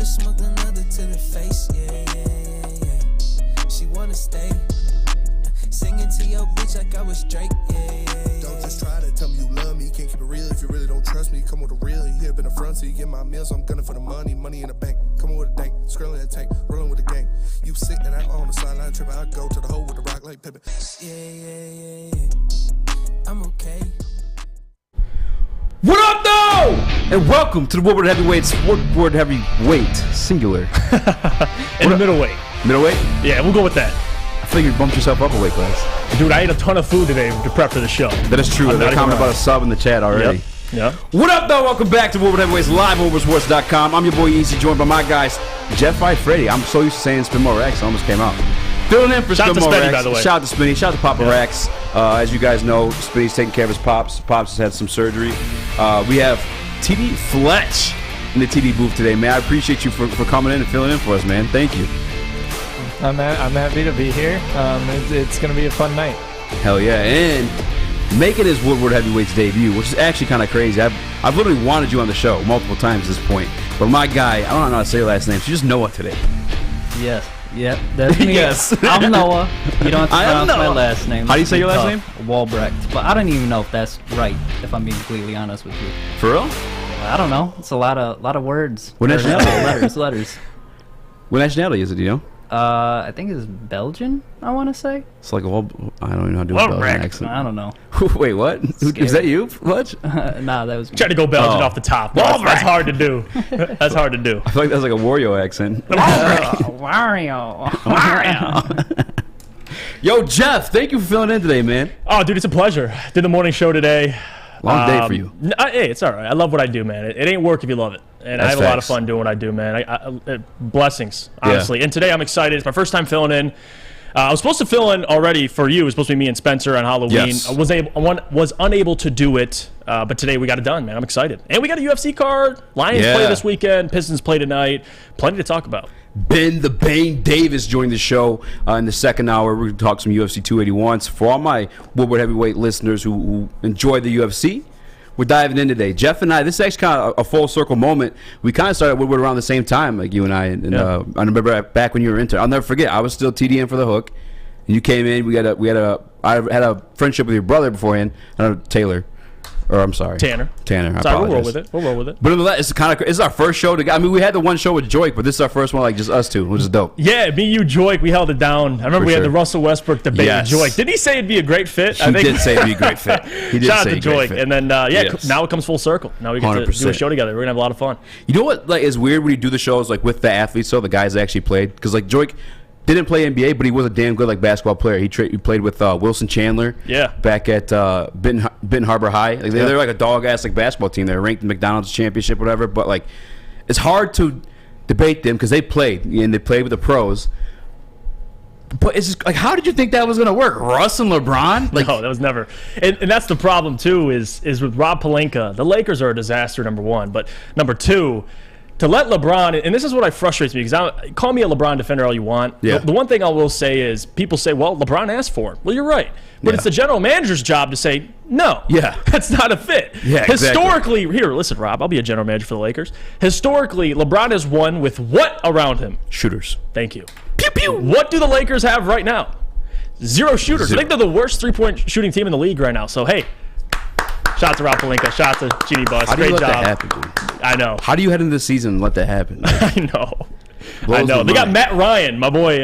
smoke another to the face, yeah. She wanna stay. Singing to your bitch like I was Drake, yeah. Don't just try to tell me you love me. Can't keep it real if you really don't trust me. Come with a real, you here been the front, so you get my meals. I'm gunning for the money in the bank. Coming with a dank, scrolling that tank, rolling with the gang. You sick and I on the sideline tripping. I go to the hole with the rock like Pippin. Yeah. I'm okay. What up, though? And welcome to the Woodward Heavyweights. Woodward Heavyweight, singular. In the middleweight. Middleweight? Yeah, we'll go with that. I feel like you bumped yourself up a weight class. Dude, I ate a ton of food today to prep for the show. That is true. They're commenting about a sub in the chat already. Yep. What up, though? Welcome back to Woodward Heavyweights live on WoodwardSports.com. I'm your boy Eazy, joined by my guys, Jeff Iafrate. I'm so used to saying Spin More Rex, I almost came out. Filling in for Shout Spin out to More Spinny, Rex. by the way. Shout out to Spinny. Shout out to Papa Rex. As you guys know, Spinny's taking care of his pops. Pops has had some surgery. We have TD Fletch in the TD booth today, man. I appreciate you for coming in and filling in for us, man. Thank you. I'm happy to be here. It's going to be a fun night. Hell yeah. And making his Woodward Heavyweights debut, which is actually kind of crazy. I've literally wanted you on the show multiple times at this point. But my guy, I don't know how to say your last name, so just Noah today. Yes. Yep. That's me. Yes. I'm Noah. You don't have to pronounce my last name. How do you say your last name? Walbrecht. But I don't even know if that's right, if I'm being completely honest with you. For real? I don't know. It's a lot of words. What nationality? Letters. What nationality is it, do you know? I think it's Belgian, I want to say. It's like I don't even know how to do a Belgian accent. I don't know. Wait, what? Is that you? What? Nah, that was me. Try to go Belgian off the top. That's hard to do. That's hard to do. I feel like that's like a Wario accent. Wario. Yo, Jeff, thank you for filling in today, man. Oh, dude, it's a pleasure. Did the morning show today. Long day for you. Hey, it's all right. I love what I do, man. It ain't work if you love it. And I have a lot of fun doing what I do, man. Blessings, honestly. Yeah. And today I'm excited. It's my first time filling in. I was supposed to fill in already for you. It was supposed to be me and Spencer on Halloween. Yes. I was unable to do it, but today we got it done, man. I'm excited. And we got a UFC card. Lions play this weekend. Pistons play tonight. Plenty to talk about. Ben The Bane Davis joined the show in the second hour. We're going to talk some UFC 281s. For all my Woodward Heavyweight listeners who enjoy the UFC, we're diving in today. Jeff and I, this is actually kind of a full circle moment. We kind of started Woodward around the same time, like you and I. And I remember back when you were intern. I'll never forget. I was still TDing for the hook, and you came in. I had a friendship with your brother beforehand. Taylor. Or I'm sorry, Tanner. Sorry, we'll roll with it. But it's kind of. It's our first show together. I mean, we had the one show with Joik, but this is our first one, like just us two, which is dope. Yeah, me, you, Joik, we held it down. I remember we had the Russell Westbrook debate with Joik. Did he say it'd be a great fit? He did say it'd be a great fit. He did Shout say out to Joik. And then now it comes full circle. Now we get 100%. to do a show together. We're gonna have a lot of fun. You know what? Like, is weird when you do the shows like with the athletes, so the guys that actually played, because like Joik didn't play NBA, but he was a damn good like basketball player. He played with Wilson Chandler. Back at Benton Harbor High. Like, they're like a dog ass like basketball team. They're ranked in McDonald's championship, whatever. But like, it's hard to debate them because they played and they played with the pros. But it's just like, how did you think that was gonna work? Russ and LeBron? Like, no, that was never. And that's the problem too. Is with Rob Pelinka. The Lakers are a disaster. Number one, but number two. To let LeBron, and this is what frustrates me, because call me a LeBron defender all you want. Yeah. The one thing I will say is people say, well, LeBron asked for it. Well, you're right. But it's the general manager's job to say, no, that's not a fit. Yeah, Historically, here, listen, Rob, I'll be a general manager for the Lakers. Historically, LeBron has won with what around him? Shooters. Thank you. Pew, pew. What do the Lakers have right now? Zero shooters. I think they're the worst three-point shooting team in the league right now. So, hey. Shout out to Rob Pelinka. Shout out to Genie Bus. Great job. How do you let that happen, dude? I know. How do you head into the season and let that happen? I know. They got Matt Ryan, my boy.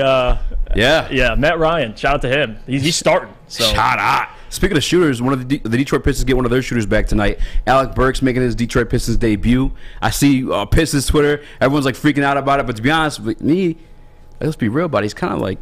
Yeah, Matt Ryan. Shout out to him. He's starting. So. Shout out. Speaking of shooters, one of the Detroit Pistons get one of their shooters back tonight. Alec Burks making his Detroit Pistons debut. I see Pistons Twitter. Everyone's like freaking out about it. But to be honest with me, let's be real about it. He's kind of like,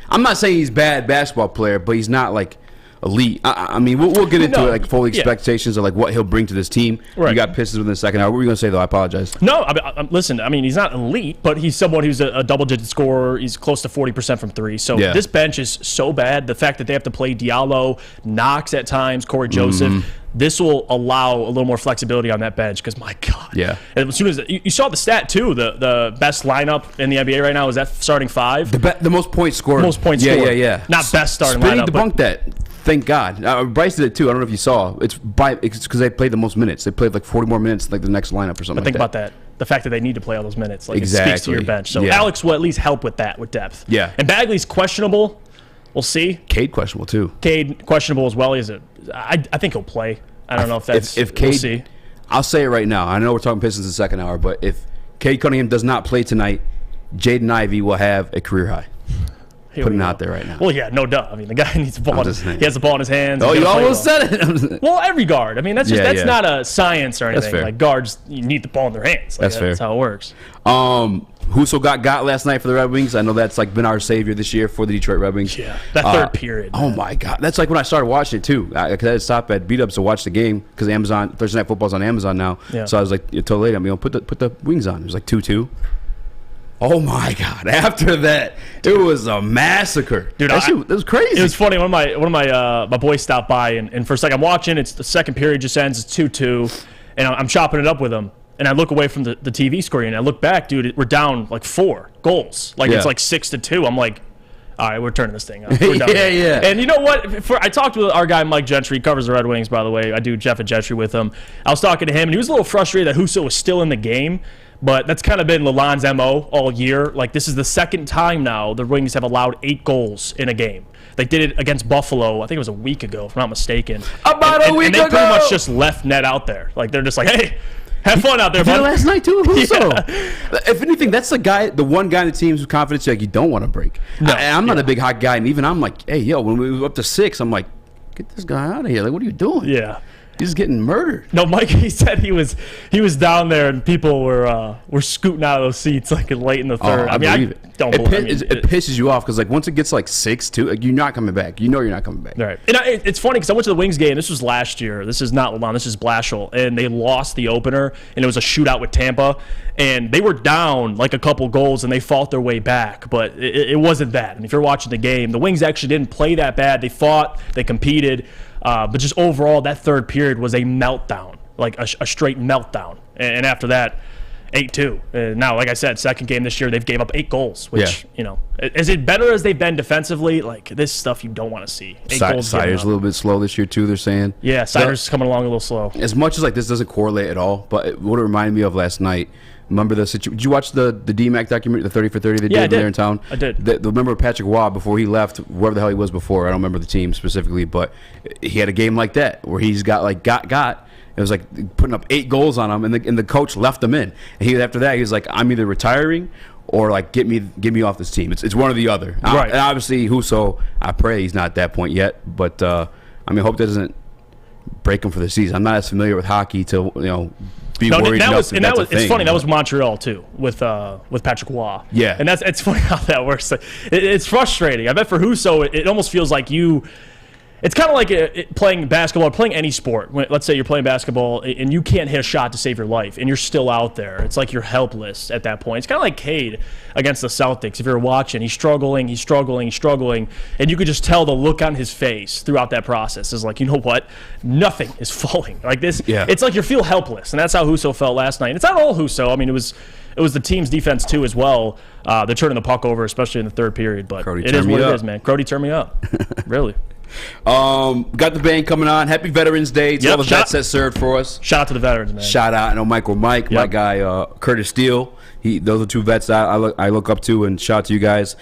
I'm not saying he's a bad basketball player, but he's not like elite. I mean, we'll get into it, like full expectations of like what he'll bring to this team. Right. You got Pistons within the second hour. What were you going to say, though? I apologize. No, listen, I mean, he's not elite, but he's someone who's a double-digit scorer. He's close to 40% from three. So this bench is so bad. The fact that they have to play Diallo, Knox at times, Corey Joseph, this will allow a little more flexibility on that bench because, my God. Yeah. And as soon as you saw the stat, too, the best lineup in the NBA right now is that starting five. The most points scored. Most points scored. Yeah. Not best starting Spinny lineup. debunked that. Thank God. Bryce did it too. I don't know if you saw. It's because they played the most minutes. They played like 40 more minutes like the next lineup or something. But think like about that. the fact that they need to play all those minutes. Like, exactly. It speaks to your bench. So Alex will at least help with that, with depth. Yeah. And Bagley's questionable. We'll see. Cade questionable, too. Cade questionable as well. I think he'll play. I don't know if that's... If Cade, we'll see. I'll say it right now. I know we're talking Pistons in the second hour, but if Cade Cunningham does not play tonight, Jaden Ivey will have a career high. Putting it out there right now. Well, yeah, no duh. I mean, the guy needs the ball. He has the ball in his hands. Oh, you almost said it. Well, every guard. I mean, that's not a science or anything. That's fair. Like, guards, you need the ball in their hands. Like, that's fair. That's how it works. Husso got last night for the Red Wings. I know that's like been our savior this year for the Detroit Red Wings. Yeah, that third period. Oh my God, that's like when I started watching it too. I had to stop at beat ups to watch the game because Thursday Night Football's on Amazon now. Yeah. So I was like, until late, put the Wings on. It was like 2-2. Oh my God! After that, it was a massacre, dude. It was crazy. It was funny. One of my boys stopped by, and for a second I'm watching. It's the second period just ends. It's 2-2, and I'm chopping it up with him. And I look away from the TV screen, and I look back, dude. We're down like 4 goals. Like it's like 6-2. I'm like, all right, we're turning this thing up. We're done. Yeah. And you know what? I talked with our guy Mike Gentry. He covers the Red Wings, by the way. I do Jeff and Gentry with him. I was talking to him, and he was a little frustrated that Husso was still in the game. But that's kind of been Lalonde's MO all year. Like, this is the second time now the Wings have allowed 8 goals in a game. They did it against Buffalo, I think it was a week ago, if I'm not mistaken. About a week ago! And they pretty much just left net out there. Like, they're just like, hey, have fun out there, bud. Last night, too, Husso. Yeah. If anything, that's the one guy in the team whose confidence you don't want to break. No. I'm not a big hot guy, and even I'm like, hey, when we were up to 6, I'm like, get this guy out of here. Like, what are you doing? Yeah. He's getting murdered. No, Mike, he said he was down there and people were scooting out of those seats like late in the third. I don't believe it. It pisses you off because like once it gets like 6-2, like, you're not coming back. You know you're not coming back. Right. And it's funny because I went to the Wings game. This was last year. This is not Lalonde. This is Blashill. And they lost the opener, and it was a shootout with Tampa. And they were down like a couple goals, and they fought their way back. But it wasn't that. And if you're watching the game, the Wings actually didn't play that bad. They fought. They competed. But just overall, that third period was a meltdown, like a straight meltdown. And after that, 8-2. And now, like I said, second game this year, they've gave up 8 goals, which, is it better as they've been defensively? Like, this stuff you don't want to see. 8 goals. Sider's a little bit slow this year, too, they're saying. Yeah, Sider's coming along a little slow. As much as, like, this doesn't correlate at all, but what it reminded me of last night, remember the situation? Did you watch the DMAC documentary, the 30 for 30 they did there in town? I did. Remember Patrick Waugh before he left, wherever the hell he was before? I don't remember the team specifically, but he had a game like that where he's got. It was like putting up 8 goals on him, and the coach left him in. And after that, he was like, I'm either retiring or like get me off this team. It's one or the other. Right. And obviously, Husso, I pray he's not at that point yet, but I hope that doesn't break him for the season. I'm not as familiar with hockey to be worried enough that that's a thing. It's funny. That was Montreal too, with Patrick Waugh. Yeah, and it's funny how that works. It's frustrating. I bet for Husso, it almost feels like you. It's kind of like playing basketball or playing any sport. Let's say you're playing basketball and you can't hit a shot to save your life, and you're still out there. It's like you're helpless at that point. It's kind of like Cade against the Celtics. If you're watching, he's struggling, and you could just tell the look on his face throughout that process is like, you know what? Nothing is falling. Like this, It's like you feel helpless, and that's how Husso felt last night. And it's not all Husso. I mean, it was the team's defense too as well. They're turning the puck over, especially in the third period. But it is what it is, man. Crody, turn me up. Really. Got the band coming on. Happy Veterans Day to all the vets that served for us. Shout out to the veterans, man. Shout out. I know Mike, my guy Curtis Steele. Those are 2 vets that I look up to, and shout out to you guys.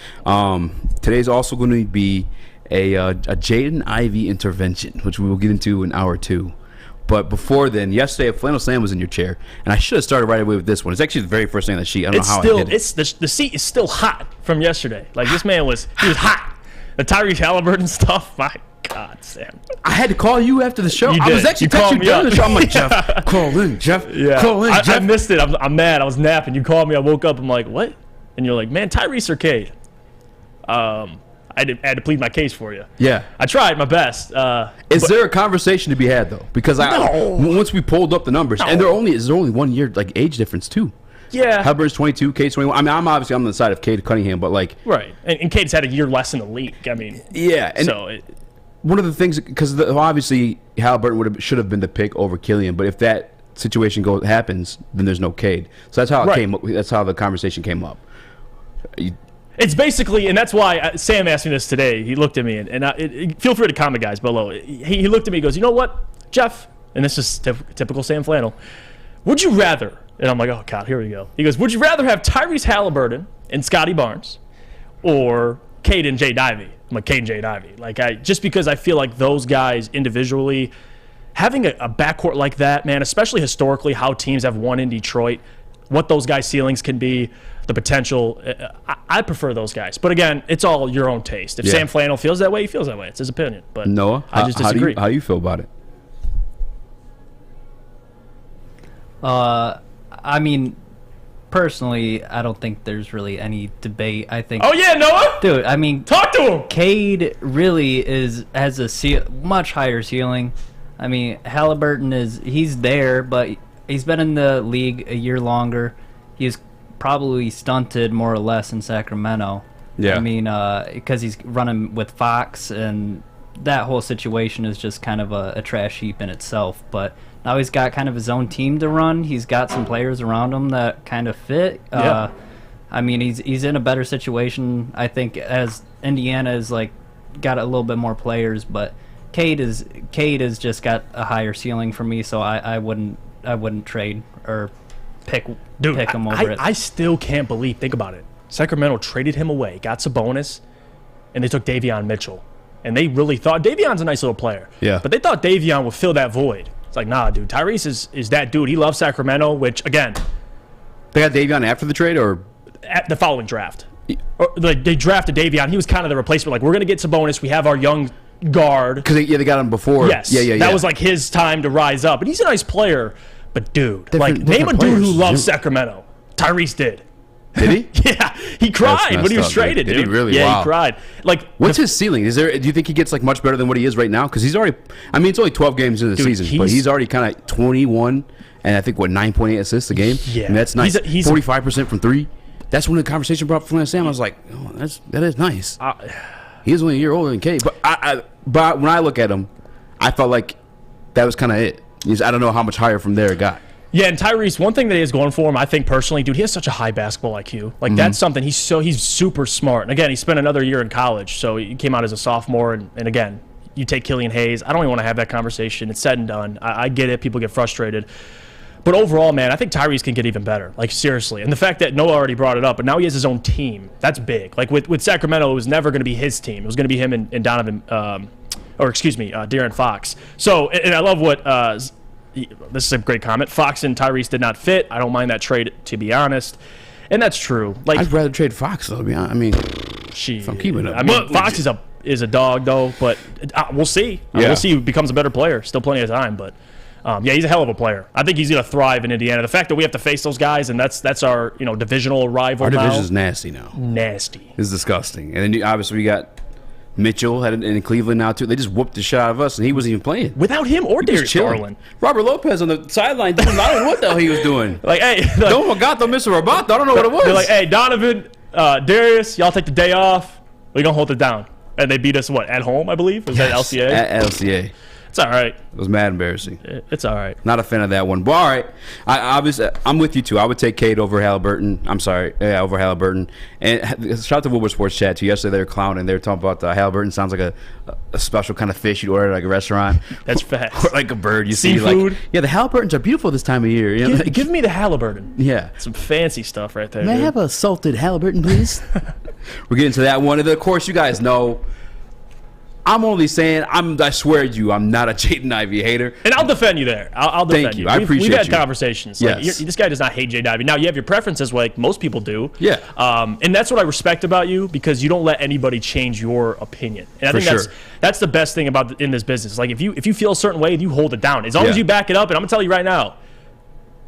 Today's also going to be a Jaden Ivey intervention, which we will get into in hour 2. But before then, yesterday a flannel Sam was in your chair, and I should have started right away with this one. It's actually the very first thing on the sheet. I don't know how I did it. The seat is still hot from yesterday. Like this man was hot. The Tyrese Halliburton stuff, my God, Sam. I had to call you after the show. You did. I was actually texting you during the show. I'm like, Jeff, call in, Jeff. Yeah. Call in, Jeff. I missed it. I'm mad. I was napping. You called me. I woke up. I'm like, what? And you're like, man, Tyrese or Cade? I had to plead my case for you. Yeah. I tried my best. Is there a conversation to be had, though? Because once we pulled up the numbers, and there's only 1 year like age difference, too. Yeah. Halliburton's 22, Cade's 21. I mean, I'm obviously on the side of Cade Cunningham, but like... Right. And Cade's had a year less in the league. I mean... Yeah. And so one of the things... Because obviously Halliburton should have been the pick over Killian, but if that situation happens, then there's no Cade. So that's how it came up. That's how the conversation came up. It's basically... And that's why Sam asked me this today. He looked at me, and feel free to comment, guys, below. He looked at me and goes, you know what, Jeff? And this is typical Sam Flannel. Would you rather And I'm like, oh, God, here we go. He goes, would you rather have Tyrese Halliburton and Scotty Barnes or Cade and Jaden Ivey? I'm like, Cade and Jaden Ivey. Like, just because I feel like those guys individually, having a backcourt like that, man, especially historically how teams have won in Detroit, what those guys' ceilings can be, the potential, I prefer those guys. But again, it's all your own taste. If Sam Flannel feels that way, he feels that way. It's his opinion. But Noah, I just disagree. How do you feel about it? I mean, personally, I don't think there's really any debate. I think. Oh yeah, Noah. Dude, I mean, talk to him. Cade really has a much higher ceiling. I mean, Halliburton he's there, but he's been in the league a year longer. He's probably stunted more or less in Sacramento. Yeah. I mean, because he's running with Fox, and that whole situation is just kind of a trash heap in itself. But now he's got kind of his own team to run. He's got some players around him that kind of fit. Yeah. I mean, he's in a better situation, I think, as Indiana is like got a little bit more players, but Cade has just got a higher ceiling for me, so I wouldn't trade or pick him over it. I still can't believe. Think about it. Sacramento traded him away, got Sabonis, and they took Davion Mitchell, and they really thought Davion's a nice little player. Yeah. But they thought Davion would fill that void. It's like, nah, dude. Tyrese is that dude. He loves Sacramento, which again, they got Davion after the trade or at the following draft. Or, like, they drafted Davion. He was kind of the replacement. Like, we're gonna get Sabonis. We have our young guard. Because they got him before. Yes. Yeah. That was like his time to rise up, and he's a nice player. But dude, name a dude who loves Sacramento. Tyrese did. Did he? Yeah, he cried when he was traded, dude. Did he really? Yeah, wow. He cried. Like, what's his ceiling? Do you think he gets like much better than what he is right now? Because he's already. I mean, it's only 12 games into the season, but he's already kind of 21, and I think 9.8 assists a game. Yeah, and that's nice. He's 45% from three. That's when the conversation brought Flynn and Sam. I was like, oh, that is nice. He's only a year older than Cade, but when I look at him, I felt like that was kind of it. I don't know how much higher from there it got. Yeah, and Tyrese, one thing that he has going for him, I think personally, dude, he has such a high basketball IQ. Like, that's something. He's super smart. And again, he spent another year in college, so he came out as a sophomore. And again, you take Killian Hayes. I don't even want to have that conversation. It's said and done. I get it. People get frustrated. But overall, man, I think Tyrese can get even better. Like, seriously. And the fact that Noah already brought it up, but now he has his own team. That's big. Like, with Sacramento, it was never going to be his team. It was going to be him and Donovan, De'Aaron Fox. So, and I love what... this is a great comment. Fox and Tyrese did not fit. I don't mind that trade, to be honest, and that's true. Like, I'd rather trade Fox, though. To be honest, I mean, if I'm keeping it. I mean, Fox is a dog, though. But we'll see. We'll see who becomes a better player. Still plenty of time, but he's a hell of a player. I think he's going to thrive in Indiana. The fact that we have to face those guys, and that's our divisional rival. Our now. division is nasty now. Nasty. It's disgusting. And then obviously we got Mitchell had it in Cleveland now too. They just whooped the shit out of us, and he wasn't even playing without him or Darius Garland. Robert Lopez on the sideline doing I don't know what the hell he was doing. Like, hey, don't forgot the Mr. Roboto. I don't know what it was. They're like, hey, Donovan, Darius, y'all take the day off. We're gonna hold it down, and they beat us at home, I believe. Was that LCA? At LCA. It's all right. It was mad embarrassing. It's all right. Not a fan of that one. But all right. I'm with you, too. I would take Cade over Halliburton. Over Halliburton. And shout out to Woodward Sports Chat, too. Yesterday they were clowning. They were talking about Halliburton sounds like a special kind of fish you'd order at like a restaurant. That's fast. Or like a bird you see. Seafood. Like, the Halliburtons are beautiful this time of year. You know? Give me the Halliburton. Yeah. Some fancy stuff right there. May I have a salted Halliburton, please? We're getting to that one. And of course, you guys know, I'm only saying, I swear to you, I'm not a Jaden Ivey hater. And I'll defend you there. I'll defend you. I appreciate We've had you. conversations. Yes. This guy does not hate Jaden Ivey. Now, you have your preferences like most people do. Yeah. And that's what I respect about you, because you don't let anybody change your opinion. And I think that's the best thing about in this business. Like, if you feel a certain way, you hold it down. As long as you back it up, and I'm going to tell you right now,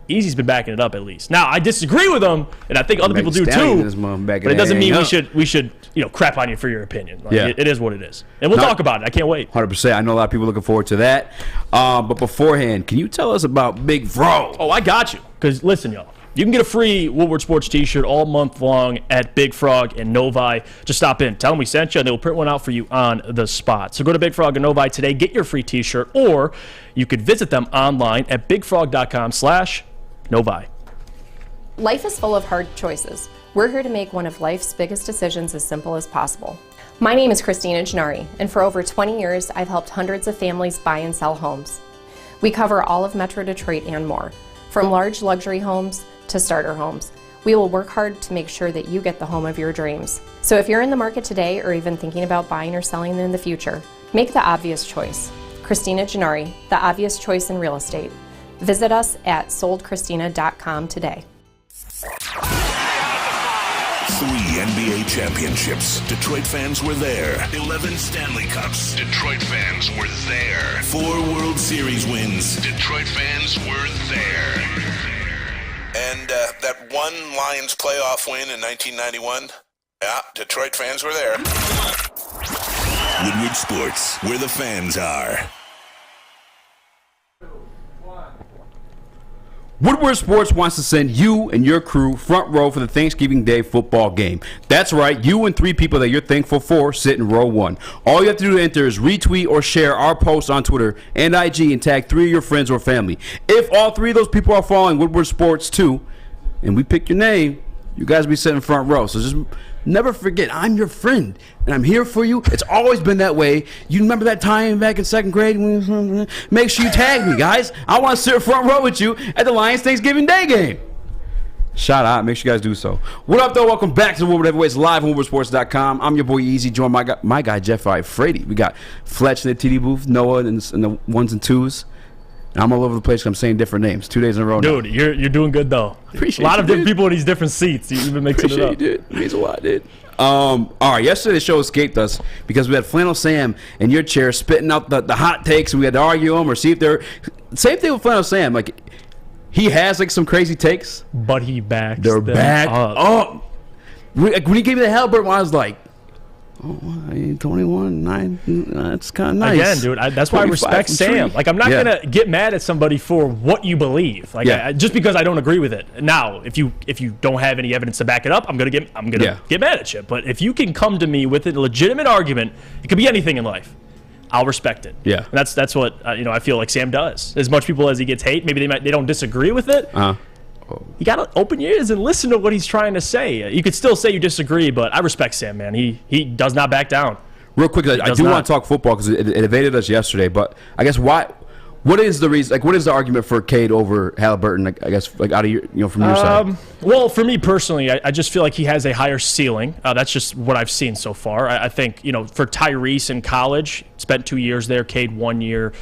Easy's been backing it up at least. Now, I disagree with him, and I think other people do too. But it doesn't mean we should crap on you for your opinion. Like, it is what it is. And we'll talk about it. I can't wait. 100%. I know a lot of people looking forward to that. But beforehand, can you tell us about Big Frog? Oh, I got you. Because listen, y'all. You can get a free Woodward Sports t-shirt all month long at Big Frog and Novi. Just stop in. Tell them we sent you, and they'll print one out for you on the spot. So go to Big Frog and Novi today. Get your free t-shirt, or you could visit them online at bigfrog.com/Novi. Life is full of hard choices. We're here to make one of life's biggest decisions as simple as possible. My name is Christina Gennari, and for over 20 years, I've helped hundreds of families buy and sell homes. We cover all of Metro Detroit and more. From large luxury homes to starter homes, we will work hard to make sure that you get the home of your dreams. So if you're in the market today or even thinking about buying or selling in the future, make the obvious choice. Christina Gennari, the obvious choice in real estate. Visit us at soldchristina.com today. 3 NBA championships. Detroit fans were there. 11 Stanley Cups. Detroit fans were there. 4 World Series wins. Detroit fans were there. And that one Lions playoff win in 1991, yeah, Detroit fans were there. Woodward Sports, where the fans are. Woodward Sports wants to send you and your crew front row for the Thanksgiving Day football game. That's right, you and 3 people that you're thankful for sit in row 1. All you have to do to enter is retweet or share our post on Twitter and IG and tag 3 of your friends or family. If all 3 of those people are following Woodward Sports too, and we pick your name, you guys will be sitting front row. So just never forget, I'm your friend, and I'm here for you. It's always been that way. You remember that time back in 2nd grade? Make sure you tag me, guys. I want to sit front row with you at the Lions Thanksgiving Day game. Shout out. Make sure you guys do so. What up, though? Welcome back to the Woodward Heavyweights live on WoodwardSports.com. I'm your boy Eazy, joined by my guy Jeff Iafrate. We got Fletch in the TD booth, Noah in the 1s and 2s. I'm all over the place because I'm saying different names 2 days in a row now. Dude, you're doing good, though. Appreciate a lot of different dude. people in these different seats. You've been mixing it up. You, dude. It means a lot, dude. All right, yesterday the show escaped us because we had Flannel Sam in your chair spitting out the hot takes, and we had to argue them or see if they're... Same thing with Flannel Sam. Like, he has, like, some crazy takes. But he backs They're them back up. up. When he gave me the Halliburton one, I was like, 21, 9, that's kind of nice. Again, dude, that's why I respect Sam. Like, I'm not gonna get mad at somebody for what you believe. Like, just because I don't agree with it. Now, if you don't have any evidence to back it up, I'm gonna get mad at you. But if you can come to me with a legitimate argument, it could be anything in life, I'll respect it. Yeah, and that's what I feel like Sam does. As much people as he gets hate, maybe they don't disagree with it. You gotta open your ears and listen to what he's trying to say. You could still say you disagree, but I respect Sam, man. He does not back down. Real quick, I do want to talk football because it evaded us yesterday. But I guess what is the reason? Like, what is the argument for Cade over Halliburton? I guess, like, out of your, from your side. Well, for me personally, I just feel like he has a higher ceiling. That's just what I've seen so far. I think for Tyrese in college, spent 2 years there. Cade 1 year.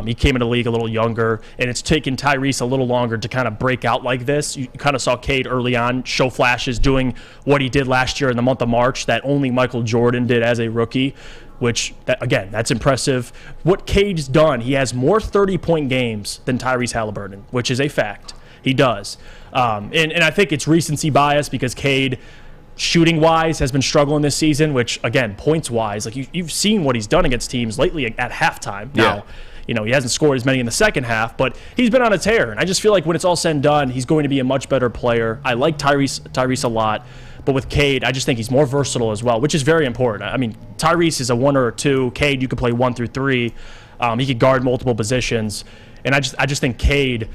He came into the league a little younger, and it's taken Tyrese a little longer to kind of break out like this. You kind of saw Cade early on show flashes doing what he did last year in the month of March that only Michael Jordan did as a rookie. Which, again, that's impressive. What Cade's done, he has more 30-point games than Tyrese Halliburton, which is a fact. He does. And I think it's recency bias because Cade, shooting-wise, has been struggling this season, which, again, points-wise, like you've seen what he's done against teams lately at halftime. Now, he hasn't scored as many in the second half, but he's been on a tear. And I just feel like when it's all said and done, he's going to be a much better player. I like Tyrese a lot. But with Cade, I just think he's more versatile as well, which is very important. I mean, Tyrese is a 1 or a 2. Cade, you could play 1 through 3. He could guard multiple positions. And I just think Cade,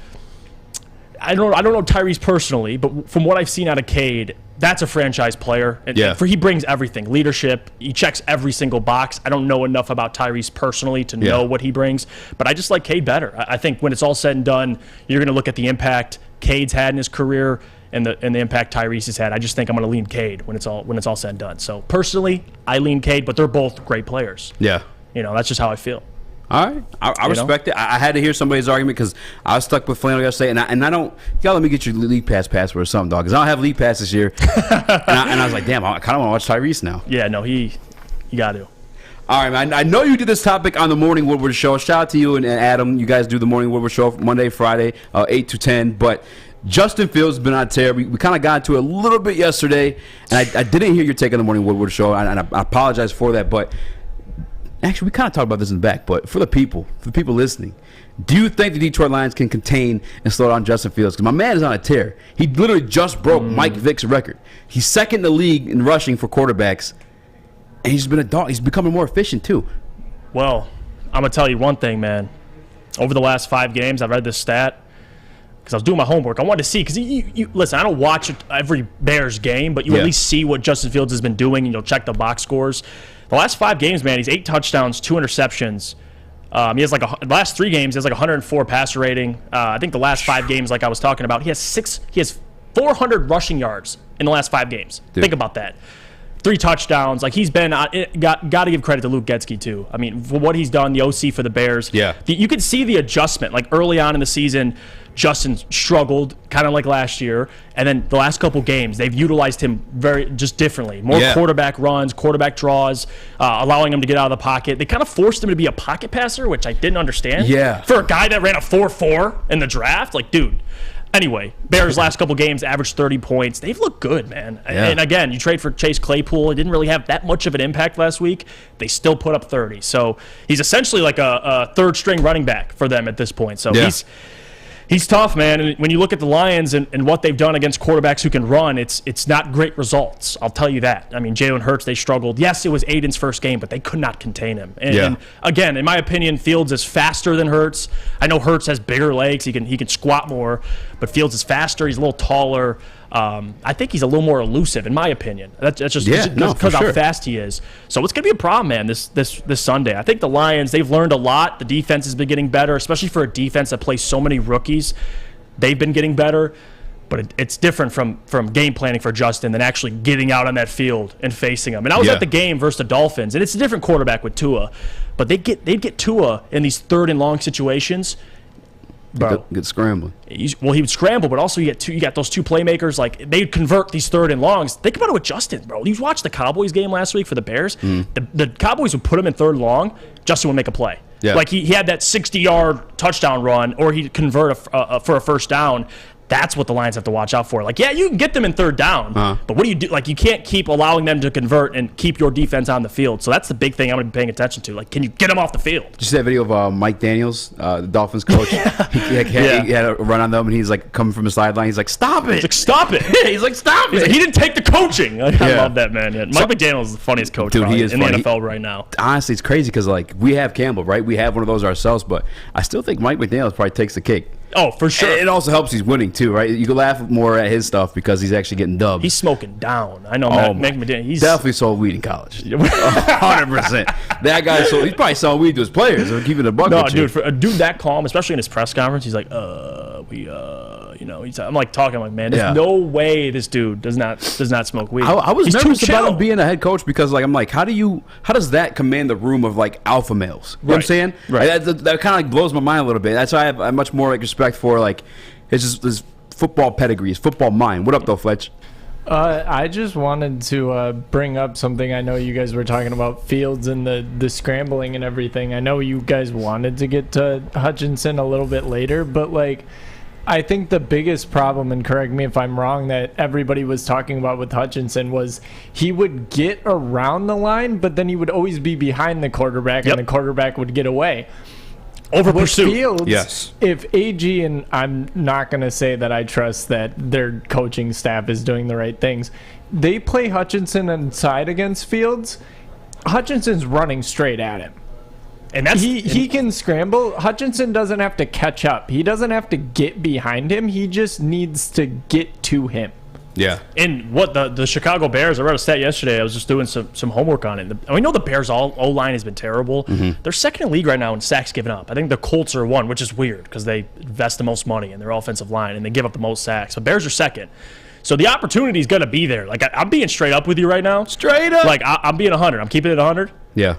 I don't know Tyrese personally, but from what I've seen out of Cade, that's a franchise player. And he brings everything. Leadership. He checks every single box. I don't know enough about Tyrese personally to know what he brings, but I just like Cade better. I think when it's all said and done, you're going to look at the impact Cade's had in his career and the impact Tyrese has had. I just think I'm going to lean Cade when it's all said and done. So personally, I lean Cade, but they're both great players. Yeah. That's just how I feel. All right. I respect it. I had to hear somebody's argument because I was stuck with Flannel yesterday, and I don't. You gotta let me get your league pass password or something, dog, because I don't have league pass this year. and I was like, damn, I kind of want to watch Tyrese now. Yeah, no, you got to. All right, man. I know you did this topic on the Morning Woodward Show. Shout out to you and Adam. You guys do the Morning Woodward Show Monday, Friday, 8 to 10. But Justin Fields has been on tear. We kind of got into it a little bit yesterday, and I didn't hear your take on the Morning Woodward Show, and I apologize for that. But actually, we kind of talked about this in the back. But for the people listening, do you think the Detroit Lions can contain and slow down Justin Fields? Because my man is on a tear. He literally just broke Mike Vick's record. He's second in the league in rushing for quarterbacks. And he's been a dog. He's becoming more efficient, too. Well, I'm going to tell you one thing, man. Over the last 5 games, I've read this stat because I was doing my homework. I wanted to see because you listen, I don't watch every Bears game, but you at least see what Justin Fields has been doing, and you'll check the box scores. The last 5 games, man, he's 8 touchdowns, 2 interceptions, He has last 3 games, he has 104 passer rating. I think the last 5 games, like I was talking about, he has 400 rushing yards in the last 5 games. Dude. Think about that. 3 touchdowns. Like, he's been got to give credit to Luke Getsky too. I mean, for what he's done, the OC for the Bears. Yeah. You could see the adjustment. Like, early on in the season, Justin struggled, kind of like last year, and then the last couple games, they've utilized him just differently. More quarterback runs, quarterback draws, allowing him to get out of the pocket. They kind of forced him to be a pocket passer, which I didn't understand. Yeah. For a guy that ran a 4.4 in the draft, like, dude. Anyway, Bears last couple games averaged 30 points. They've looked good, man. Yeah. And again, you trade for Chase Claypool. It didn't really have that much of an impact last week. They still put up 30. So he's essentially like a third-string running back for them at this point. So he's tough, man. And when you look at the Lions and what they've done against quarterbacks who can run, it's not great results. I'll tell you that. I mean, Jalen Hurts, they struggled. Yes, it was Aiden's first game, but they could not contain him. And again, in my opinion, Fields is faster than Hurts. I know Hurts has bigger legs. He can squat more, but Fields is faster. He's a little taller. I think he's a little more elusive, in my opinion. That's just because how fast he is. So it's going to be a problem, man, this Sunday. I think the Lions, they've learned a lot. The defense has been getting better, especially for a defense that plays so many rookies. They've been getting better, but it's different from game planning for Justin than actually getting out on that field and facing them. And I was at the game versus the Dolphins, and it's a different quarterback with Tua, but they'd get Tua in these 3rd and long situations. Bro, get scrambling. He would scramble, but also you got those 2 playmakers. Like, they'd convert these 3rd and longs. Think about it with Justin, bro. You watched the Cowboys game last week for the Bears. The Cowboys would put him in 3rd and long. Justin would make a play. Yeah. Like, he had that 60-yard touchdown run, or he'd convert for a first down. That's what the Lions have to watch out for. Like, yeah, you can get them in 3rd down, but what do you do? Like, you can't keep allowing them to convert and keep your defense on the field. So that's the big thing I'm going to be paying attention to. Like, can you get them off the field? Did you see that video of Mike Daniels, the Dolphins coach? He had a run on them, and he's like coming from the sideline. He's like, "Stop it!" He's like, "Stop it!" He's like, "Stop it!" Like, he didn't take the coaching. I love that, man. Yeah. Mike McDaniels is the funniest coach in the NFL right now. Honestly, it's crazy because like we have Campbell, right? We have one of those ourselves, but I still think Mike McDaniels probably takes the cake. Oh, for sure. And it also helps he's winning, too, right? You can laugh more at his stuff because he's actually getting dubbed. He's smoking down. I know Mike McDaniel. He's definitely sold weed in college. 100%. That guy, he's probably selling weed to his players. They're keeping it a bucket. No, dude, for a dude that calm, especially in his press conference, he's like, I'm like talking, I'm like, man, there's no way this dude does not smoke weed. I was nervous about him being a head coach because, like, I'm like, how does that command the room of, like, alpha males? You know what I'm saying? Right. That kind of like blows my mind a little bit. That's why I have much more like respect for, like, his football pedigree, his football mind. What up, though, Fletch? I just wanted to bring up something. I know you guys were talking about Fields and the scrambling and everything. I know you guys wanted to get to Hutchinson a little bit later, but, like, I think the biggest problem, and correct me if I'm wrong, that everybody was talking about with Hutchinson was he would get around the line, but then he would always be behind the quarterback, and the quarterback would get away. Over pursuit. Fields, yes. If AG, and I'm not going to say that I trust that their coaching staff is doing the right things, they play Hutchinson inside against Fields, Hutchinson's running straight at him. And he can scramble. Hutchinson doesn't have to catch up. He doesn't have to get behind him. He just needs to get to him. Yeah. And what the Chicago Bears, I read a stat yesterday. I was just doing some homework on it. We know the Bears' O-line has been terrible. Mm-hmm. They're second in the league right now in sacks given up. I think the Colts are one, which is weird because they invest the most money in their offensive line and they give up the most sacks. But Bears are second. So the opportunity is going to be there. Like, I'm being straight up with you right now. Straight up. Like, I'm being 100. I'm keeping it 100. Yeah.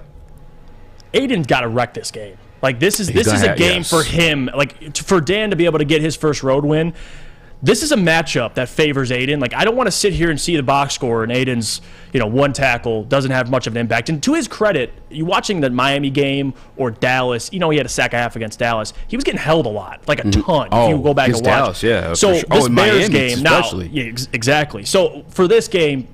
Aiden's got to wreck this game. Like, this is a game for him. Like, for Dan to be able to get his first road win, this is a matchup that favors Aidan. Like, I don't want to sit here and see the box score and Aiden's, one tackle doesn't have much of an impact. And to his credit, you watching the Miami game or Dallas, he had a sack and a half against Dallas. He was getting held a lot, like a ton. If you go back and watch. Dallas, yeah. So sure. this Bears Miami, game now, especially. exactly. So for this game,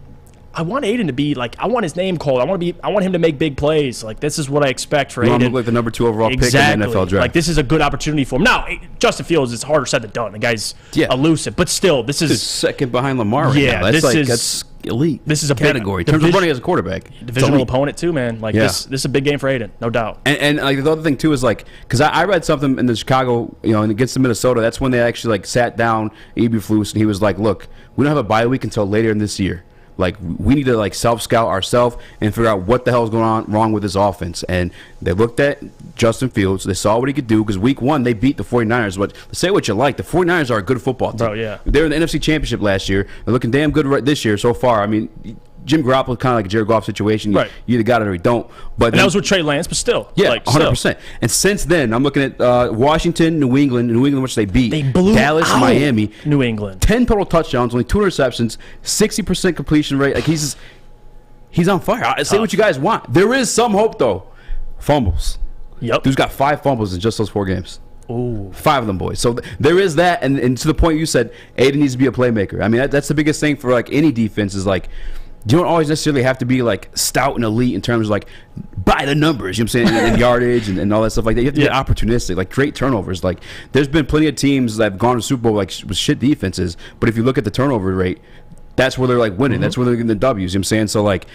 I want Aidan to be like, I want his name called. I want him to make big plays. Like, this is what I expect for Aidan. Look like the number 2 overall pick in the NFL draft. Like, this is a good opportunity for him. Now, Justin Fields is harder said than done. The guy's elusive, but still, this is second behind Lamar. Right now. That's elite. This is a category in terms of running as a quarterback. Divisional opponent too, man. Like this is a big game for Aidan, no doubt. And like the other thing too is like, because I read something in the Chicago, and against the Minnesota. That's when they actually like sat down Eberflus and he was like, "Look, we don't have a bye week until later in this year." Like, we need to like self-scout ourselves and figure out what the hell is going on wrong with this offense. And they looked at Justin Fields. They saw what he could do because week 1 they beat the 49ers. But say what you like, the 49ers are a good football team. Bro, yeah. They were in the NFC Championship last year. They're looking damn good right this year so far. I mean, Jim Garoppolo kind of like a Jared Goff situation. You either got it or you don't. But that was with Trey Lance, but still. Yeah, like, 100%. Still. And since then, I'm looking at Washington, New England, which they beat. They blew Dallas, out Miami. New England. 10 total touchdowns, only 2 interceptions, 60% completion rate. Like, he's on fire. Say what you guys want. There is some hope, though. Fumbles. Yep. Dude's got 5 fumbles in just those 4 games. Ooh. 5 of them, boys. So there is that. And to the point you said, Aidan needs to be a playmaker. I mean, that's the biggest thing for, like, any defense is, like, you don't always necessarily have to be like stout and elite in terms of like by the numbers, you know what I'm saying, and yardage and all that stuff like that. You have to get opportunistic, like create turnovers. Like there's been plenty of teams that have gone to Super Bowl like with shit defenses, but if you look at the turnover rate, that's where they're like winning. That's where they're getting the W's. You know what I'm saying? So like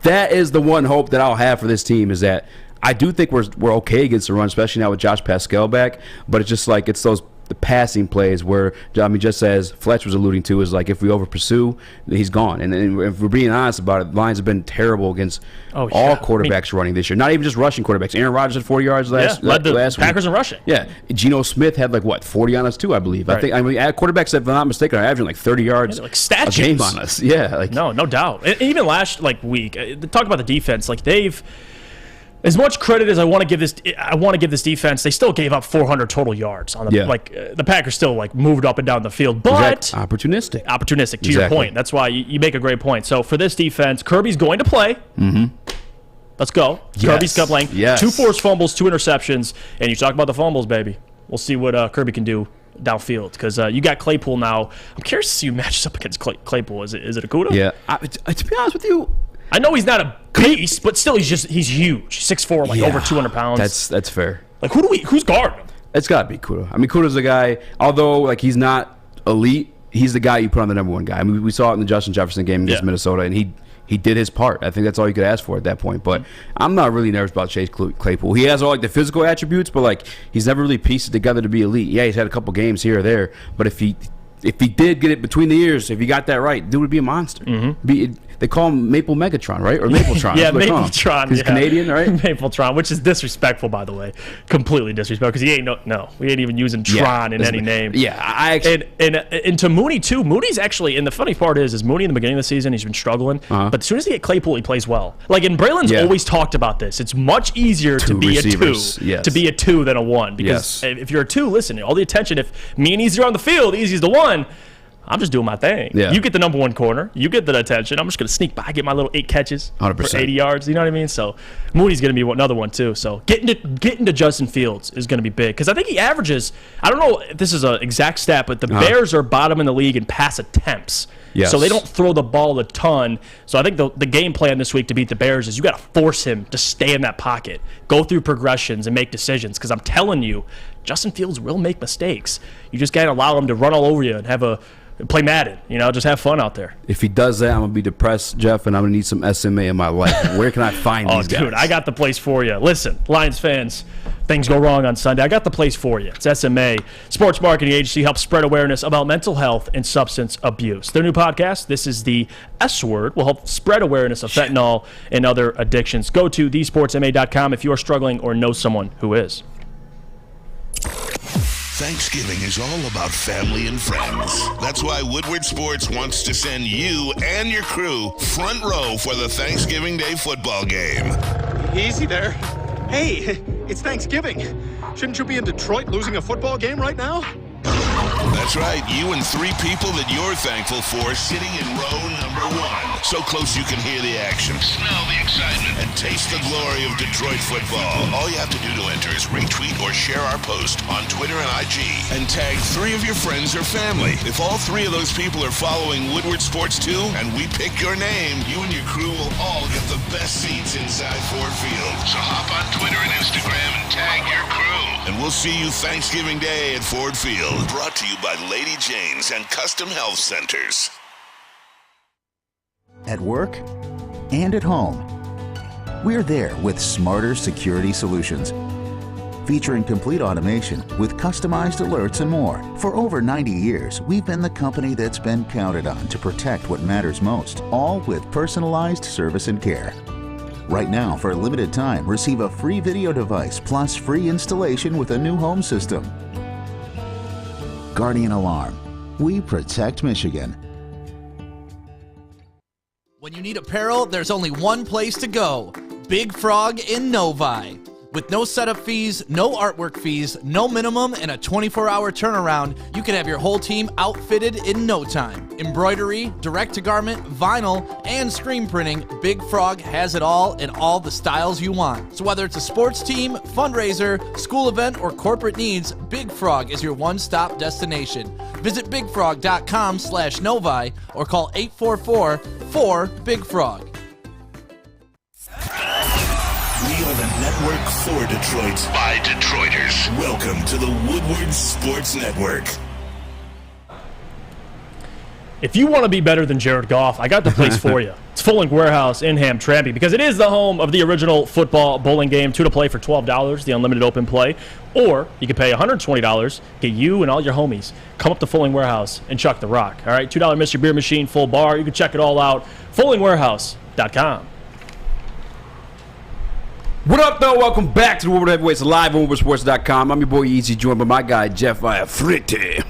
that is the one hope that I'll have for this team is that I do think we're okay against the run, especially now with Josh Pascal back. But it's just like it's those the passing plays where, I mean, just as Fletch was alluding to, is like if we over pursue, he's gone. And if we're being honest about it, the Lions have been terrible against all quarterbacks running this year. Not even just rushing quarterbacks. Aaron Rodgers had 40 yards last led the last Packers week. in rushing. Yeah, Geno Smith had like what 40 on us too, I believe. Right. I mean, quarterbacks, if I'm not mistaken, are averaging like 30 yards like statues. a game on us. Yeah, like no doubt. And even last week, talk about the defense. Like they've. As much credit as I want to give this defense, they still gave up 400 total yards on the the Packers still like moved up and down the field, but opportunistic to your point. That's why you make a great point. So for this defense, Kirby's going to play. Let's go. Yes. Kirby's playing. Yes. 2 forced fumbles, 2 interceptions, and you talk about the fumbles, baby. We'll see what Kirby can do downfield because you got Claypool now. I'm curious to see who matches up against Claypool. Is it Okudah? Yeah. To be honest with you, I know he's not a beast, but still he's huge. 6'4", like over 200 pounds. That's fair. Like who's guarding him? It's got to be Kuda. I mean, Kuda's a guy. Although like he's not elite, he's the guy you put on the number 1 guy. I mean, we saw it in the Justin Jefferson game against Minnesota, and he did his part. I think that's all you could ask for at that point. But I'm not really nervous about Chase Claypool. He has all like the physical attributes, but like he's never really pieced it together to be elite. Yeah, he's had a couple games here or there, but if he did get it between the ears, if he got that right, dude would be a monster. They call him Maple Megatron, right? Or Mapletron. Yeah, Mapletron. He's Canadian, right? Mapletron, which is disrespectful, by the way. Completely disrespectful because he ain't we ain't even using Tron in any name. Yeah, I actually and to Mooney too. Mooney's actually, and the funny part is Mooney in the beginning of the season he's been struggling, but as soon as he get Claypool, he plays well. Like, and Braylon's always talked about this. It's much easier to be receivers. to be a 2 than a 1 because if you're a 2, listen, all the attention. If me and Eazy are on the field, Easy's the 1. I'm just doing my thing. Yeah. You get the number 1 corner. You get the attention. I'm just going to sneak by, get my little 8 catches 100%. for 80 yards. You know what I mean? So Mooney's going to be another one too. So getting to Justin Fields is going to be big because I think he averages, I don't know if this is an exact stat, but the Bears are bottom in the league in pass attempts. Yes. So they don't throw the ball a ton. So I think the game plan this week to beat the Bears is you got to force him to stay in that pocket, go through progressions, and make decisions. Because I'm telling you, Justin Fields will make mistakes. You just can't allow him to run all over you and play Madden, just have fun out there. If he does that, I'm going to be depressed, Jeff, and I'm going to need some SMA in my life. Where can I find these guys? Dude, I got the place for you. Listen, Lions fans, things go wrong on Sunday. I got the place for you. It's SMA. Sports Marketing Agency helps spread awareness about mental health and substance abuse. Their new podcast, This is the S Word, will help spread awareness of fentanyl and other addictions. Go to thesportsma.com if you are struggling or know someone who is. Thanksgiving is all about family and friends. That's why Woodward Sports wants to send you and your crew front row for the Thanksgiving Day football game. Easy there. Hey, it's Thanksgiving. Shouldn't you be in Detroit losing a football game right now? That's right, you and 3 people that you're thankful for sitting in row number 1. So close you can hear the action, smell the excitement, and taste the glory of Detroit football. All you have to do to enter is retweet or share our post on Twitter and IG and tag 3 of your friends or family. If all 3 of those people are following Woodward Sports too, and we pick your name, you and your crew will all get the best seats inside Ford Field. So hop on Twitter and Instagram and tag your crew. And we'll see you Thanksgiving Day at Ford Field. Brought to you by Lady Jane's and Custom Health Centers. At work and at home, we're there with smarter security solutions. featuring complete automation with customized alerts and more. For over 90 years, we've been the company that's been counted on to protect what matters most, all with personalized service and care. Right now, for a limited time, receive a free video device plus free installation with a new home system. Guardian Alarm. We protect Michigan. When you need apparel, there's only one place to go. Big Frog in Novi. With no setup fees, no artwork fees, no minimum, and a 24-hour turnaround, you can have your whole team outfitted in no time. Embroidery, direct-to-garment, vinyl, and screen printing, Big Frog has it all in all the styles you want. So whether it's a sports team, fundraiser, school event, or corporate needs, Big Frog is your one-stop destination. Visit bigfrog.com/Novi or call 844-4-BIG-FROG. We are the network for Detroit by Detroiters. Welcome to the Woodward Sports Network. If you want to be better than Jared Goff, I got the place for you. It's Fulling Warehouse in Hamtramck because it is the home of the original football bowling game. 2 to play for $12, the unlimited open play. Or you can pay $120, get you and all your homies. Come up to Fulling Warehouse and chuck the rock. All right, $2 Mr. Beer Machine, full bar. You can check it all out. FullingWarehouse.com. What up, though? Welcome back to the Woodward Heavyweights live on WoodwardSports.com. I'm your boy Eazy, joined by my guy Jeff Iafrate.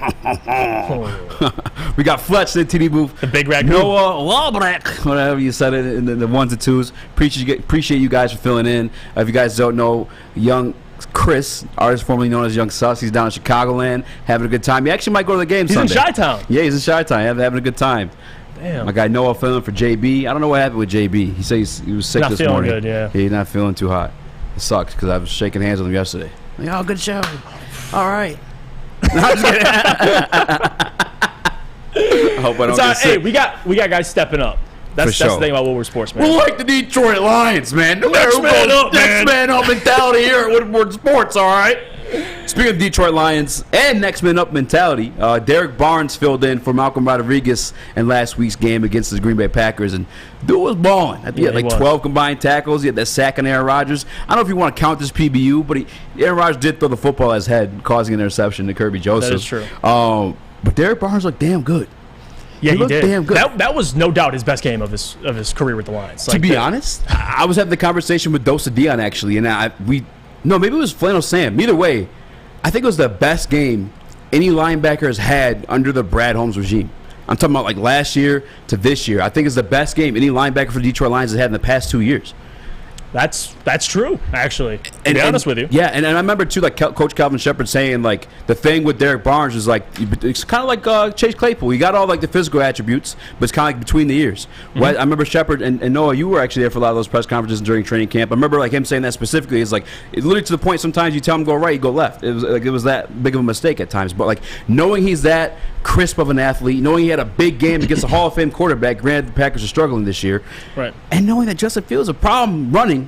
We got Fletch in the TD booth. The big raccoon. Noah Wabrack, whatever you said it in the ones and twos. Appreciate you guys for filling in. If you guys don't know, young Chris, artist formerly known as Young Sus, he's down in Chicagoland having a good time. He actually might go to the game Sunday. He's in Chi-Town. Yeah, he's in Chi-Town having a good time. Damn. My guy Noah filling for JB. I don't know what happened with JB. He says he was sick not this feeling morning. Good, yeah. He's not feeling too hot. It sucks because I was shaking hands with him yesterday. Like, oh, good show. All right. No, I'm just kidding. I hope I don't get sick. Hey, we got guys stepping up. That's the thing about Woodward Sports, man. We're like the Detroit Lions, man. Next man up, man. Next man up mentality here at Woodward Sports, all right? Speaking of Detroit Lions and next man up mentality, Derek Barnes filled in for Malcolm Rodriguez in last week's game against the Green Bay Packers, and dude was balling. I think he had like 12 combined tackles. He had that sack on Aaron Rodgers. I don't know if you want to count this PBU, but Aaron Rodgers did throw the football at his head, causing an interception to Kirby Joseph. That is true. But Derek Barnes looked damn good. Yeah, he did. Damn good. That was no doubt his best game of his career with the Lions. To be honest, I was having the conversation with Dosa Dion actually, and maybe it was Flannel Sam. Either way, I think it was the best game any linebacker has had under the Brad Holmes regime. I'm talking about like last year to this year. I think it's the best game any linebacker for the Detroit Lions has had in the past 2 years. That's true, actually. To be honest with you. Yeah, and I remember, too, like Coach Calvin Shepard saying, like, the thing with Derek Barnes is, like, it's kind of like Chase Claypool. You got all, like, the physical attributes, but it's kind of like between the ears. Mm-hmm. I remember Shepard and Noah, you were actually there for a lot of those press conferences during training camp. I remember, like, him saying that specifically. It's like, literally to the point sometimes you tell him go right, you go left. It was that big of a mistake at times. But, like, knowing he's that crisp of an athlete, knowing he had a big game against a Hall of Fame quarterback, granted the Packers are struggling this year, right? And knowing that Justin Fields is a problem running,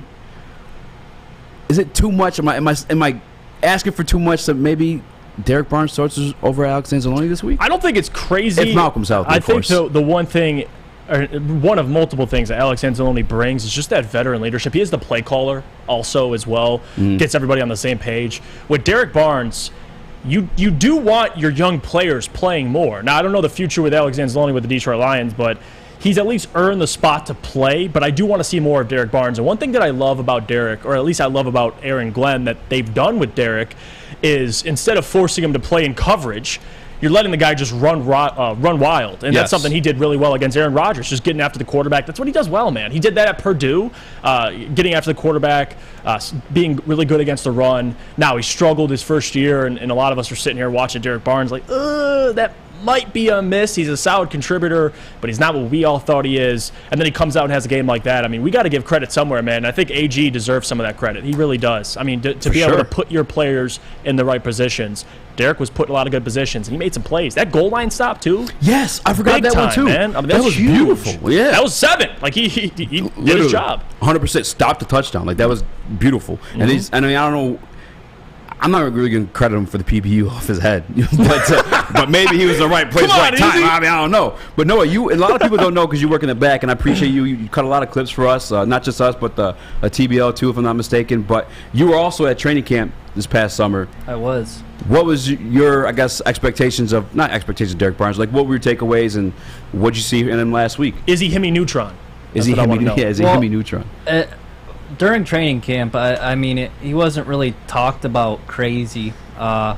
is it too much? Am I asking for too much that maybe Derek Barnes starts over Alex Anzalone this week? I don't think it's crazy. If Malcolm's out, I think the one thing, or one of multiple things that Alex Anzalone brings is just that veteran leadership. He is the play caller also as well. Gets everybody on the same page. With Derek Barnes, you do want your young players playing more. Now, I don't know the future with Alex Anzalone with the Detroit Lions, but he's at least earned the spot to play, but I do want to see more of Derek Barnes. And one thing that I love about Derek, or at least I love about Aaron Glenn that they've done with Derek, is instead of forcing him to play in coverage, you're letting the guy just run wild. And that's something he did really well against Aaron Rodgers, just getting after the quarterback. That's what he does well, man. He did that at Purdue, getting after the quarterback, being really good against the run. Now, he struggled his first year, and a lot of us are sitting here watching Derek Barnes like, that might be a miss. He's a solid contributor, but he's not what we all thought he is. And then he comes out and has a game like that. I mean, we got to give credit somewhere, man. And I think AG deserves some of that credit. He really does. I mean, to be able to put your players in the right positions. Derek was put in a lot of good positions, and he made some plays. That goal line stop, too. Yes, I forgot that one, too. Man. I mean, that was beautiful. Yeah. That was 7. Like, he did his job. 100% stopped the touchdown. Like, that was beautiful. Mm-hmm. And I don't know. I'm not really going to credit him for the PBU off his head. But but maybe he was the right place, right time. I mean, I don't know. But Noah, a lot of people don't know because you work in the back, and I appreciate you. You cut a lot of clips for us, not just us, but a TBL too, if I'm not mistaken. But you were also at training camp this past summer. I was. What was your, I guess, expectations of, not expectations of Derek Barnes, like what were your takeaways and what did you see in him last week? Is he Hemi Neutron? Is he Hemi Neutron? During training camp, I mean, he wasn't really talked about crazy. I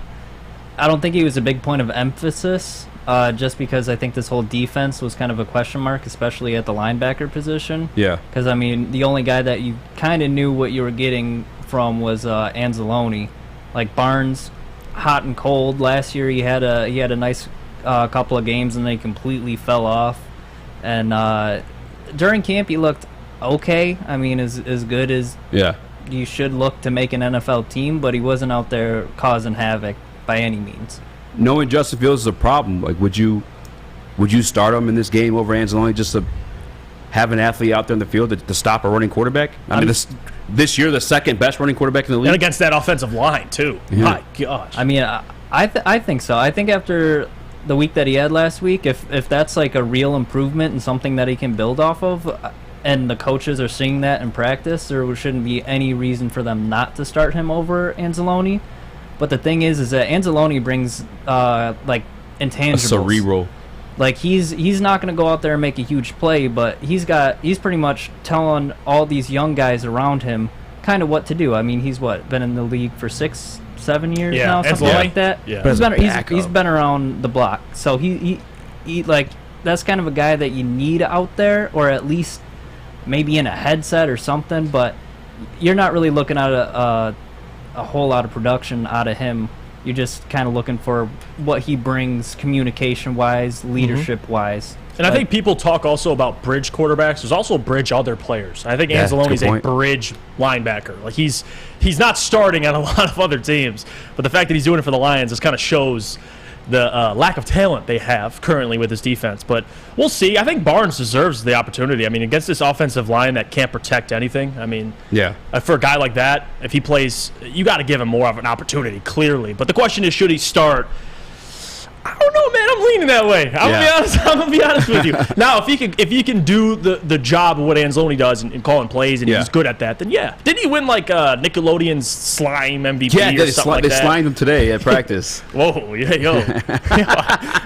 don't think he was a big point of emphasis, just because I think this whole defense was kind of a question mark, especially at the linebacker position. Yeah. Because, I mean, the only guy that you kind of knew what you were getting from was Anzalone. Like Barnes, hot and cold. Last year he had a nice couple of games, and then he completely fell off. And during camp he looked okay. I mean, as good as you should look to make an NFL team, but he wasn't out there causing havoc by any means. Knowing Justin Fields is a problem, like would you start him in this game over Anzalone just to have an athlete out there in the field to stop a running quarterback? I mean, this year the second best running quarterback in the league, and against that offensive line too. Yeah. My gosh. I mean, I think so. I think after the week that he had last week, if that's like a real improvement and something that he can build off of, and the coaches are seeing that in practice, there shouldn't be any reason for them not to start him over Anzalone. But the thing is that Anzalone brings like intangibles. A cerebral. Like he's not going to go out there and make a huge play, but he's pretty much telling all these young guys around him kind of what to do. I mean, he's been in the league for 6-7 years now, something like that. Yeah. He's been around the block, so he like that's kind of a guy that you need out there, or at least maybe in a headset or something. But you're not really looking at a whole lot of production out of him. You're just kind of looking for what he brings communication-wise, leadership-wise. And I think people talk also about bridge quarterbacks. There's also bridge other players. I think Anzalone's a bridge linebacker. Like he's not starting on a lot of other teams, but the fact that he's doing it for the Lions just kind of shows the lack of talent they have currently with his defense. But we'll see. I think Barnes deserves the opportunity. I mean, against this offensive line that can't protect anything, I mean, for a guy like that, if he plays, you got to give him more of an opportunity, clearly. But the question is, should he start? I don't know, man. I'm leaning that way. I'm gonna be honest with you. Now, if he can do the job of what Anzalone does in calling plays, and he's good at that, then didn't he win like Nickelodeon's slime MVP or something like that? They slimed him today at practice. Whoa, yo,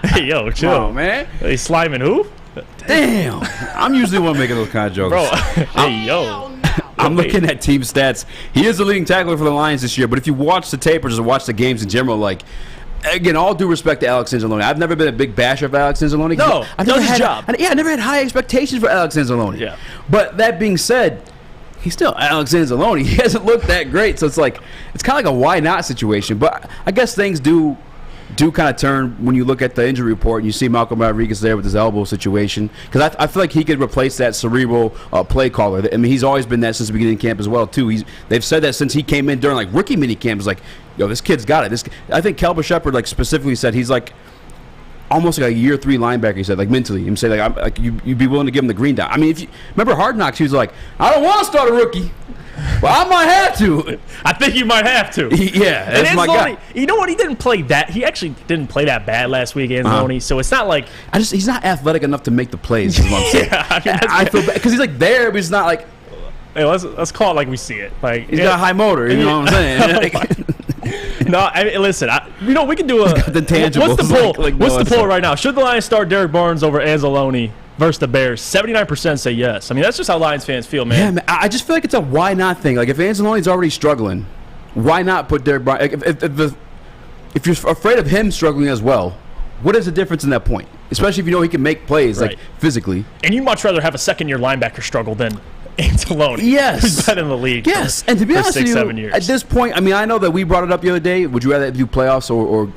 hey, yo, chill, oh, man. They sliming who? Damn, I'm usually the one making those kind of jokes, bro. Hey, yo. I'm looking at team stats. He is the leading tackler for the Lions this year, but if you watch the tape or just watch the games in general, like. Again, all due respect to Alex Anzalone. I've never been a big basher of Alex Anzalone. No, I've never had his job. I never had high expectations for Alex Anzalone. Yeah. But that being said, he's still Alex Anzalone. He hasn't looked that great, so it's kind of like a why not situation. But I guess things do kind of turn when you look at the injury report and you see Malcolm Rodriguez there with his elbow situation. Because I feel like he could replace that cerebral play caller. I mean, he's always been that since the beginning of camp as well, too. They've said that since he came in during, like, rookie mini camp. It's like, yo, this kid's got it. I think Kelber Shepard, like, specifically said he's, like, almost like a year 3 linebacker, he said, like, mentally. Him say, like, you'd be willing to give him the green dot. I mean, if you remember Hard Knocks, he was like, I don't want to start a rookie. Well, I might have to. I think you might have to. Yeah, that's and my guy. You know what? He didn't play that. He actually didn't play that bad last week, Anzalone. So it's not like he's not athletic enough to make the plays. Is what I'm saying. I feel bad because he's like there, but he's not like. Hey, let's call it like we see it. Like he's got a high motor. You know what I'm saying? No, I mean, listen. We can do a. The tangibles. What's the poll? What's the poll right now? Should the Lions start Derek Barnes over Anzalone versus the Bears? 79% say yes. I mean, that's just how Lions fans feel, man. Yeah, man, I just feel like it's a why not thing. Like if Anzalone's already struggling, why not put Derek Barnes? If you're afraid of him struggling as well, what is the difference in that point? Especially if you know he can make plays like physically. And you'd much rather have a second-year linebacker struggle than Anzalone, who's been in the league for, and to be honest with you, 6-7 years. At this point, I mean, I know that we brought it up the other day. Would you rather do playoffs or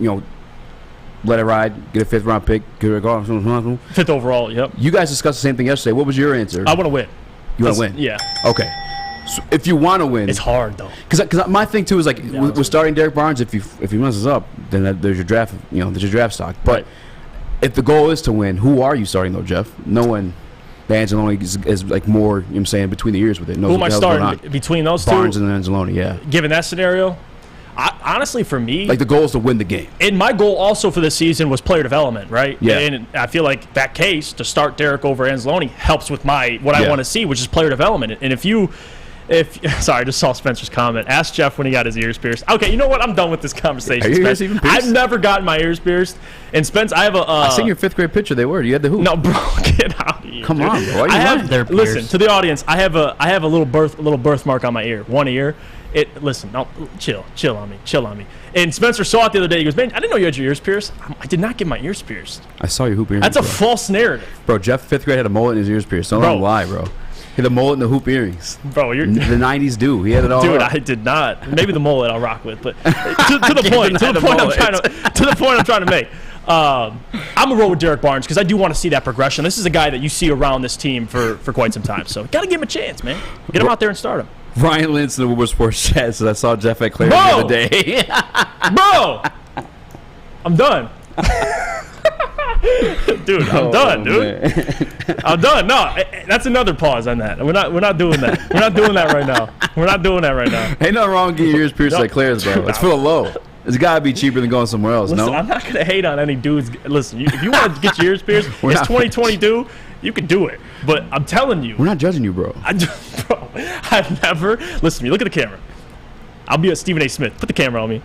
let it ride, get a 5th round pick, get it off? 5th overall, yep. You guys discussed the same thing yesterday. What was your answer? I want to win. You want to win? Yeah. Okay. So if you want to win, it's hard though. Because my thing too is like with starting Derek Barnes, if he messes up, then there's your draft. There's your draft stock. But if the goal is to win, who are you starting though, Jeff? No one. Anzalone is like more, you know what I'm saying, between the ears with it. Who am I starting between those two? Barnes and Anzalone, yeah. Given that scenario, Honestly, for me, like the goal is to win the game. And my goal also for this season was player development, right? Yeah. And I feel like that case to start Derek over Anzalone helps with what I want to see, which is player development. And if sorry, I just saw Spencer's comment. Ask Jeff when he got his ears pierced. Okay, you know what? I'm done with this conversation. Are your ears even pierced? I've never gotten my ears pierced. And Spence, I have I seen your 5th grade picture. They were. You had the hoop. No, bro, get out of here. Come on, bro. Listen to the audience. I have a little birthmark on my ear. One ear. Listen, no, chill on me. And Spencer saw it the other day. He goes, man, I didn't know you had your ears pierced. I did not get my ears pierced. I saw your hoop earrings. That's a false narrative. Bro, Jeff, 5th grade, had a mullet and his ears pierced. Don't lie, bro. He had the mullet and the hoop earrings. Bro, the 90s do. He had it all. Dude, up. I did not. Maybe the mullet I'll rock with, but to the point I'm trying to make. I'm gonna roll with Derek Barnes because I do want to see that progression. This is a guy that you see around this team for quite some time, so gotta give him a chance, man. Get him out there and start him. Ryan Lentz in the Woodward Sports Chat says, I saw Jeff at Claire the other day. Bro, I'm done. Dude, I'm done, dude. Man. I'm done. No, that's another pause on that. We're not doing that. We're not doing that right now. Ain't nothing wrong with getting your ears pierced like Claire's, bro. It's for the low. It's got to be cheaper than going somewhere else, Listen, no? I'm not going to hate on any dudes. Listen, if you want to get your ears pierced, it's 2022. You can do it. But I'm telling you. We're not judging you, bro. I've never. Listen to me. Look at the camera. I'll be a Stephen A. Smith. Put the camera on me.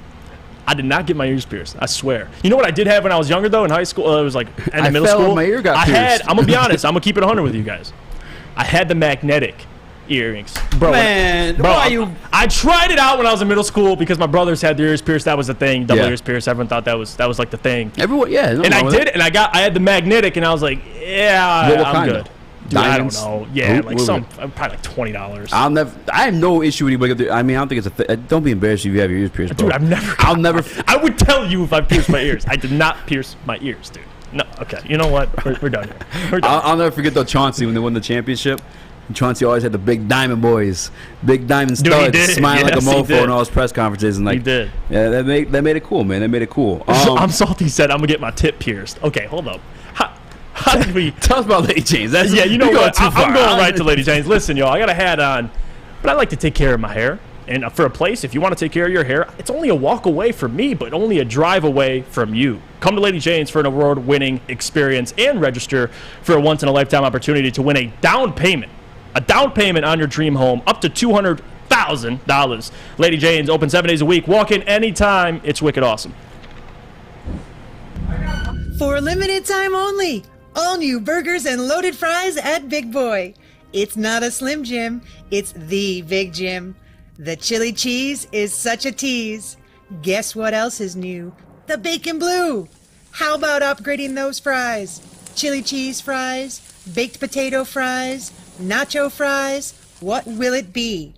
I did not get my ears pierced. I swear. You know what I did have when I was younger, though, in high school? It was like in middle school. My ear got pierced. I'm going to be honest. I'm going to keep it 100 with you guys. I had the magnetic earrings. Bro, I tried it out when I was in middle school because my brothers had their ears pierced. That was the thing. Double ears pierced. Everyone thought that was like the thing. Everyone, yeah. And I did it, and I had the magnetic, and I was like, yeah, I'm good. Dude, I don't know. Yeah, like probably like $20. I have no issue with anybody. I mean, I don't think it's a don't be embarrassed if you have your ears pierced, bro. Dude, I would tell you if I pierced my ears. I did not pierce my ears, dude. No, okay. You know what? We're done here. I'll never forget though Chauncey when they won the championship. Chauncey always had the big diamond boys, big diamond studs, smiling like a mofo in all his press conferences, and like he did. Yeah, that made it cool, man. That made it cool. I'm salty. Said I'm gonna get my tip pierced. Okay, hold up. How did we tell us about Lady Jane's? You know what? I'm going right to Lady Jane's. Listen, y'all, I got a hat on, but I like to take care of my hair. And for a place, if you want to take care of your hair, it's only a walk away from me, but only a drive away from you. Come to Lady Jane's for an award-winning experience and register for a once-in-a-lifetime opportunity to win a down payment on your dream home, up to $200,000. Lady Jane's open 7 days a week. Walk in anytime. It's wicked awesome. For a limited time only, all new burgers and loaded fries at Big Boy. It's not a Slim Jim, it's the Big Jim. The chili cheese is such a tease. Guess what else is new? The bacon blue. How about upgrading those fries? Chili cheese fries, baked potato fries, nacho fries. What will it be?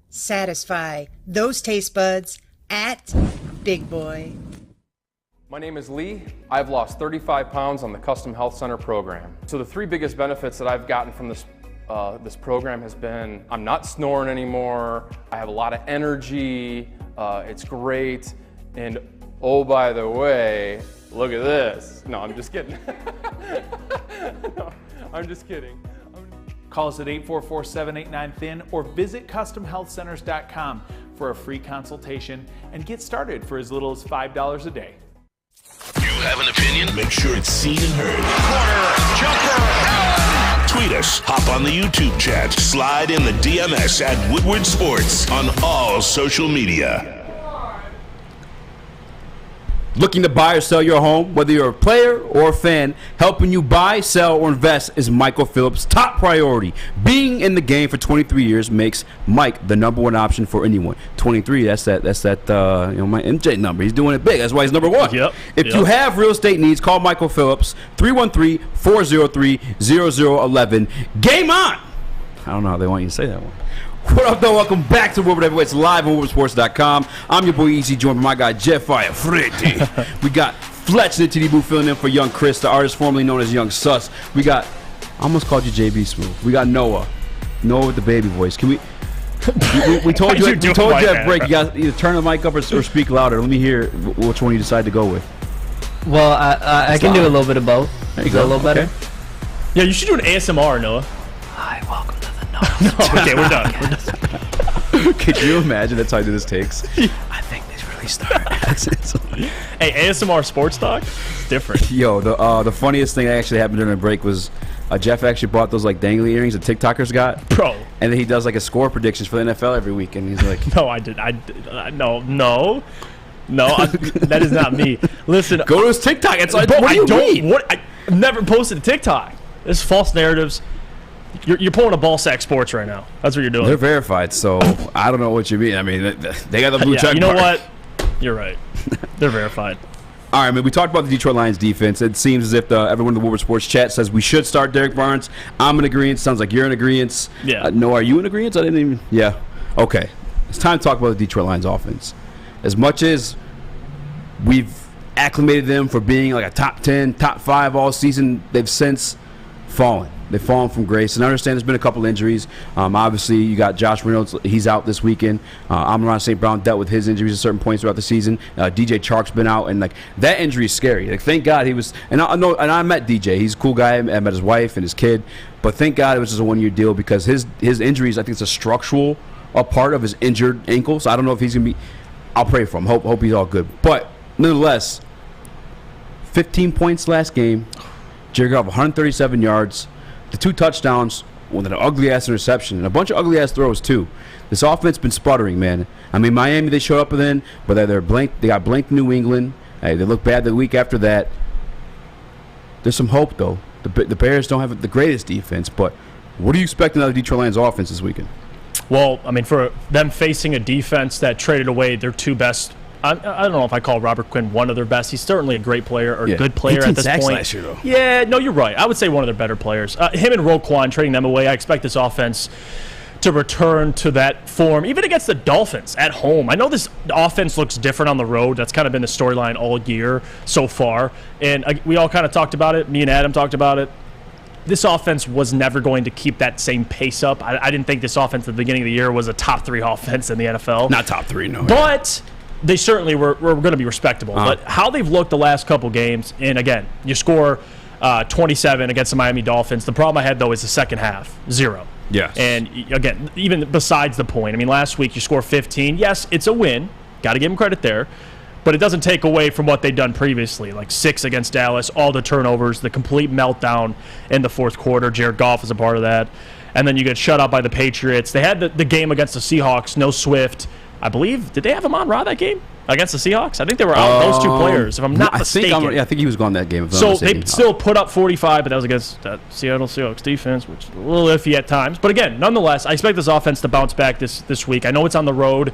Satisfy those taste buds at Big Boy. My name is Lee. I've lost 35 pounds on the Custom Health Center program. So the 3 biggest benefits that I've gotten from this program has been I'm not snoring anymore, I have a lot of energy, it's great, and oh, by the way, look at this. No, I'm just kidding. No, I'm just kidding. Call us at 844-789-THIN or visit CustomHealthCenters.com for a free consultation and get started for as little as $5 a day. You have an opinion? Make sure it's seen and heard. Corner, jumper, tweet us, hop on the YouTube chat, slide in the DMS at Woodward Sports on all social media. Looking to buy or sell your home, whether you're a player or a fan, helping you buy, sell, or invest is Michael Phillips' top priority. Being in the game for 23 years makes Mike the number one option for anyone. 23, that's that my MJ number. He's doing it big. That's why he's number one. If you have real estate needs, call Michael Phillips, 313-403-0011. Game on! I don't know how they want you to say that one. What up, though? Welcome back to Woodward Heavyweights live on WoodwardSports.com. I'm your boy Eazy, joined by my guy Jeff Iafrate. We got Fletch in the TD booth filling in for Young Chris, the artist formerly known as Young Sus. We got, I almost called you JB Smooth. We got Noah with the baby voice. Can we told you at break, you got either turn the mic up or speak louder. Let me hear which one you decide to go with. Well, I can do a little bit of both. There you go. A little better. Yeah, you should do an ASMR, Noah. Hi, welcome to the No, okay, we're done. Could you imagine that's how this takes? I think this really started. That's it. Hey, ASMR Sports Talk? It's different. Yo, the funniest thing that actually happened during the break was Jeff actually bought those like dangly earrings that TikTokers got. Bro. And then he does like a score predictions for the NFL every week. And he's like, No, no, that is not me. Listen, go to his TikTok. It's like, bro, what do you mean? I never posted a TikTok. This is false narratives. You're pulling a ball sack sports right now. That's what you're doing. They're verified, so I don't know what you mean. I mean, they got the blue check. You know mark. what? You're right. They're verified. All right, man, we talked about the Detroit Lions defense. It seems as if everyone in the Woodward Sports chat says we should start Derek Barnes. I'm in agreement. Sounds like you're in agreement. Yeah. No, are you in agreement? I didn't even. Yeah. Okay. It's time to talk about the Detroit Lions offense. As much as we've acclimated them for being like a top 10, top 5 all season, they've since fallen. They've fallen from grace. And I understand there's been a couple injuries. Obviously, you got Josh Reynolds. He's out this weekend. Amon St. Brown dealt with his injuries at certain points throughout the season. DJ Chark's been out. And, like, that injury is scary. Like, thank God he was – and I met DJ. He's a cool guy. I met his wife and his kid. But thank God it was just a one-year deal because his injuries, I think it's a structural part of his injured ankle. So I don't know if he's going to be – I'll pray for him. Hope he's all good. But, nonetheless, 15 points last game. Jared Goff, 137 yards. The 2 touchdowns with an ugly-ass interception and a bunch of ugly-ass throws, too. This offense been sputtering, man. I mean, Miami, they showed up then, but they're blanked. They got blanked in New England. Hey, they look bad the week after that. There's some hope, though. The Bears don't have the greatest defense, but what are you expecting out of the Detroit Lions offense this weekend? Well, I mean, for them facing a defense that traded away their 2 best I don't know if I call Robert Quinn one of their best. He's certainly a great player or good player at this point. Last year, though. Yeah, no, you're right. I would say one of their better players. Him and Roquan, trading them away, I expect this offense to return to that form, even against the Dolphins at home. I know this offense looks different on the road. That's kind of been the storyline all year so far. And we all kind of talked about it. Me and Adam talked about it. This offense was never going to keep that same pace up. I didn't think this offense at the beginning of the year was a top 3 offense in the NFL. Not top 3, no. But they certainly were going to be respectable. But how they've looked the last couple games, and again, you score 27 against the Miami Dolphins. The problem I had, though, is the second half, 0. Yes. And again, even besides the point, I mean, last week you score 15. Yes, it's a win. Got to give them credit there. But it doesn't take away from what they've done previously, like 6 against Dallas, all the turnovers, the complete meltdown in the fourth quarter. Jared Goff is a part of that. And then you get shut out by the Patriots. They had the game against the Seahawks, no Swift. I believe, did they have Amon-Ra that game against the Seahawks? I think they were out those 2 players, if I'm not mistaken. I think he was gone that game. So they still put up 45, but that was against that Seattle Seahawks defense, which is a little iffy at times. But again, nonetheless, I expect this offense to bounce back this week. I know it's on the road,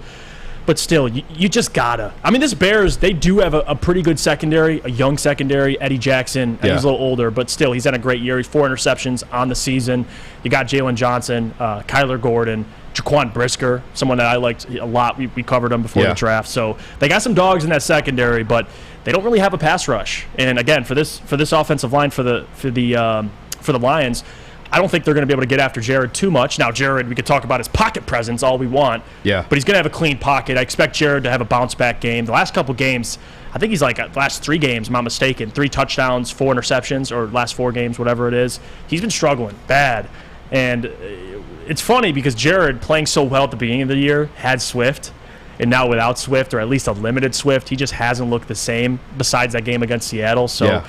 but still, you just gotta. I mean, this Bears, they do have a pretty good secondary, a young secondary. Eddie Jackson, he's a little older, but still, he's had a great year. He's 4 interceptions on the season. You got Jalen Johnson, Kyler Gordon, Jaquan Brisker, someone that I liked a lot. We covered him before the draft. So they got some dogs in that secondary, but they don't really have a pass rush. And again, for this offensive line for the Lions, I don't think they're going to be able to get after Jared too much. Now, Jared, we could talk about his pocket presence all we want. Yeah. But he's going to have a clean pocket. I expect Jared to have a bounce-back game. The last couple games, I think he's like the last 3 games, I'm not mistaken, 3 touchdowns, 4 interceptions, or last 4 games, whatever it is. He's been struggling bad. And it's funny because Jared, playing so well at the beginning of the year, had Swift. And now without Swift, or at least a limited Swift, he just hasn't looked the same besides that game against Seattle. So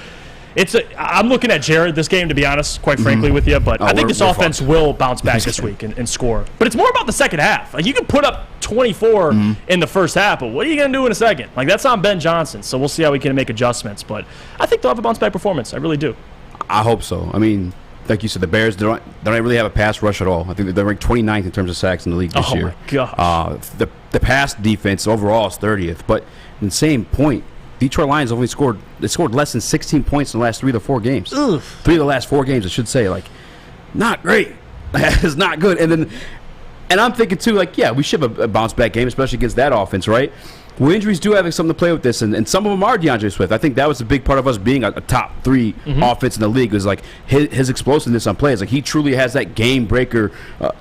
I'm looking at Jared this game, to be honest, quite frankly with you. But I think this offense will bounce back this week and score. But it's more about the second half. Like, you can put up 24 in the first half, but what are you going to do in a second? Like, that's on Ben Johnson. So we'll see how we can make adjustments. But I think they'll have a bounce-back performance. I really do. I hope so. I mean, like you said, the Bears don't really have a pass rush at all. I think they're ranked 29th in terms of sacks in the league this year. Oh, my gosh. The pass defense overall is 30th. But in the same point, Detroit Lions only scored less than 16 points in the last 3 to 4 games. Ugh. 3 of the last 4 games, I should say. Like, not great. It's not good. And I'm thinking, too, like, yeah, we should have a bounce-back game, especially against that offense, right? Well, injuries do have something to play with this, and some of them are DeAndre Swift. I think that was a big part of us being a top 3 offense in the league, was like his explosiveness on plays. Like, he truly has that game breaker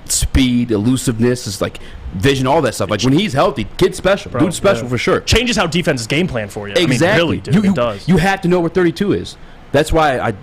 speed, elusiveness, is like vision, all that stuff. Like, when he's healthy, kid's special. Dude's special for sure. Changes how defenses game plan for you. Exactly. I mean, really, dude, it does. You have to know where 32 is. That's why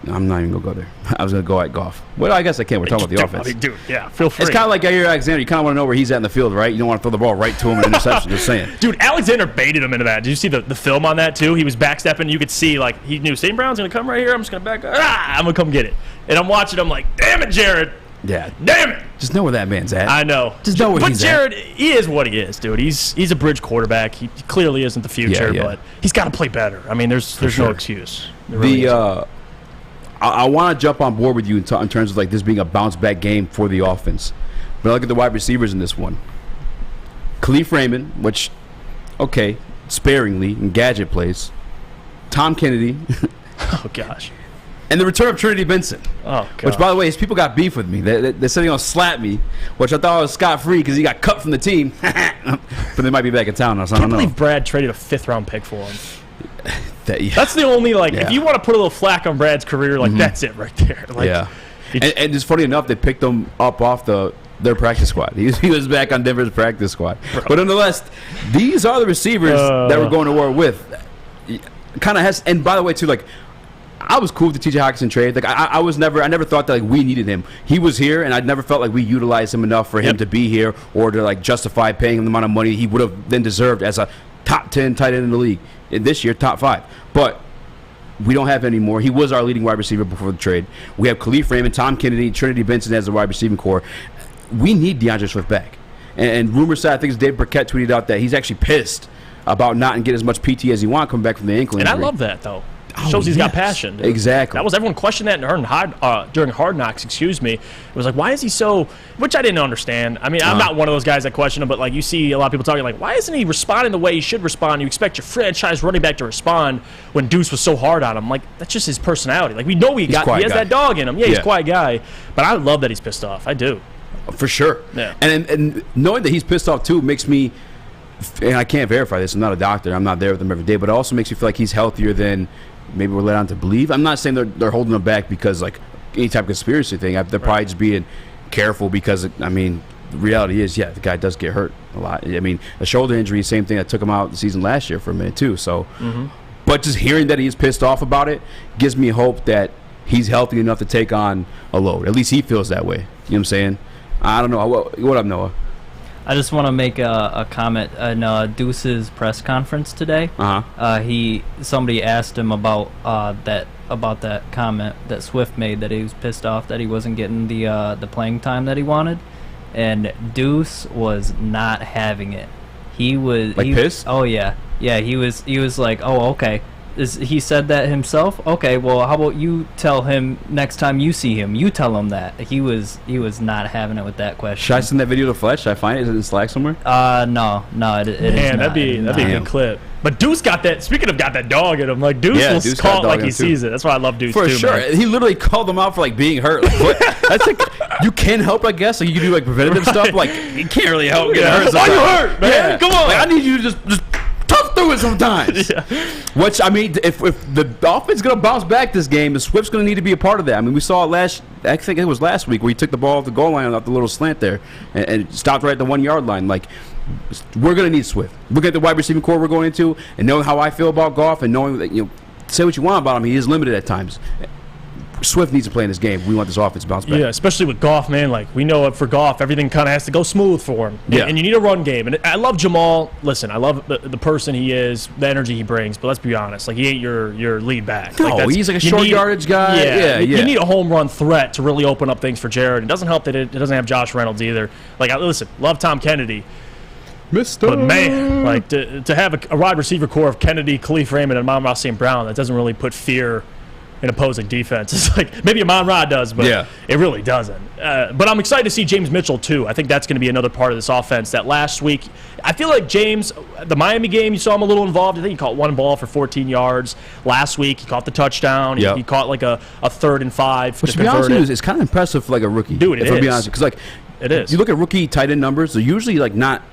I'm not even going to go there. I was going to go at Goff. Well, I guess I can. We're talking about the offense. I mean, dude, yeah, feel free. It's kind of like Jair Alexander. You kind of want to know where he's at in the field, right? You don't want to throw the ball right to him in interception. Just saying. Dude, Alexander baited him into that. Did you see the film on that, too? He was backstepping. You could see, like, he knew St. Brown's going to come right here. I'm just going to back up. I'm going to come get it. And I'm watching. I'm like, damn it, Jared. Yeah. Damn it. Just know where that man's at. I know. Just know where he's Jared, at. he is what he is, dude. He's a bridge quarterback. He clearly isn't the future, but he's got to play better. I mean, there's no excuse. I want to jump on board with you in terms of like this being a bounce back game for the offense. But I look at the wide receivers in this one. Khalif Raymond, which, okay, sparingly in gadget plays. Tom Kennedy. Oh, gosh. And the return of Trinity Benson. Oh, God. Which, by the way, his people got beef with me. They said they're going to slap me, which I thought was scot-free because he got cut from the team. But they might be back in town now, so I don't know. I can't believe Brad traded a 5th-round pick for him. Yeah. That's the only, if you want to put a little flack on Brad's career, that's it right there. Yeah. And it's funny enough, they picked him up off their practice squad. He was back on Denver's practice squad. Bro. But nonetheless, these are the receivers that we're going to war with. Kind of has, and by the way, too, like, I was cool with the T.J. Hockenson trade. Like I never thought that like we needed him. He was here, and I never felt like we utilized him enough for him to be here or to like justify paying him the amount of money he would have then deserved as a top 10 tight end in the league. And this year, top 5. But we don't have any more. He was our leading wide receiver before the trade. We have Khalif Raymond, Tom Kennedy, Trinity Benson as the wide receiving core. We need DeAndre Swift back. And rumors said, I think it's Dave Burkett tweeted out that he's actually pissed about not getting as much PT as he wants coming back from the ankle injury. And I love that, though. Shows he's got passion. Dude. Exactly. That was everyone questioned that during Hard Knocks. Excuse me. It was like, why is he so? Which I didn't understand. I mean, I'm not one of those guys that question him, but like you see a lot of people talking like, why isn't he responding the way he should respond? You expect your franchise running back to respond when Deuce was so hard on him. Like that's just his personality. Like we know he has that dog in him. Yeah, he's a quiet guy. But I love that he's pissed off. I do. For sure. Yeah. And knowing that he's pissed off too makes me. And I can't verify this. I'm not a doctor. I'm not there with him every day. But it also makes me feel like he's healthier than maybe we're led on to believe. I'm not saying they're holding him back because like any type of conspiracy thing. They're probably just being careful because I mean the reality is the guy does get hurt a lot. I mean a shoulder injury, same thing that took him out the season last year for a minute too. So, but just hearing that he's pissed off about it gives me hope that he's healthy enough to take on a load. At least he feels that way. You know what I'm saying? I don't know. What up, Noah? I just want to make a comment in Deuce's press conference today. Somebody asked him about that comment that Swift made, that he was pissed off that he wasn't getting the playing time that he wanted, and Deuce was not having it. He was pissed. Oh yeah. He was like, oh okay. He said that himself? Okay, well, how about you tell him next time you see him? You tell him that. He was not having it with that question. Should I send that video to Fletch? Should I find it? Is it in Slack somewhere? No, it is not. That'd be a good clip. But Deuce got that. Speaking of got that dog in him, like Deuce will call it like he sees it. That's why I love Deuce for too. Sure, man. He literally called them out for like being hurt. Like, what? That's like you can help, I guess. Like you can do like preventative stuff. Like you can't really help getting hurt. Why you hurt, man? Yeah. Come on. Like, I need you to just tough through it sometimes. Which I mean, if the offense is gonna bounce back this game, the Swift's gonna need to be a part of that. I mean, we saw it I think it was last week where he took the ball off the goal line off the little slant there and stopped right at the 1 yard line. Like we're gonna need Swift. Look at the wide receiving core we're going into, and knowing how I feel about Goff, and knowing that say what you want about him, he is limited at times. Swift needs to play in this game. We want this offense to bounce back. Yeah, especially with Goff, man. Like, we know for Goff, everything kind of has to go smooth for him. Yeah. And you need a run game. And I love Jamal. Listen, I love the person he is, the energy he brings. But let's be honest. Like, he ain't your lead back. No, he's like a short yardage guy. Yeah. You need a home run threat to really open up things for Jared. It doesn't help that it doesn't have Josh Reynolds either. Like, listen, love Tom Kennedy. But, man, like, to have a wide receiver core of Kennedy, Khalif Raymond, and Amon-Ra St. Brown, that doesn't really put fear in opposing defense. It's like maybe Amon-Ra does, but it really doesn't. But I'm excited to see James Mitchell too. I think that's going to be another part of this offense. That last week, I feel like James, the Miami game, you saw him a little involved. I think he caught one ball for 14 yards. Last week, he caught the touchdown. He caught like a 3rd and 5. Which, to be honest with you, it's kind of impressive for like a rookie. Dude, it is. To be honest, because like it is. You look at rookie tight end numbers; they're usually like not.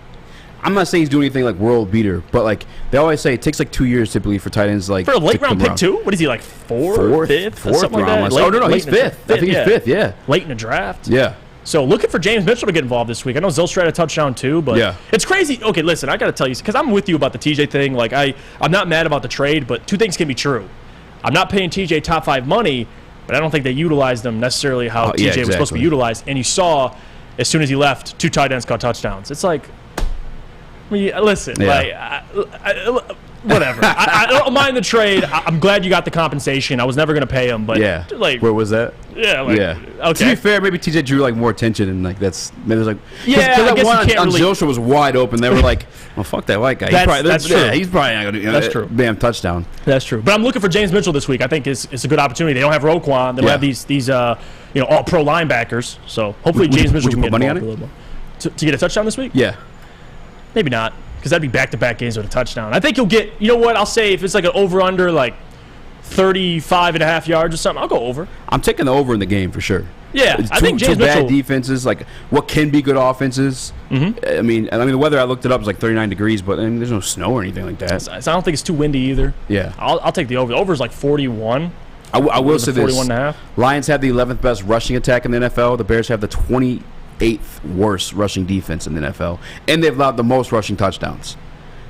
I'm not saying he's doing anything like world beater, but like they always say, it takes like 2 years typically for tight ends. Like for a late round pick too. What is he like fourth, fifth, something like that? No, he's fifth. I think he's fifth. Yeah, late in the draft. Yeah. So looking for James Mitchell to get involved this week. I know Zylstra had a touchdown too, but it's crazy. Okay, listen, I got to tell you because I'm with you about the TJ thing. Like I'm not mad about the trade, but two things can be true. I'm not paying TJ top 5 money. but I don't think they utilized him necessarily how TJ was supposed to be utilized. And you saw, as soon as he left, 2 tight ends caught touchdowns. It's like, listen, whatever. I don't mind the trade. I'm glad you got the compensation. I was never going to pay him, but where was that? Okay. To be fair, maybe TJ drew like more attention and like that's maybe it was like that one on Zilstra was wide open. They were like, well, fuck that white guy. That's true. Yeah, he's probably not going to. That's true. Damn touchdown. That's true. But I'm looking for James Mitchell this week. I think it's a good opportunity. They don't have Roquan. They don't have these all pro linebackers. So hopefully James Mitchell can get money on it a little more. To get a touchdown this week? Yeah. Maybe not, because that'd be back-to-back games with a touchdown. I think you'll get, you know what, I'll say if it's like an over-under, like 35.5 yards or something, I'll go over. I'm taking the over in the game for sure. Yeah, I think James two bad Mitchell, defenses, like what can be good offenses. I mean, the weather I looked it up was like 39 degrees, but there's no snow or anything like that. So I don't think it's too windy either. Yeah. I'll take the over. The over is like 41. I will say this. 41.5. Lions have the 11th best rushing attack in the NFL. The Bears have the 28th worst rushing defense in the NFL, and they've allowed the most rushing touchdowns.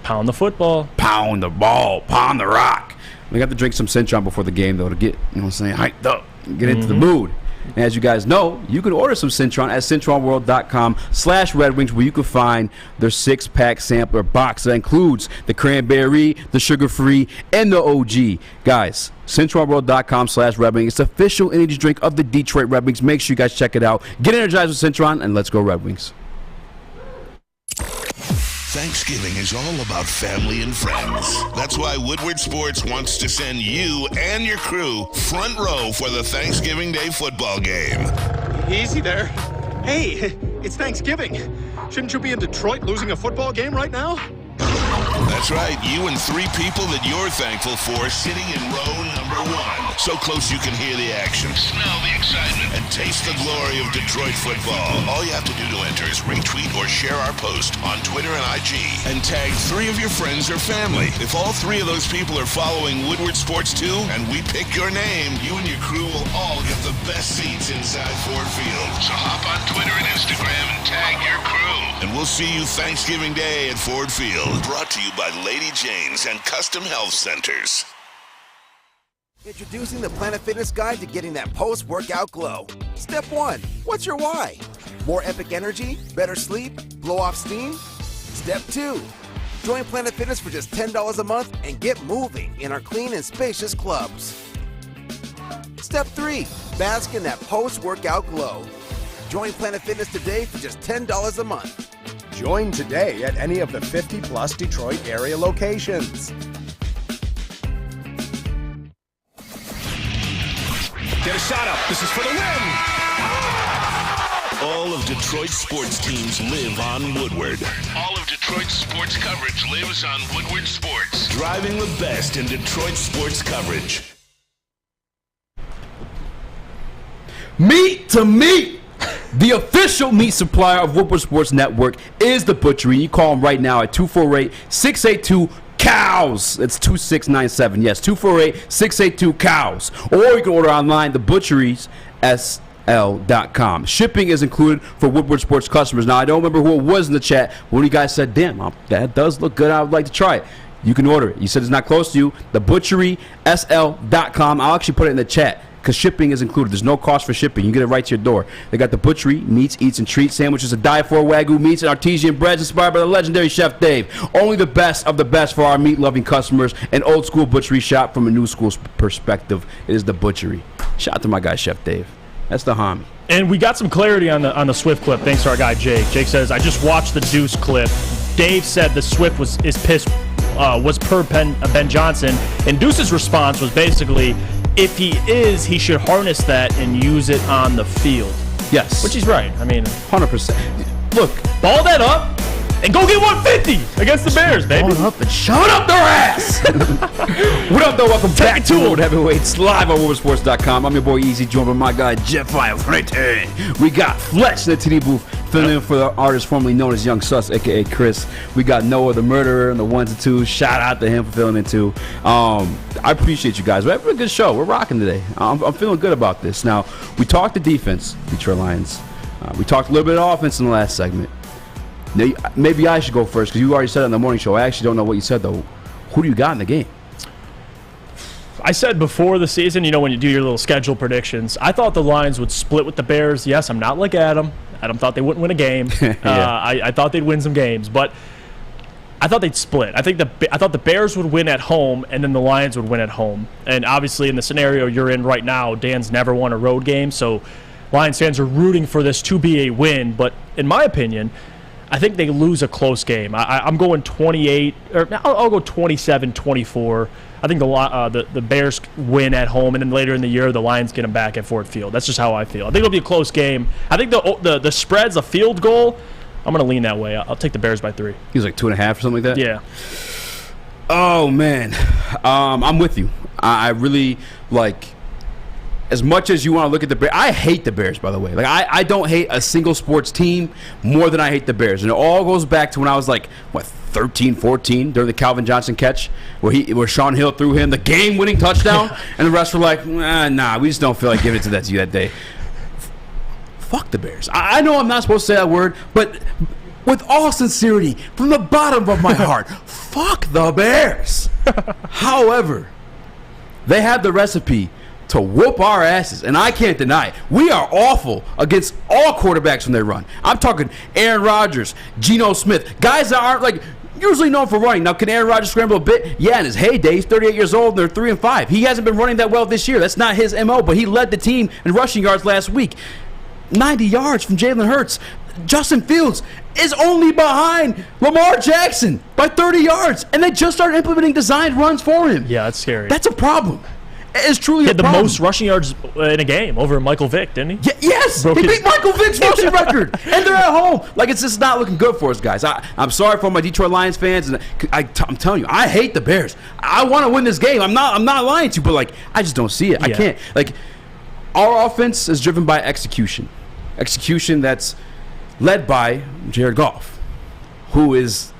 Pound the football. Pound the ball. Pound the rock. We got to drink some Cintron before the game, though, to get, hyped up, get into the mood. And as you guys know, you can order some Cintron at CintronWorld.com/Red Wings, where you can find their 6-pack sampler box that includes the cranberry, the sugar-free, and the OG. Guys, CintronWorld.com/Red Wings. It's the official energy drink of the Detroit Red Wings. Make sure you guys check it out. Get energized with Cintron, and let's go Red Wings. Thanksgiving is all about family and friends. That's why Woodward Sports wants to send you and your crew front row for the Thanksgiving Day football game. Easy there. Hey, it's Thanksgiving. Shouldn't you be in Detroit losing a football game right now? That's right, you and 3 people that you're thankful for sitting in row number 1. So close you can hear the action, smell the excitement, and taste the glory of Detroit football. All you have to do to enter is retweet or share our post on Twitter and IG, and tag 3 of your friends or family. If all 3 of those people are following Woodward Sports too, and we pick your name, you and your crew will all get the best seats inside Ford Field. So hop on Twitter and Instagram and tag your crew. And we'll see you Thanksgiving Day at Ford Field. Brought to you by Lady Jane's and Custom Health Centers. Introducing the Planet Fitness Guide to getting that post-workout glow. Step 1, what's your why? More epic energy? Better sleep? Blow off steam? Step 2, join Planet Fitness for just $10 a month and get moving in our clean and spacious clubs. Step 3, bask in that post-workout glow. Join Planet Fitness today for just $10 a month. Join today at any of the 50-plus Detroit area locations. Get a shot up. This is for the win. All of Detroit's sports teams live on Woodward. All of Detroit's sports coverage lives on Woodward Sports. Driving the best in Detroit sports coverage. Meat to meat. The official meat supplier of Woodward Sports Network is The Butchery. You call them right now at 248-682-COWS. It's 2697. Yes, 248-682-COWS. Or you can order online, thebutcherieSL.com. Shipping is included for Woodward Sports customers. Now, I don't remember who it was in the chat. One of you guys said, damn, that does look good. I would like to try it. You can order it. You said it's not close to you. Thebutcherysl.com. I'll actually put it in the chat, because shipping is included. There's no cost for shipping. You get it right to your door. They got The Butchery, meats, eats, and treats, sandwiches, a die-for Wagyu meats, and artesian breads inspired by the legendary Chef Dave. Only the best of the best for our meat-loving customers. An old-school butchery shop from a new-school perspective. It is The Butchery. Shout out to my guy, Chef Dave. That's the homie. And we got some clarity on the Swift clip, thanks to our guy, Jake. Jake says, I just watched the Deuce clip. Dave said the Swift was per Ben Johnson, and Deuce's response was basically, if he is, he should harness that and use it on the field. Yes. Which he's right. I mean, 100%. Look, ball that up and go get 150 against the Bears, baby. Ball up and shut up their ass. What up, though? Welcome back to Woodward Heavyweights, live on WoodwardSports.com. I'm your boy Easy, joined by my guy Jeff Iafrate. We got Fletch in the TD booth, filling in for the artist formerly known as Young Sus, a.k.a. Chris. We got Noah, the murderer, and the ones and twos. Shout out to him for filling in, too. I appreciate you guys. We're having a good show. We're rocking today. I'm feeling good about this. Now, we talked to defense, Detroit Lions. We talked a little bit of offense in the last segment. Now, maybe I should go first, because you already said it on the morning show. I actually don't know what you said, though. Who do you got in the game? I said before the season, when you do your little schedule predictions, I thought the Lions would split with the Bears. Yes, I'm not like Adam. Adam thought they wouldn't win a game. I thought they'd win some games, but I thought they'd split. I thought the Bears would win at home, and then the Lions would win at home. And obviously, in the scenario you're in right now, Dan's never won a road game, so Lions fans are rooting for this to be a win. But in my opinion, I think they lose a close game. I'm going 28, or I'll go 27-24. I think the Bears win at home, and then later in the year, the Lions get them back at Ford Field. That's just how I feel. I think it'll be a close game. I think the spread's a field goal. I'm going to lean that way. I'll take the Bears by 3. He was like 2.5 or something like that? Yeah. Oh, man. I'm with you. I really, as much as you want to look at the Bears, I hate the Bears, by the way. I don't hate a single sports team more than I hate the Bears. And it all goes back to when I was 13, 14, during the Calvin Johnson catch, where Sean Hill threw him the game-winning touchdown, and the rest were like, nah, we just don't feel like giving it to you that day. Fuck the Bears. I know I'm not supposed to say that word, but with all sincerity, from the bottom of my heart, fuck the Bears. However, they have the recipe to whoop our asses, and I can't deny it. We are awful against all quarterbacks when they run. I'm talking Aaron Rodgers, Geno Smith, guys that aren't usually known for running. Now, can Aaron Rodgers scramble a bit? Yeah, in his heyday, he's 38 years old, and they're 3-5. He hasn't been running that well this year. That's not his MO, but he led the team in rushing yards last week. 90 yards from Jalen Hurts. Justin Fields is only behind Lamar Jackson by 30 yards, and they just started implementing designed runs for him. Yeah, that's scary. That's a problem. It's truly he had a problem. The most rushing yards in a game over Michael Vick, didn't he? Yes! He beat Michael Vick's rushing record, and they're at home. It's just not looking good for us, guys. I'm sorry for my Detroit Lions fans, and I'm telling you, I hate the Bears. I want to win this game. I'm not lying to you, but I just don't see it. I can't. Our offense is driven by execution. Execution that's led by Jared Goff, who is,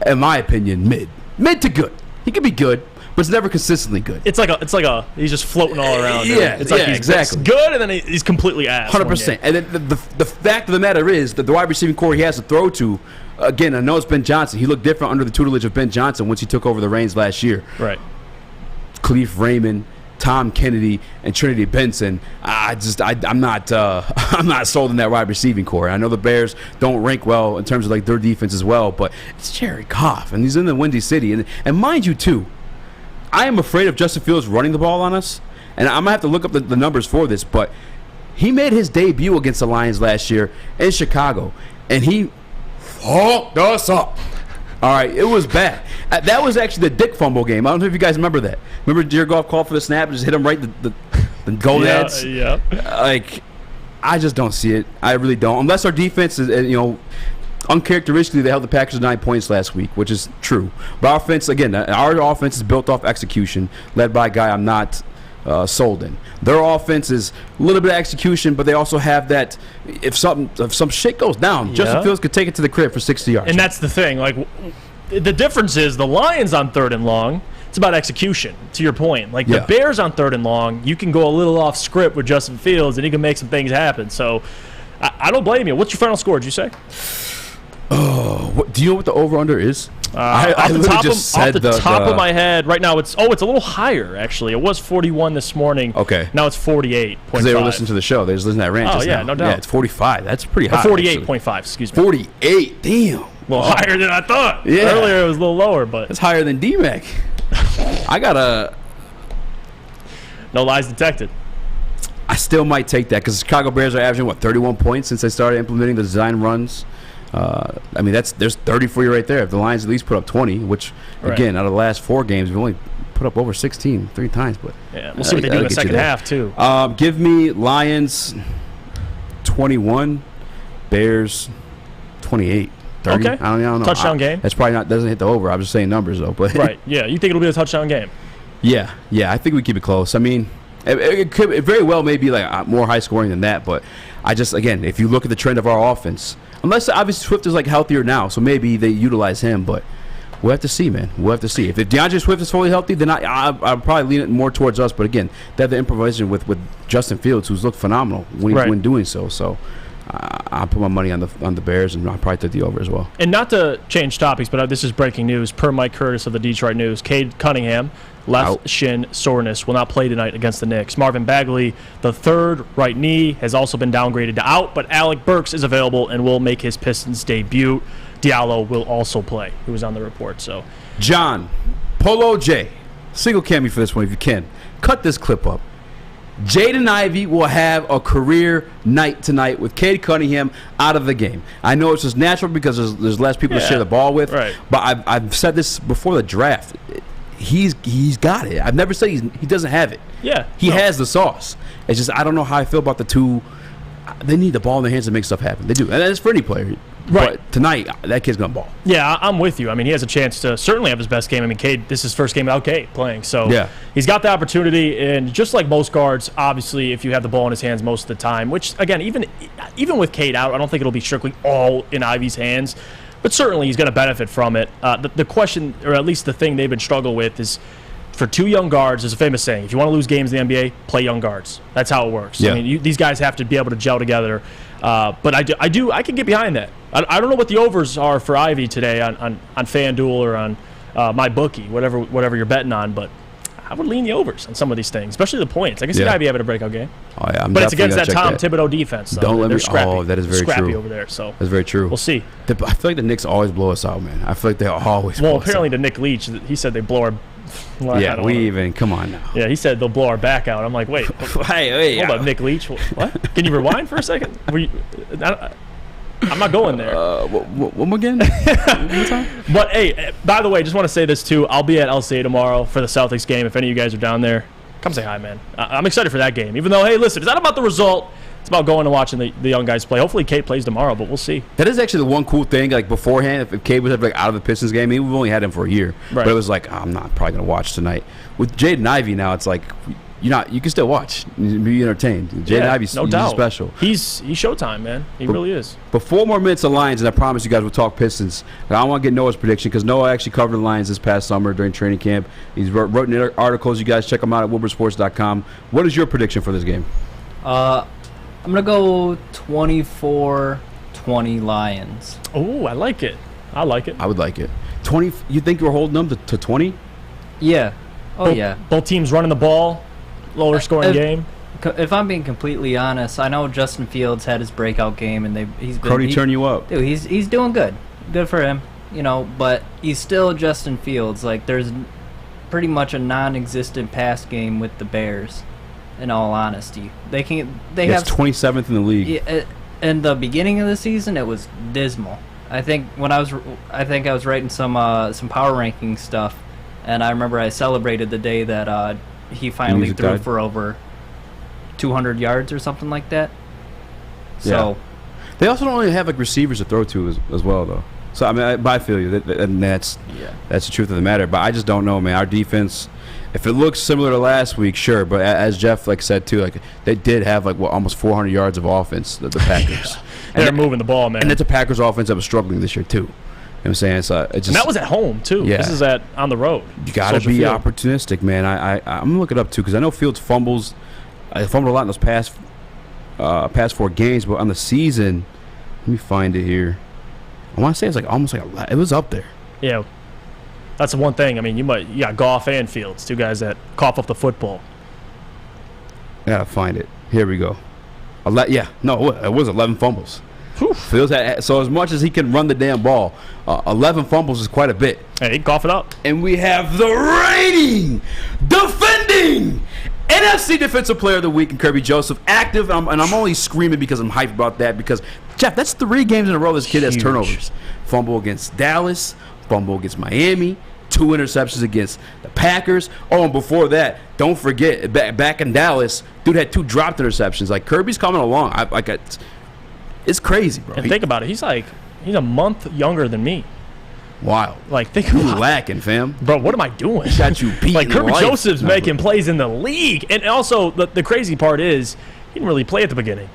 in my opinion, mid to good. He can be good, but it's never consistently good. It's like he's just floating all around. Yeah, it's he's exactly good, and then he's completely ass. 100%. And then the fact of the matter is that the wide receiving core he has to throw to, again, I know it's Ben Johnson. He looked different under the tutelage of Ben Johnson once he took over the reins last year. Right. Khalif Raymond, Tom Kennedy, and Trinity Benson. I'm not sold in that wide receiving core. I know the Bears don't rank well in terms of their defense as well, but it's Jared Goff, and he's in the Windy City. And mind you, too, I am afraid of Justin Fields running the ball on us, and I'm going to have to look up the numbers for this, but he made his debut against the Lions last year in Chicago, and he fucked us up. All right, it was bad. That was actually the dick fumble game. I don't know if you guys remember that. Remember Jared Goff called for the snap and just hit him right the gonads? Yeah. I just don't see it. I really don't. Unless our defense is, uncharacteristically, they held the Packers to 9 points last week, which is true. But our offense, again, our offense is built off execution, led by a guy I'm not sold in. Their offense is a little bit of execution, but they also have that if some shit goes down, Justin Fields could take it to the crib for 60 yards. And that's the thing. The difference is the Lions on 3rd and long, it's about execution, to your point. The Bears on 3rd and long, you can go a little off script with Justin Fields, and he can make some things happen. So I don't blame you. What's your final score, did you say? Oh, do you know what the over-under is? I literally just said off the top of my head right now. It's a little higher actually. It was 41 this morning. Okay, now it's 48.5. Because they were listening to the show. They just listened to that rant. Oh yeah, no doubt. Yeah, it's 45. That's pretty high. 48.5. Excuse me. 48. Damn. A little higher than I thought. Yeah. Earlier it was a little lower, but it's higher than D-Mac. I got no lies detected. I still might take that because the Chicago Bears are averaging 31 points since they started implementing the design runs. There's 30 for you right there. If the Lions at least put up 20, which again out of the last 4 games we've only put up over 16 3 times, but we'll see what they do in the second half too. Give me Lions 21, Bears 28. 30. Okay. I don't know. Touchdown game. That's probably doesn't hit the over. I'm just saying numbers though. But right. Yeah. You think it'll be a touchdown game? Yeah. I think we keep it close. I mean, it could very well may be more high scoring than that. But again, if you look at the trend of our offense, unless obviously Swift is healthier now, so maybe they utilize him. But we'll have to see, man. We'll have to see. If DeAndre Swift is fully healthy, then I'll probably lean it more towards us. But again, they have the improvisation with Justin Fields, who's looked phenomenal when doing so. So. I'll put my money on the Bears, and I'll probably take the over as well. And not to change topics, but this is breaking news per Mike Curtis of the Detroit News. Cade Cunningham left shin soreness, will not play tonight against the Knicks. Marvin Bagley, the third right knee, has also been downgraded to out, but Alec Burks is available and will make his Pistons debut. Diallo will also play, who was on the report. So, John, Polo J, single cameo for this one if you can. Cut this clip up. Jaden Ivey will have a career night tonight with Cade Cunningham out of the game. I know it's just natural because there's less people to share the ball with, but I've said this before the draft. He's got it. I've never said he doesn't have it. Yeah, he has the sauce. It's just I don't know how I feel about the two. They need the ball in their hands to make stuff happen. They do, and that's for any player. Right. But tonight, that kid's going to ball. Yeah, I'm with you. I mean, he has a chance to certainly have his best game. I mean, Cade, this is his first game without Cade playing. So he's got the opportunity. And just like most guards, obviously, if you have the ball in his hands most of the time, which, again, even with Cade out, I don't think it'll be strictly all in Ivey's hands. But certainly he's going to benefit from it. The question, or at least the thing they've been struggling with is, for two young guards, there's a famous saying, if you want to lose games in the NBA, play young guards. That's how it works. Yeah. I mean, these guys have to be able to gel together. But I can get behind that. I don't know what the overs are for Ivy today on FanDuel or on my bookie, whatever you're betting on, but I would lean the overs on some of these things, especially the points. I can see Ivy having a breakout game. Oh, yeah, but it's against that Tom Thibodeau defense. Though. Don't let They're me. scrappy. Oh, that is very scrappy true. over there. So that's very true. We'll see. I feel like the Knicks always blow us out, man. I feel like they always. Well, blow apparently us out. to Nick Leach, he said they blow our. Well, yeah, come on now. Yeah, he said they'll blow our back out. I'm like, wait, hold up, Nick Leach. What? Can you rewind for a second? I'm not going there. One more again? But hey, by the way, just want to say this too. I'll be at LCA tomorrow for the Celtics game. If any of you guys are down there, come say hi, man. I'm excited for that game. Even though, hey, listen, it's not about the result. It's about going and watching the young guys play. Hopefully, Cade plays tomorrow, but we'll see. That is actually the one cool thing. Like beforehand, if Cade was out of the Pistons game, we've only had him for a year. Right. But it was like, I'm not probably going to watch tonight. With Jaden Ivey now, it's like you can still watch, be entertained. Jaden Ivey's no doubt special. He's Showtime, man. He really is. But 4 more minutes of Lions, and I promise you guys we'll talk Pistons. And I want to get Noah's prediction because Noah actually covered the Lions this past summer during training camp. He's wrote articles. You guys check them out at woodwardsports.com. What is your prediction for this game? I'm going to go 24-20 Lions. Oh, I like it. I would like it. 20. You think you're holding them to 20? Yeah. Yeah. Both teams running the ball, lower scoring game. If I'm being completely honest, I know Justin Fields had his breakout game, and he's been. Cody turn you up. Dude, he's doing good. Good for him. But he's still Justin Fields. Like, there's pretty much a non-existent pass game with the Bears. In all honesty, they have 27th in the league. Yeah, in the beginning of the season, it was dismal. I think I was writing some power ranking stuff, and I remember I celebrated the day that he finally threw for over 200 yards or something like that. So they also don't really have receivers to throw to as well, though. So I mean, I feel you, and that's the truth of the matter. But I just don't know, man. Our defense. If it looks similar to last week, sure. But as Jeff said too, they did have almost 400 yards of offense. The Packers. They're moving the ball, man. And it's a Packers offense that was struggling this year too. You know what I'm saying? So and that was at home too. Yeah. This is on the road. You got to be opportunistic, man. I'm gonna look it up too because I know Fields fumbled a lot in those past 4 games, but on the season, let me find it here. I want to say it's it was up there. Yeah. That's the one thing. I mean, you got Goff and Fields, 2 guys that cough up the football. I gotta find it. Here we go. It was 11 fumbles. Fields so as much as he can run the damn ball, 11 fumbles is quite a bit. Hey, cough it up. And we have the reigning, defending NFC Defensive Player of the Week in Kirby Joseph active, and I'm only screaming because I'm hyped about that because Jeff, that's 3 games in a row this kid has turnovers. Fumble against Dallas. Fumble against Miami, 2 interceptions against the Packers. Oh, and before that, don't forget, back in Dallas, dude had 2 dropped interceptions. Kirby's coming along. It's crazy, bro. And think about it. He's a month younger than me. Wild. Think about it. Lacking, fam. Bro, what am I doing? Got you beat. Kirby Joseph's making plays in the league. And also, the crazy part is, he didn't really play at the beginning.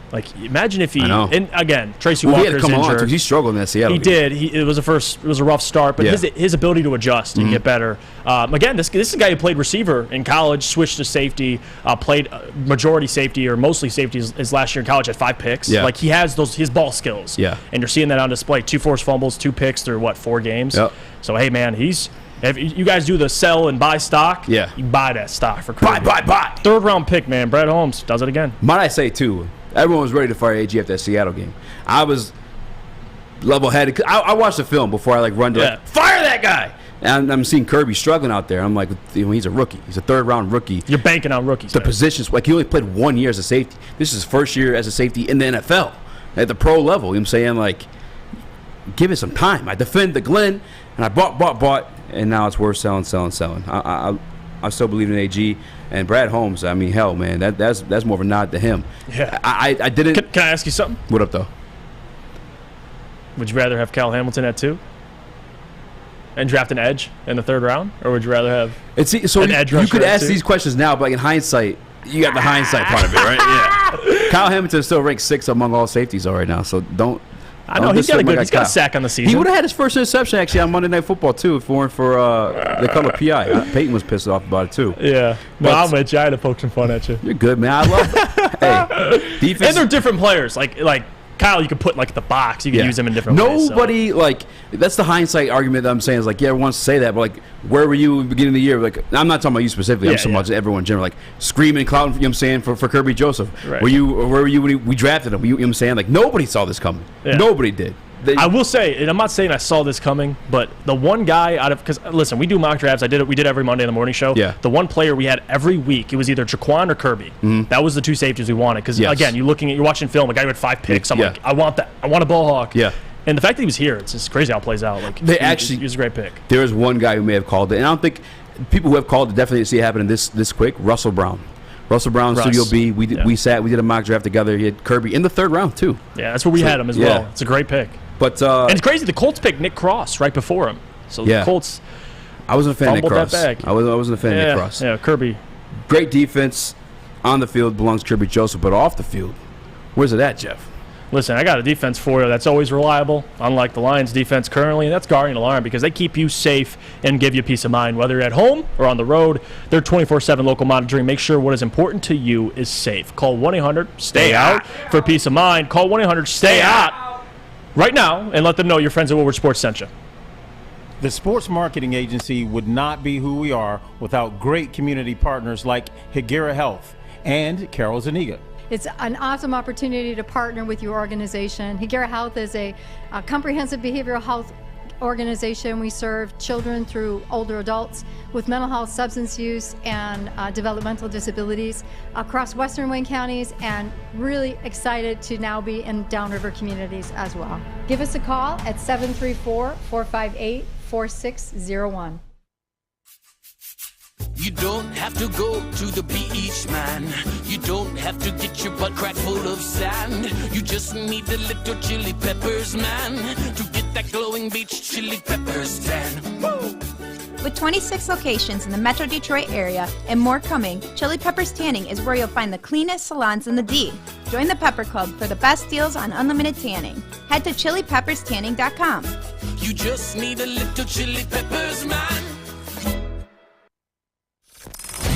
Imagine if he. And again, Tracy Walker's injured. He struggled in that Seattle. He did. It was a rough start, but his ability to adjust and get better. Again, this is a guy who played receiver in college, switched to safety, played majority safety or mostly safety his last year in college. Had 5 picks. Yeah. He has his ball skills. Yeah. And you're seeing that on display. 2 forced fumbles, 2 picks through 4 games. Yep. So hey, man, he's If you guys do the sell and buy stock, you buy that stock for Kirby. Buy. 3rd round pick, man. Brad Holmes does it again. Might I say, too, everyone was ready to fire AG after that Seattle game. I was level-headed. I watched the film before I run to fire that guy. And I'm seeing Kirby struggling out there. I'm like, he's a rookie. He's a 3rd-round rookie. You're banking on rookies. The positions, he only played 1 year as a safety. This is his first year as a safety in the NFL at the pro level. You know what I'm saying? Give it some time. I defend the Glenn, and I bought, and now it's worth selling. I still believe in AG and Brad Holmes. I mean, hell, man, that's more of a nod to him. Yeah. I didn't. Can I ask you something? What up, though? Would you rather have Cal Hamilton at 2 and draft an edge in the 3rd round, or would you rather have an edge rusher? You could ask these questions now, but in hindsight, you got the hindsight part of it, right? Yeah. Kyle Hamilton is still ranked 6th among all safeties right now, so don't. I know he's got a sack on the season. He would have had his first interception actually on Monday Night Football too if it weren't for the color PI. Peyton was pissed off about it too. Yeah, no, I'm with you. I had to poke some fun at you. You're good, man. I love it. Hey, defense. And they're different players. Like Kyle, you could put in the box. You can use him in different ways. Nobody that's the hindsight argument that I'm saying is everyone wants to say that, but where were you at the beginning of the year? I'm not talking about you specifically. I'm talking about everyone in general. Screaming, clowning. You know what I'm saying for Kirby Joseph. Right. Where were you when we drafted him? You know what I'm saying? Nobody saw this coming. Yeah. Nobody did. I will say, and I'm not saying I saw this coming, but the one guy because listen, we do mock drafts. We did every Monday in the morning show. Yeah. The one player we had every week, it was either Jaquan or Kirby. Mm-hmm. That was the 2 safeties we wanted. Because again, you're watching film, a guy who had 5 picks. I'm like, I want that. I want a ball hawk. Yeah. And the fact that he was here, it's just crazy how it plays out. He was a great pick. There was one guy who may have called it, and I don't think people who have called it definitely see it happening this quick. Russell Brown, Studio B. We did a mock draft together. He had Kirby in the 3rd round too. Yeah, that's where we had him as well. It's a great pick. But and it's crazy. The Colts picked Nick Cross right before him. So the Colts. I wasn't a fan of Nick Cross. That bag. I wasn't a fan of Nick Cross. Yeah, Kirby. Great defense on the field belongs to Kirby Joseph, but off the field, where's it at, Jeff? Listen, I got a defense for you that's always reliable, unlike the Lions' defense currently, and that's Guardian Alarm because they keep you safe and give you peace of mind. Whether you're at home or on the road, they're 24/7 local monitoring. Make sure what is important to you is safe. Call 1-800-STAY-OUT for peace of mind. Call 1-800-STAY-OUT right now and let them know your friends at Woodward Sports sent you. The sports marketing agency would not be who we are without great community partners like Higuera Health and Carol Zuniga. It's an awesome opportunity to partner with your organization. Higuera Health is a comprehensive behavioral health organization. We serve children through older adults with mental health, substance use, and developmental disabilities across Western Wayne counties, and really excited to now be in downriver communities as well. Give us a call at 734-458-4601. You don't have to go to the beach, man. You don't have to get your butt crack full of sand. You just need a little chili peppers, man, to get that glowing beach chili peppers tan. Woo! With 26 locations in the Metro Detroit area and more coming, Chili Peppers Tanning is where you'll find the cleanest salons in the D. Join the Pepper Club for the best deals on unlimited tanning. Head to chilipepperstanning.com. You just need a little chili peppers, man.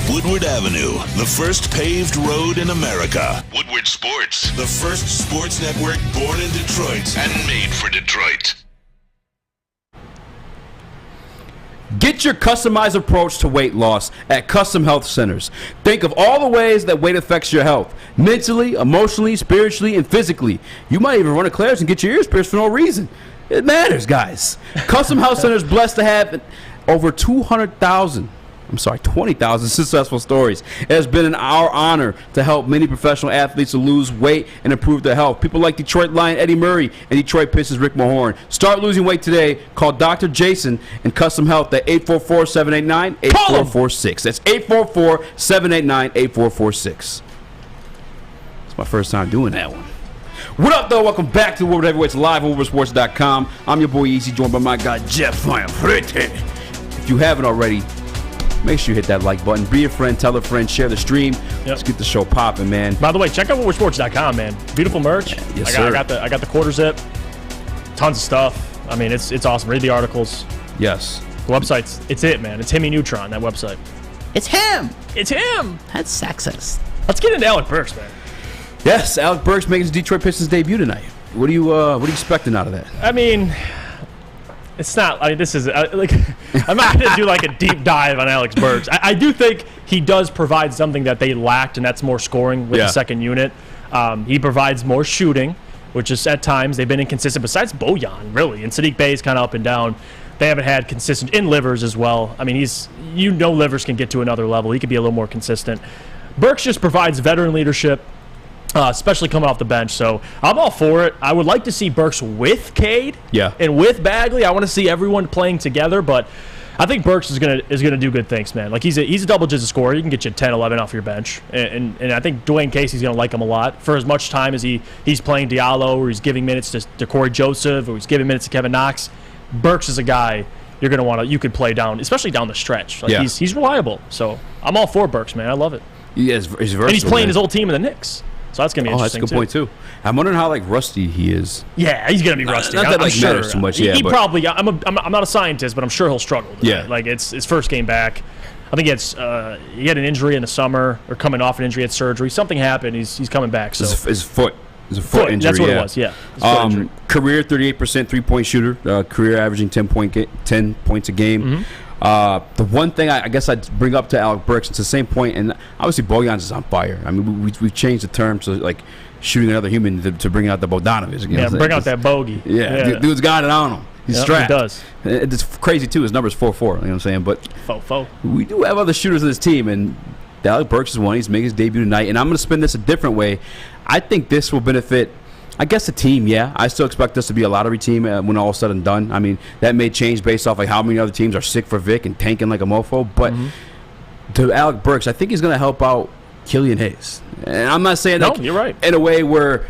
Woodward Avenue, the first paved road in America. Woodward Sports, the first sports network born in Detroit and made for Detroit. Get your customized approach to weight loss at Custom Health Centers. Think of all the ways that weight affects your health. Mentally, emotionally, spiritually, and physically. You might even run a Claire's and get your ears pierced for no reason. It matters, guys. Custom Health Center is blessed to have over 20,000 successful stories. It has been our honor to help many professional athletes to lose weight and improve their health. People like Detroit Lion Eddie Murray and Detroit Pistons Rick Mahorn. Start losing weight today. Call Dr. Jason and Custom Health at 844-789-8446. That's 844-789-8446. It's my first time doing that one. What up, though? Welcome back to Woodward Heavyweights live on WoodwardSports.com. I'm your boy Easy, joined by my guy Jeff Iafrate. If you haven't already, make sure you hit that like button. Be a friend, tell a friend, share the stream. Yep. Let's get the show popping, man. By the way, check out WoodwardSports.com, man. Beautiful merch. Yes, sir. I got the quarter zip. Tons of stuff. I mean, it's awesome. Read the articles. Yes. The website's it's it, man. It's Himmy Neutron, that website. It's him. It's him. That's sexist. Let's get into Alec Burks, man. Yes, Alec Burks making his Detroit Pistons debut tonight. What are you expecting out of that? I mean, It's not. I mean, this is like I'm not going to do like a deep dive on Alex Burks. I do think he does provide something that they lacked, and that's more scoring with the second unit. He provides more shooting, which is at times they've been inconsistent. Besides Bojan, really, and Sadiq Bey is kind of up and down. They haven't had consistent in Livers as well. I mean, Livers can get to another level. He could be a little more consistent. Burks just provides veteran leadership. Especially coming off the bench, so I'm all for it. I would like to see Burks with Cade, and with Bagley. I want to see everyone playing together, but I think Burks is gonna do good things, man. Like he's a double-digit scorer. He can get you 10, 11 off your bench, and I think Dwayne Casey's gonna like him a lot for as much time as he's playing Diallo, or he's giving minutes to Corey Joseph, or he's giving minutes to Kevin Knox. Burks is a guy you're gonna you could play down, especially down the stretch. Like he's reliable, so I'm all for Burks, man. I love it. He's versatile, and he's playing his old team in the Knicks. So that's going to be interesting, that's a good point, too. I'm wondering how, rusty he is. Yeah, he's going to be rusty. Not that, matters too much, He probably, I'm not a scientist, but I'm sure he'll struggle today. Yeah. Like, it's his first game back. I think he had an injury in the summer, or coming off an injury, had surgery. Something happened. He's coming back. So his foot. It's a foot injury. That's what it was, yeah. Career 38% three-point shooter. Career averaging 10 points a game. Mm-hmm. The one thing I guess I'd bring up to Alex Burks, it's the same point, and obviously Bojan's is on fire. I mean, we've changed the term to shooting another human to bring out the Bogdanovich. Yeah, bring out that bogey. Yeah. Dude's got it on him. He's strapped. He does. It's crazy too. His number's 4-4. You know what I'm saying? But we do have other shooters in this team, and Alex Burks is one. He's making his debut tonight, and I'm going to spin this a different way. I think this will benefit, I guess, the team. I still expect this to be a lottery team when all is said and done. I mean, that may change based off how many other teams are sick for Vic and tanking like a mofo. But to Alex Burks, I think he's going to help out Killian Hayes. And I'm not saying that you're right. in a way where,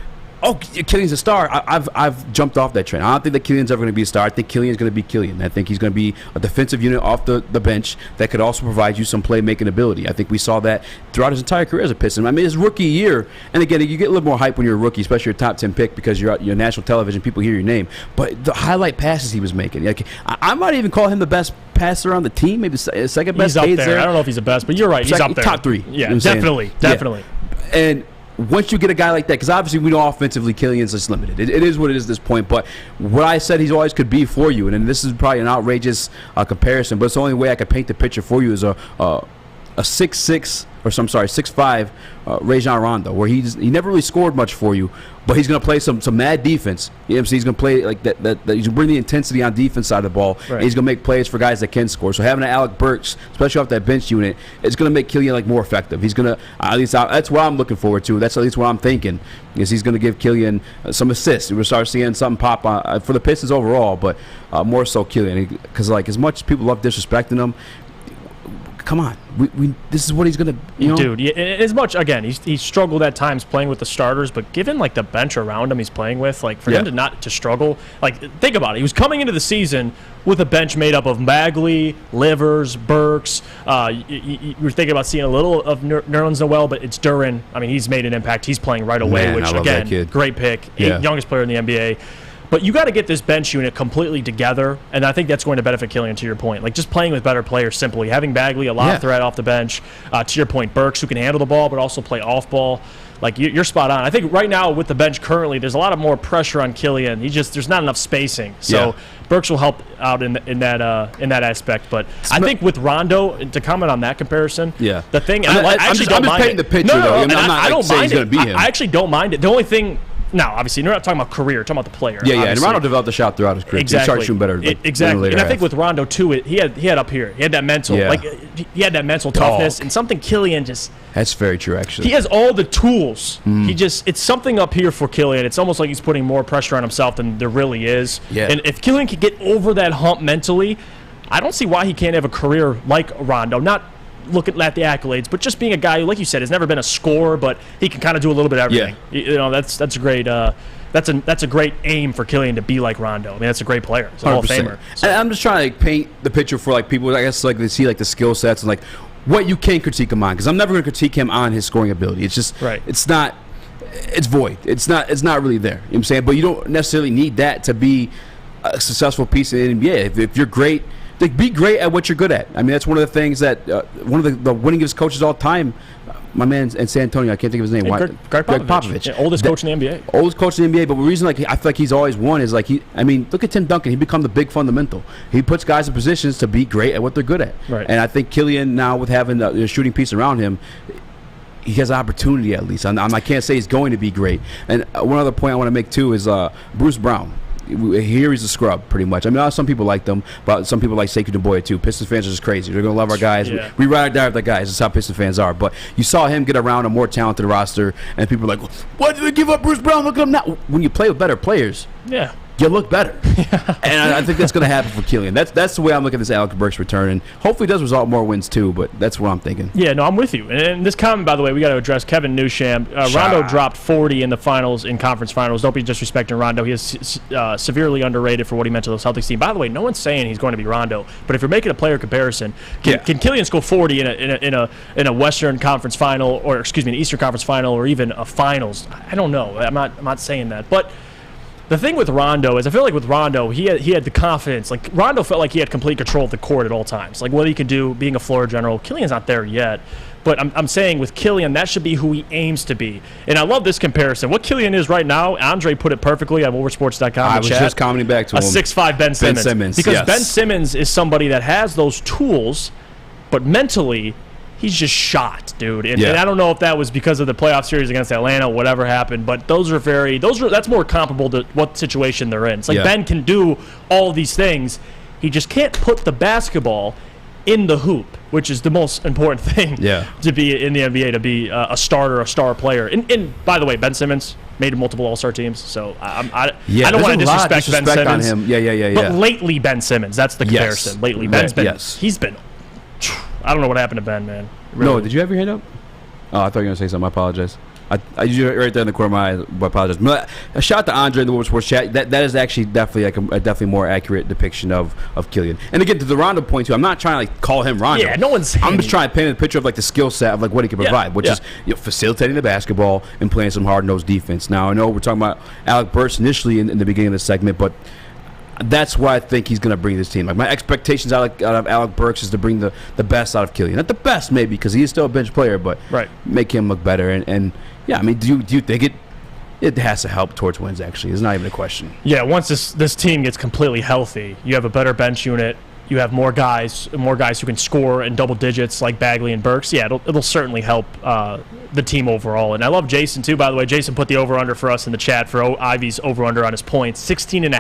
Killian's a star. I've jumped off that train. I don't think that Killian's ever going to be a star. I think Killian's going to be Killian. I think he's going to be a defensive unit off the bench that could also provide you some playmaking ability. I think we saw that throughout his entire career as a Piston. I mean, his rookie year, and again, you get a little more hype when you're a rookie, especially your top 10 pick, because you're national television, people hear your name. But the highlight passes he was making, I might even call him the best passer on the team, maybe second best. He's up there. I don't know if he's the best, but you're right. He's up there. Top 3. Yeah, definitely. Yeah. And once you get a guy like that, because obviously we know offensively Killian's just limited. It is what it is at this point. But what I said he's always could be for you, and this is probably an outrageous comparison, but it's the only way I could paint the picture for you is a 6'5" Rajon Rondo, where he never really scored much for you, but he's going to play some mad defense. You know what I'm saying? He's going to play like that. He's going to bring the intensity on defense side of the ball. Right. And he's going to make plays for guys that can score. So having an Alec Burks, especially off that bench unit, it's going to make Killian more effective. He's going to that's what I'm looking forward to. That's at least what I'm thinking, is he's going to give Killian some assists. We'll start seeing something pop for the Pistons overall, but more so Killian, because as much as people love disrespecting him, come on, this is what he's gonna, dude. As much again, he's struggled at times playing with the starters, but given the bench around him he's playing with, for him to not to struggle, think about it. He was coming into the season with a bench made up of Bagley, Livers, Burks. You were thinking about seeing a little of Nerlens Noel, but it's Duren. I mean, he's made an impact. He's playing right away, Man, which I love again, that kid. Great pick, youngest player in the NBA. But you got to get this bench unit completely together, and I think that's going to benefit Killian, to your point. Just playing with better players simply. Having Bagley, a lot of threat off the bench. To your point, Burks, who can handle the ball but also play off ball. You're spot on. I think right now with the bench currently, there's a lot of more pressure on Killian. There's not enough spacing. So Burks will help out in that aspect. But I think with Rondo, to comment on that comparison, the thing I'm just painting the picture, though. I'm not saying he's going to be him. I actually don't mind it. The only thing. Now, obviously, you're not talking about career. You're talking about the player. Yeah. And Rondo developed the shot throughout his career. Exactly. He started shooting better. Exactly. And I think with Rondo, too, he had up here. He had that mental. He had that mental toughness. And something Killian just... That's very true, actually. He has all the tools. It's something up here for Killian. It's almost like he's putting more pressure on himself than there really is. Yeah. And if Killian could get over that hump mentally, I don't see why he can't have a career like Rondo. Not looking at the accolades, but just being a guy who, like you said, has never been a scorer, but he can kind of do a little bit of everything. That's a great that's a great aim for Killian, to be like Rondo. I mean, that's a great player. He's a Hall of Famer. So. And I'm just trying to paint the picture for people, I guess, they see the skill sets and what you can critique him on, because I'm never going to critique him on his scoring ability. It's just it's void. It's not really there. You know what I'm saying? But you don't necessarily need that to be a successful piece in the NBA. If you're great be great at what you're good at. I mean, that's one of the things that one of the winningest coaches all time, my man in San Antonio, I can't think of his name. Greg Popovich. Yeah, oldest coach in the NBA. Oldest coach in the NBA. But the reason I feel like he's always won is look at Tim Duncan. He become the big fundamental. He puts guys in positions to be great at what they're good at. Right. And I think Killian now with having the shooting piece around him, he has an opportunity at least. I can't say he's going to be great. And one other point I want to make too is Bruce Brown. Here he's a scrub, pretty much. I mean, some people like them, but some people like Sekou Doumbouya too. Pistons fans are just crazy. They're going to love our guys. Yeah. We ride or die with the guys. That's how Pistons fans are. But you saw him get around a more talented roster, and people are like, why did they give up Bruce Brown? Look at him now. When you play with better players, yeah, you look better. And I think that's going to happen for Killian. That's the way I'm looking at this Alec Burks return. And hopefully it does result in more wins too, but that's what I'm thinking. Yeah, no, I'm with you. And this comment, by the way, we got to address Kevin Newsham. Rondo dropped 40 in the finals, in conference finals. Don't be disrespecting Rondo. He is severely underrated for what he meant to the Celtics team. By the way, no one's saying he's going to be Rondo, but if you're making a player comparison, can Killian score 40 in a Western Conference final, or excuse me, an Eastern Conference final, or even a finals? I don't know. I'm not saying that, but the thing with Rondo is I feel like with Rondo, he had the confidence. Like, Rondo felt like he had complete control of the court at all times. Like, what he could do being a floor general. Killian's not there yet. But I'm saying with Killian, that should be who he aims to be. And I love this comparison. What Killian is right now, Andre put it perfectly on WoodwardSports.com. I was just commenting back to him. A 6'5" Ben Simmons. Because Ben Simmons is somebody that has those tools, but mentally, he's just shot, dude. And I don't know if that was because of the playoff series against Atlanta, whatever happened, but that's more comparable to what situation they're in. It's like Ben can do all these things. He just can't put the basketball in the hoop, which is the most important thing to be in the NBA, to be a starter, a star player. And by the way, Ben Simmons made multiple All-Star teams, so I don't want to disrespect Ben Simmons. On him. But lately, Ben Simmons, that's the comparison. Lately, Ben's been he's been. I don't know what happened to Ben, man. Really. No, did you have your hand up? Oh, I thought you were going to say something. I apologize. I you right there in the corner of my eye. I apologize. But a shout out to Andre in the Woodward Sports chat. That is actually definitely like a definitely more accurate depiction of Killian. And again, to the Rondo point too, I'm not trying to like call him Rondo. Yeah, no one's. I'm just trying to paint a picture of like the skill set of like what he can provide, which is facilitating the basketball and playing some hard-nosed defense. Now I know we're talking about Alec Burks initially in the beginning of the segment, but that's why I think he's going to bring this team. Like, my expectations out of Alec Burks is to bring the best out of Killian. Not the best, maybe, because he is still a bench player, but make him look better. And yeah, I mean, do you think it has to help towards wins, actually? It's not even a question. Yeah, once this team gets completely healthy, you have a better bench unit. You have more guys who can score in double digits like Bagley and Burks. Yeah, it'll certainly help the team overall. And I love Jason, too, by the way. Jason put the over-under for us in the chat for Ivy's over-under on his points, 16.5.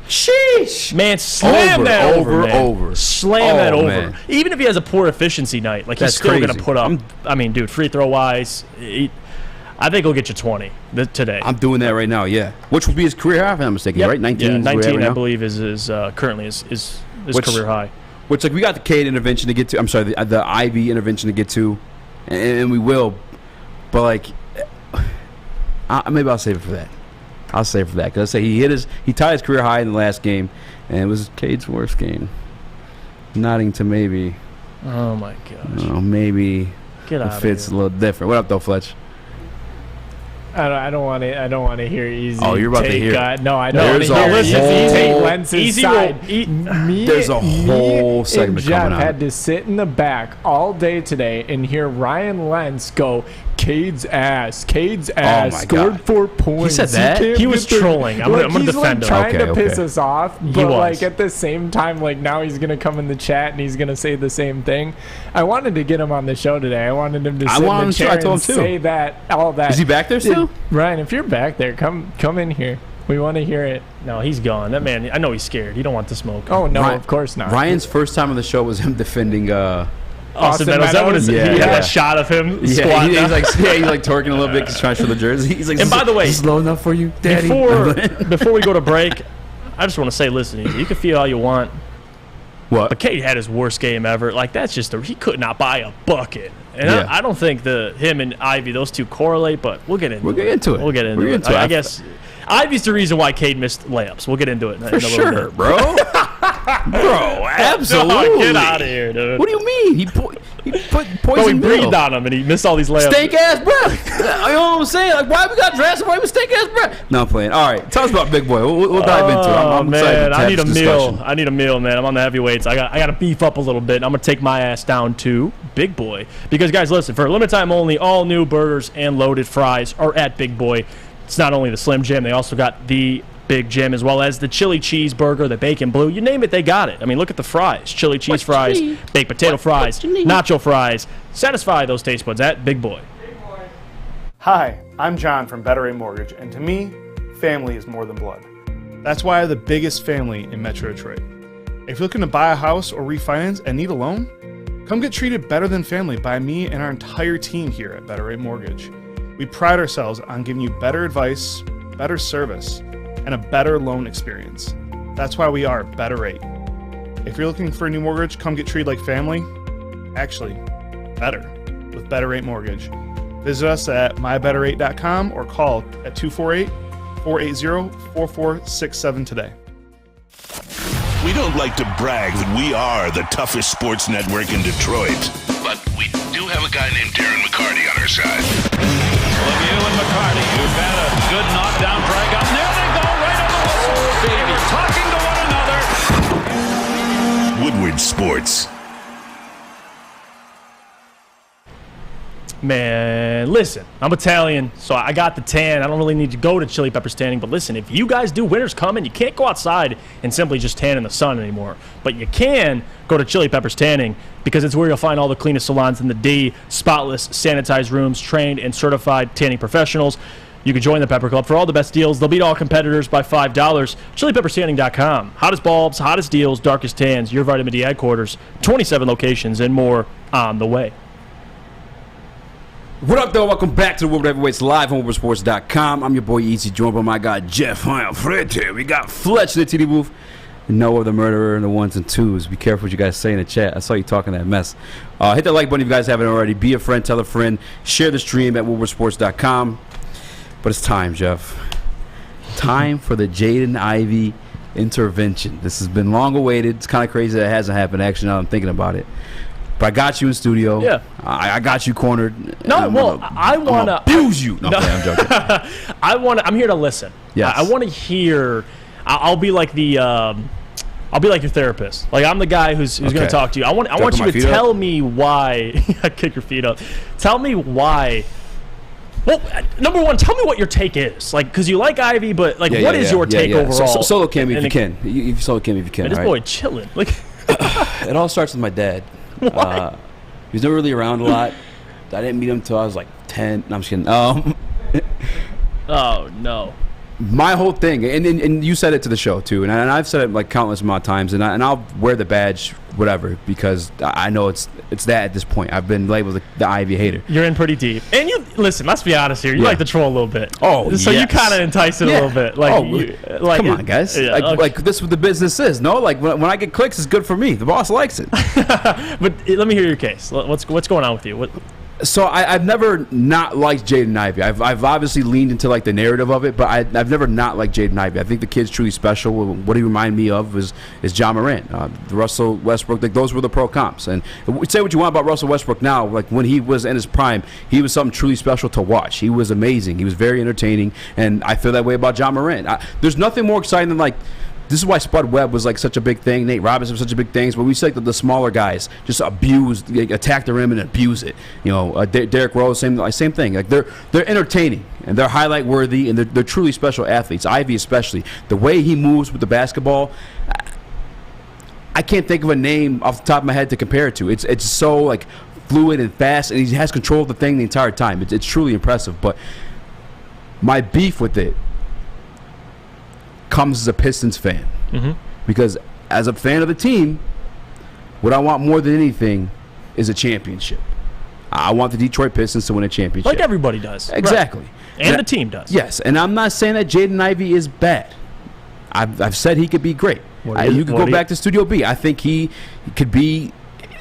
Sheesh! Man, slam that over, man. Over. Slam that over. Man. Even if he has a poor efficiency night, like, he's still going to put up. I mean, dude, free throw-wise, I think he'll get you 20 today. I'm doing that right now, yeah. Which would be his career high, if I'm not mistaken, right? 19, yeah, 19 I believe, is currently his career high. Which, like, we got the Cade intervention to get to. I'm sorry, the Ivy intervention to get to, and we will. But, like, maybe I'll save it for that. I'll save it for that. Because I say he tied his career high in the last game, and it was Cade's worst game. Nodding to maybe. Oh, my gosh. Maybe Get out it fits of a little different. What up, though, Fletch? I don't want to hear Eazy. Oh, you're about to hear. No, I don't want to hear Eazy take Lentz's side. There's a whole segment coming out. Jeff had to sit in the back all day today and hear Ryan Lentz go, Cade's ass scored 4 points. He said that? He was trolling. I'm going to defend him. Trying to piss us off, but he was. like at the same time, like now he's going to come in the chat and he's going to say the same thing. I wanted to get him on the show today. I wanted him to sit in the chair and say all that. Is he back there still? Ryan, if you're back there, come in here. We want to hear it. No, he's gone. That man, I know he's scared. He don't want the smoke. Oh, no, of course not. Ryan's first time on the show was him defending Austin Meadows. He had that shot of him squatting. He's like twerking a little bit because he's trying to show the jersey. He's like, and by the way, is this low enough for you, Daddy? Before we go to break, I just want to say, listen, you can feel all you want. What? But Cade had his worst game ever. Like, that's just he could not buy a bucket. And I don't think him and Ivy, those two correlate, but we'll get into it. We'll get into it. I guess Ivy's the reason why Cade missed layups. We'll get into it in a little bit. Bro. Bro, absolutely. Get out of here, dude. What do you mean? He put But we poison breathed Bill. on him, and he missed all these layups. Steak ass breath. You know what I'm saying? Like, why we got drafted? Why we steak ass breath? No, I'm playing. All right, tell us about Big Boy. We'll dive into it. I'm excited to I have need a this meal. discussion. I need a meal, man. I'm on the heavyweights. I got to beef up a little bit. I'm gonna take my ass down to Big Boy because, guys, listen. For a limited time only, all new burgers and loaded fries are at Big Boy. It's not only the Slim Jim; they also got the Big Jim, as well as the chili cheeseburger, the bacon blue. You name it, they got it. I mean, look at the fries. Chili cheese fries, baked potato fries, nacho fries. Satisfy those taste buds at Big Boy. Hi, I'm John from Better Rate Mortgage, and to me, family is more than blood. That's why I have the biggest family in Metro Detroit. If you're looking to buy a house or refinance and need a loan, come get treated better than family by me and our entire team here at Better Rate Mortgage. We pride ourselves on giving you better advice, better service, and a better loan experience. That's why we are Better Rate. If you're looking for a new mortgage, come get treated like family. Actually, better with Better Rate Mortgage. Visit us at mybetterrate.com or call at 248-480-4467 today. We don't like to brag that we are the toughest sports network in Detroit, but we do have a guy named Darren McCarty on our side. Lemieux and McCarty, who've had a good knockdown drag on. There they go, right on the whistle. They were talking to one another. Woodward Sports. Man, listen, I'm Italian, so I got the tan. I don't really need to go to Chili Peppers tanning, but listen, if you guys do winter's coming, you can't go outside and simply just tan in the sun anymore. But you can go to Chili Peppers Tanning because it's where you'll find all the cleanest salons in the D, spotless, sanitized rooms, trained and certified tanning professionals. You can join the Pepper Club for all the best deals. They'll beat all competitors by $5. ChiliPeppersTanning.com. Hottest bulbs, hottest deals, darkest tans, your Vitamin D headquarters, 27 locations, and more on the way. What up, though? Welcome back to the Woodward Heavyweights live on WoodwardSports.com. I'm your boy Eazy, joined by my guy Jeff Iafrate. We got Fletch in the TD booth. Noah the murderer and the ones and twos. Be careful what you guys say in the chat. I saw you talking that mess. Hit that like button if you guys haven't already. Be a friend, tell a friend. Share the stream at WoodwardSports.com. But it's time, Jeff. Time for the Jaden Ivey intervention. This has been long awaited. It's kind of crazy that it hasn't happened. Actually, now I'm thinking about it. But I got you in studio. Yeah. I got you cornered. No, well, I want to abuse you. No, I'm joking. I'm here to listen. Yes. I want to hear. I'll be like the. I'll be like your therapist. Like I'm the guy who's going to talk to you. I want you to tell me why. Kick your feet up. Tell me why. Well, number one, tell me what your take is. Like, because you like Ivy, but like, what is your take overall? Solo Cammy if you can. Solo Cammy if you can. This boy chilling. Like, it all starts with my dad. He was never really around a lot. I didn't meet him until I was like 10. No, I'm just kidding. Oh no. My whole thing, and you said it to the show too, and I've said it like countless amount of times, and I'll wear the badge, whatever, because I know it's that at this point. I've been labeled the Ivy hater. You're in pretty deep, and you listen. Let's be honest here. You like to troll a little bit. Oh, so you kind of entice it a little bit. Like, come on, guys. Yeah, like this is what the business is. No, like when I get clicks, it's good for me. The boss likes it. But let me hear your case. What's going on with you? So I've never not liked Jaden Ivey. I've obviously leaned into like the narrative of it, but I've never not liked Jaden Ivey. I think the kid's truly special. What he reminded me of is John Morant, Russell Westbrook. Like those were the pro comps. And say what you want about Russell Westbrook now. Like when he was in his prime, he was something truly special to watch. He was amazing. He was very entertaining, and I feel that way about John Morant. There's nothing more exciting than like. This is why Spud Webb was like such a big thing. Nate Robinson was such a big thing. But we see like the smaller guys just attack the rim and abuse it. You know, Derrick Rose, same thing. Like they're entertaining and they're highlight worthy and they're truly special athletes. Ivy especially, the way he moves with the basketball, I can't think of a name off the top of my head to compare it to. It's so like fluid and fast, and he has control of the thing the entire time. It's truly impressive. But my beef with it comes as a Pistons fan, because as a fan of the team, what I want more than anything is a championship. I want the Detroit Pistons to win a championship, like everybody does. Exactly, right. And the team does. Yes, and I'm not saying that Jaden Ivey is bad. I've said he could be great. You could go back to Studio B. I think he could be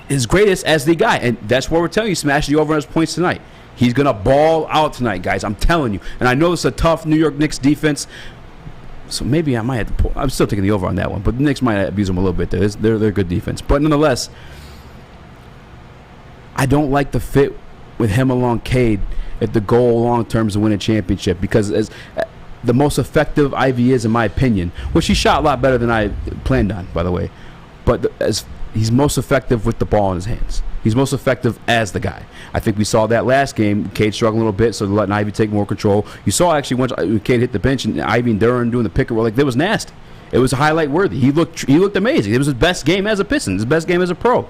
his greatest as the guy, and that's what we're telling you. Smashing the over on his points tonight. He's gonna ball out tonight, guys. I'm telling you. And I know it's a tough New York Knicks defense. So maybe I might have to pull. I'm still taking the over on that one, but the Knicks might abuse them a little bit. They're good defense, but nonetheless, I don't like the fit with him along Cade if the goal long term is to win a championship, because as the most effective Ivy is, in my opinion, which he shot a lot better than I planned on, by the way, but as he's most effective with the ball in his hands. He's most effective as the guy. I think we saw that last game. Cade struggled a little bit, so letting Ivy take more control. You saw actually once Cade hit the bench and Ivy and Duran doing the pick and roll, like, that was nasty. It was highlight worthy. He looked amazing. It was his best game as a Piston, his best game as a pro.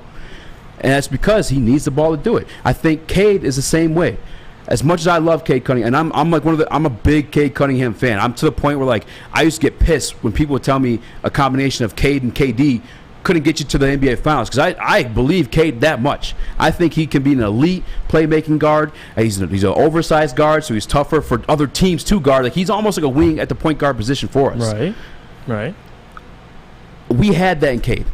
And that's because he needs the ball to do it. I think Cade is the same way. As much as I love Cade Cunningham, and I'm a big Cade Cunningham fan. I'm to the point where, like, I used to get pissed when people would tell me a combination of Cade and KD couldn't get you to the NBA Finals, because I believe Cade that much. I think he can be an elite playmaking guard. He's an oversized guard, so he's tougher for other teams to guard. Like, he's almost like a wing at the point guard position for us. Right. We had that in Cade.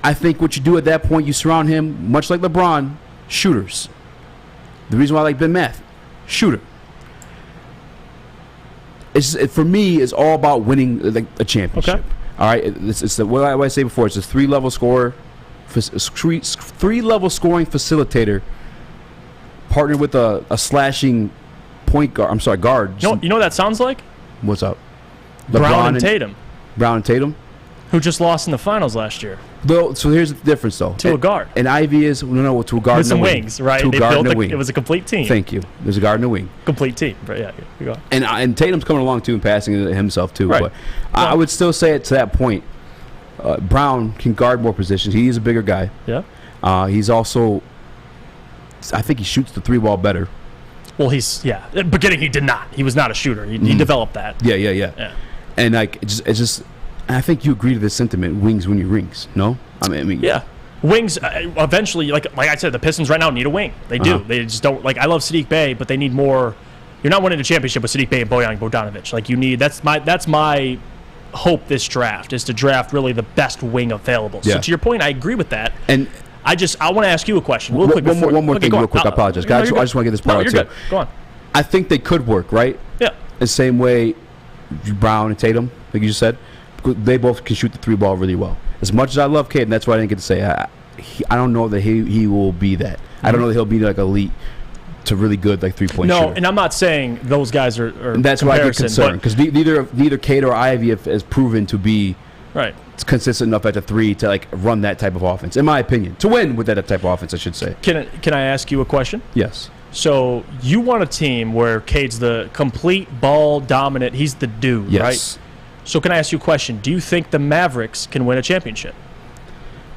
I think what you do at that point, you surround him, much like LeBron, shooters. The reason why I like Ben Math, shooter. For me, it's all about winning a championship. Okay. All right, it's what I say before. It's a three-level scorer, three-level scoring facilitator, partnered with a slashing point guard. I'm sorry, guard. You know what that sounds like? What's up? Brown and Tatum. Brown and Tatum, who just lost in the finals last year. So here's the difference, though. To a guard. And Ivy is to a guard with and a some wing. wings, right? To a guard and a wing. It was a complete team. Thank you. There's a guard and a wing. Complete team, right? Yeah. You go. And Tatum's coming along too and passing it himself too. Right. But I would still say it to that point. Brown can guard more positions. He is a bigger guy. Yeah. He's also, I think he shoots the three ball better. Well, at the beginning he did not. He was not a shooter. He developed that. Yeah. And like it's just. I think you agree to this sentiment. Wings win you rings. No, I mean, yeah. Wings eventually, like I said, the Pistons right now need a wing. They do. They just don't. Like, I love Sadiq Bey, but they need more. You're not winning a championship with Sadiq Bey and Bojan Bogdanovic. Like, you need. That's my hope this draft is to draft really the best wing available. Yeah. So to your point, I agree with that. And I want to ask you a question. Real quick. One more thing, real quick. I apologize, guys. I just want to get this part out too. Good. Go on. I think they could work, right? Yeah. The same way Brown and Tatum, like you just said. They both can shoot the three ball really well. As much as I love Cade, and that's why I didn't get to say, I don't know that he will be that. I don't know that he'll be like elite to really good like 3-point shooter. No, and I'm not saying those guys are. And that's why I get concerned, because neither Cade or Ivy has proven to be consistent enough at the three to like run that type of offense, in my opinion, to win with that type of offense, I should say. Can I ask you a question? Yes. So you want a team where Cade's the complete ball dominant. He's the dude, right? So can I ask you a question? Do you think the Mavericks can win a championship?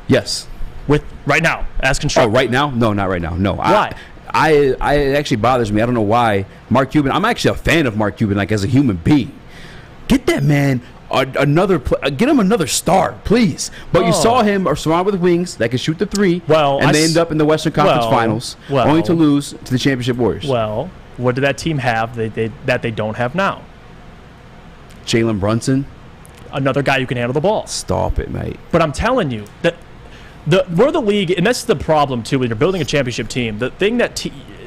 Yes. With right now, as constructed. Oh, right now? No, not right now. No. Why? I actually bothers me. I don't know why. Mark Cuban. I'm actually a fan of Mark Cuban, like as a human being. Get that man get him another star, please. But you saw him surrounded with wings that can shoot the three. And they end up in the Western Conference Finals, only to lose to the championship Warriors. Well, what did that team have that they don't have now? Jalen Brunson, another guy who can handle the ball. Stop it, mate. But I'm telling you that we're the league, and that's the problem too. When you're building a championship team, the thing that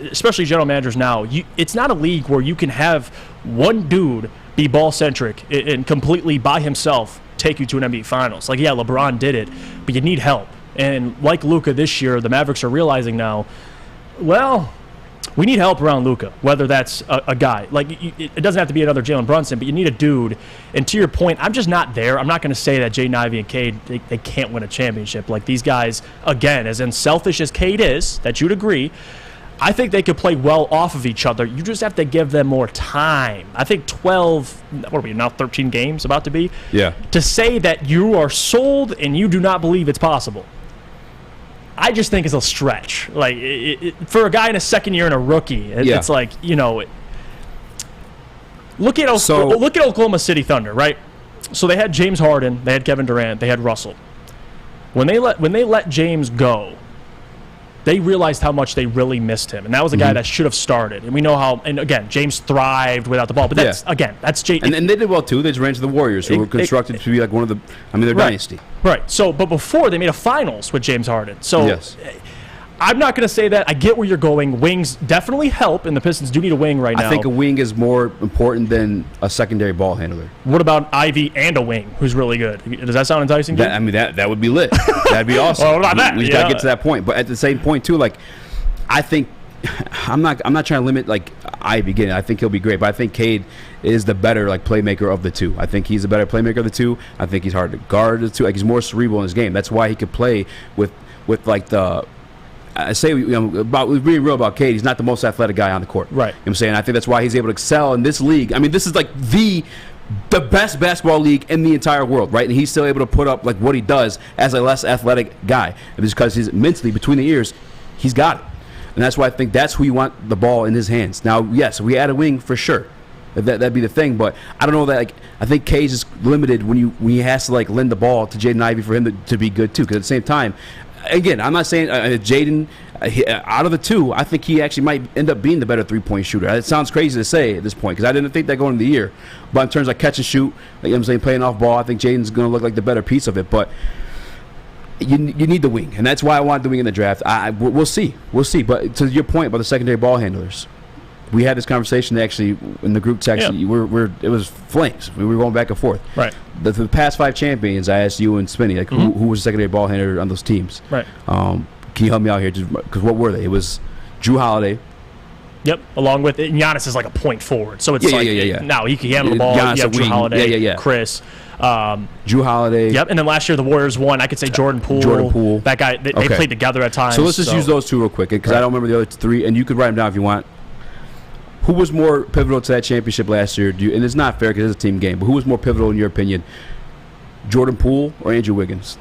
especially general managers now, it's not a league where you can have one dude be ball centric and completely by himself take you to an NBA Finals. Like, yeah, LeBron did it, but you need help. And like Luka this year, the Mavericks are realizing now, well, we need help around Luka, whether that's a guy. Like, it doesn't have to be another Jalen Brunson, but you need a dude. And to your point, I'm just not there. I'm not going to say that Jaden Ivey and Cade, they can't win a championship. Like, these guys, again, as unselfish as Cade is, that you'd agree, I think they could play well off of each other. You just have to give them more time. I think 12, what are we, now 13 games about to be? Yeah. To say that you are sold and you do not believe it's possible, I just think it's a stretch. Like, for a guy in his second year and a rookie, it's like, look at Oklahoma City Thunder, right? So they had James Harden, they had Kevin Durant, they had Russell. When they let James go, they realized how much they really missed him, and that was a guy that should have started. And we know how. And again, James thrived without the ball, but that's James. And they did well too. They just ran to the Warriors, who were constructed to be like one of their dynasty. Right. So, but before they made a finals with James Harden. So, yes. I'm not going to say that. I get where you're going. Wings definitely help, and the Pistons do need a wing right now. I think a wing is more important than a secondary ball handler. What about Ivy and a wing who's really good? Does that sound enticing to you? That would be lit. That'd be awesome. Well, what about that? We got to get to that point. But at the same point, too, like, I think I'm not trying to limit like Ivey again. I think he'll be great, but I think Cade is the better like playmaker of the two. I think he's the better playmaker of the two. I think he's hard to guard the two. Like he's more cerebral in his game. That's why he could play with like the. I say about being real about Cade. He's not the most athletic guy on the court. Right. You know what I'm saying? I think that's why he's able to excel in this league. I mean, this is like the best basketball league in the entire world, right? And he's still able to put up like what he does as a less athletic guy. And it's because he's mentally between the ears, he's got it. And that's why I think that's who you want the ball in his hands. Now, yes, we add a wing for sure. That'd be the thing, but I don't know that. Like, I think Cage is limited when he has to like lend the ball to Jaden Ivey for him to be good too. Because at the same time, again, I'm not saying Jaden out of the two, I think he actually might end up being the better 3-point shooter. It sounds crazy to say at this point because I didn't think that going into the year. But in terms of catch and shoot, like, you know what I'm saying, playing off ball, I think Jaden's going to look like the better piece of it. But you need the wing, and that's why I wanted the wing in the draft. We'll see. But to your point about the secondary ball handlers, we had this conversation actually in the group text. Yeah. It was flames. We were going back and forth. Right. The past 5 champions, I asked you and Spinney, like who was the secondary ball handler on those teams? Right. Can you help me out here? Because what were they? It was Drew Holiday. Yep, along with it. Giannis is like a point forward, so it's now he can handle the ball. Giannis, you have Drew Holiday, Chris. Drew Holiday. Yep, and then last year the Warriors won. I could say Jordan Poole. That guy, they played together at times. So let's just use those two real quick because I don't remember the other 3, and you could write them down if you want. Who was more pivotal to that championship last year? And it's not fair because it's a team game, but who was more pivotal in your opinion, Jordan Poole or Andrew Wiggins?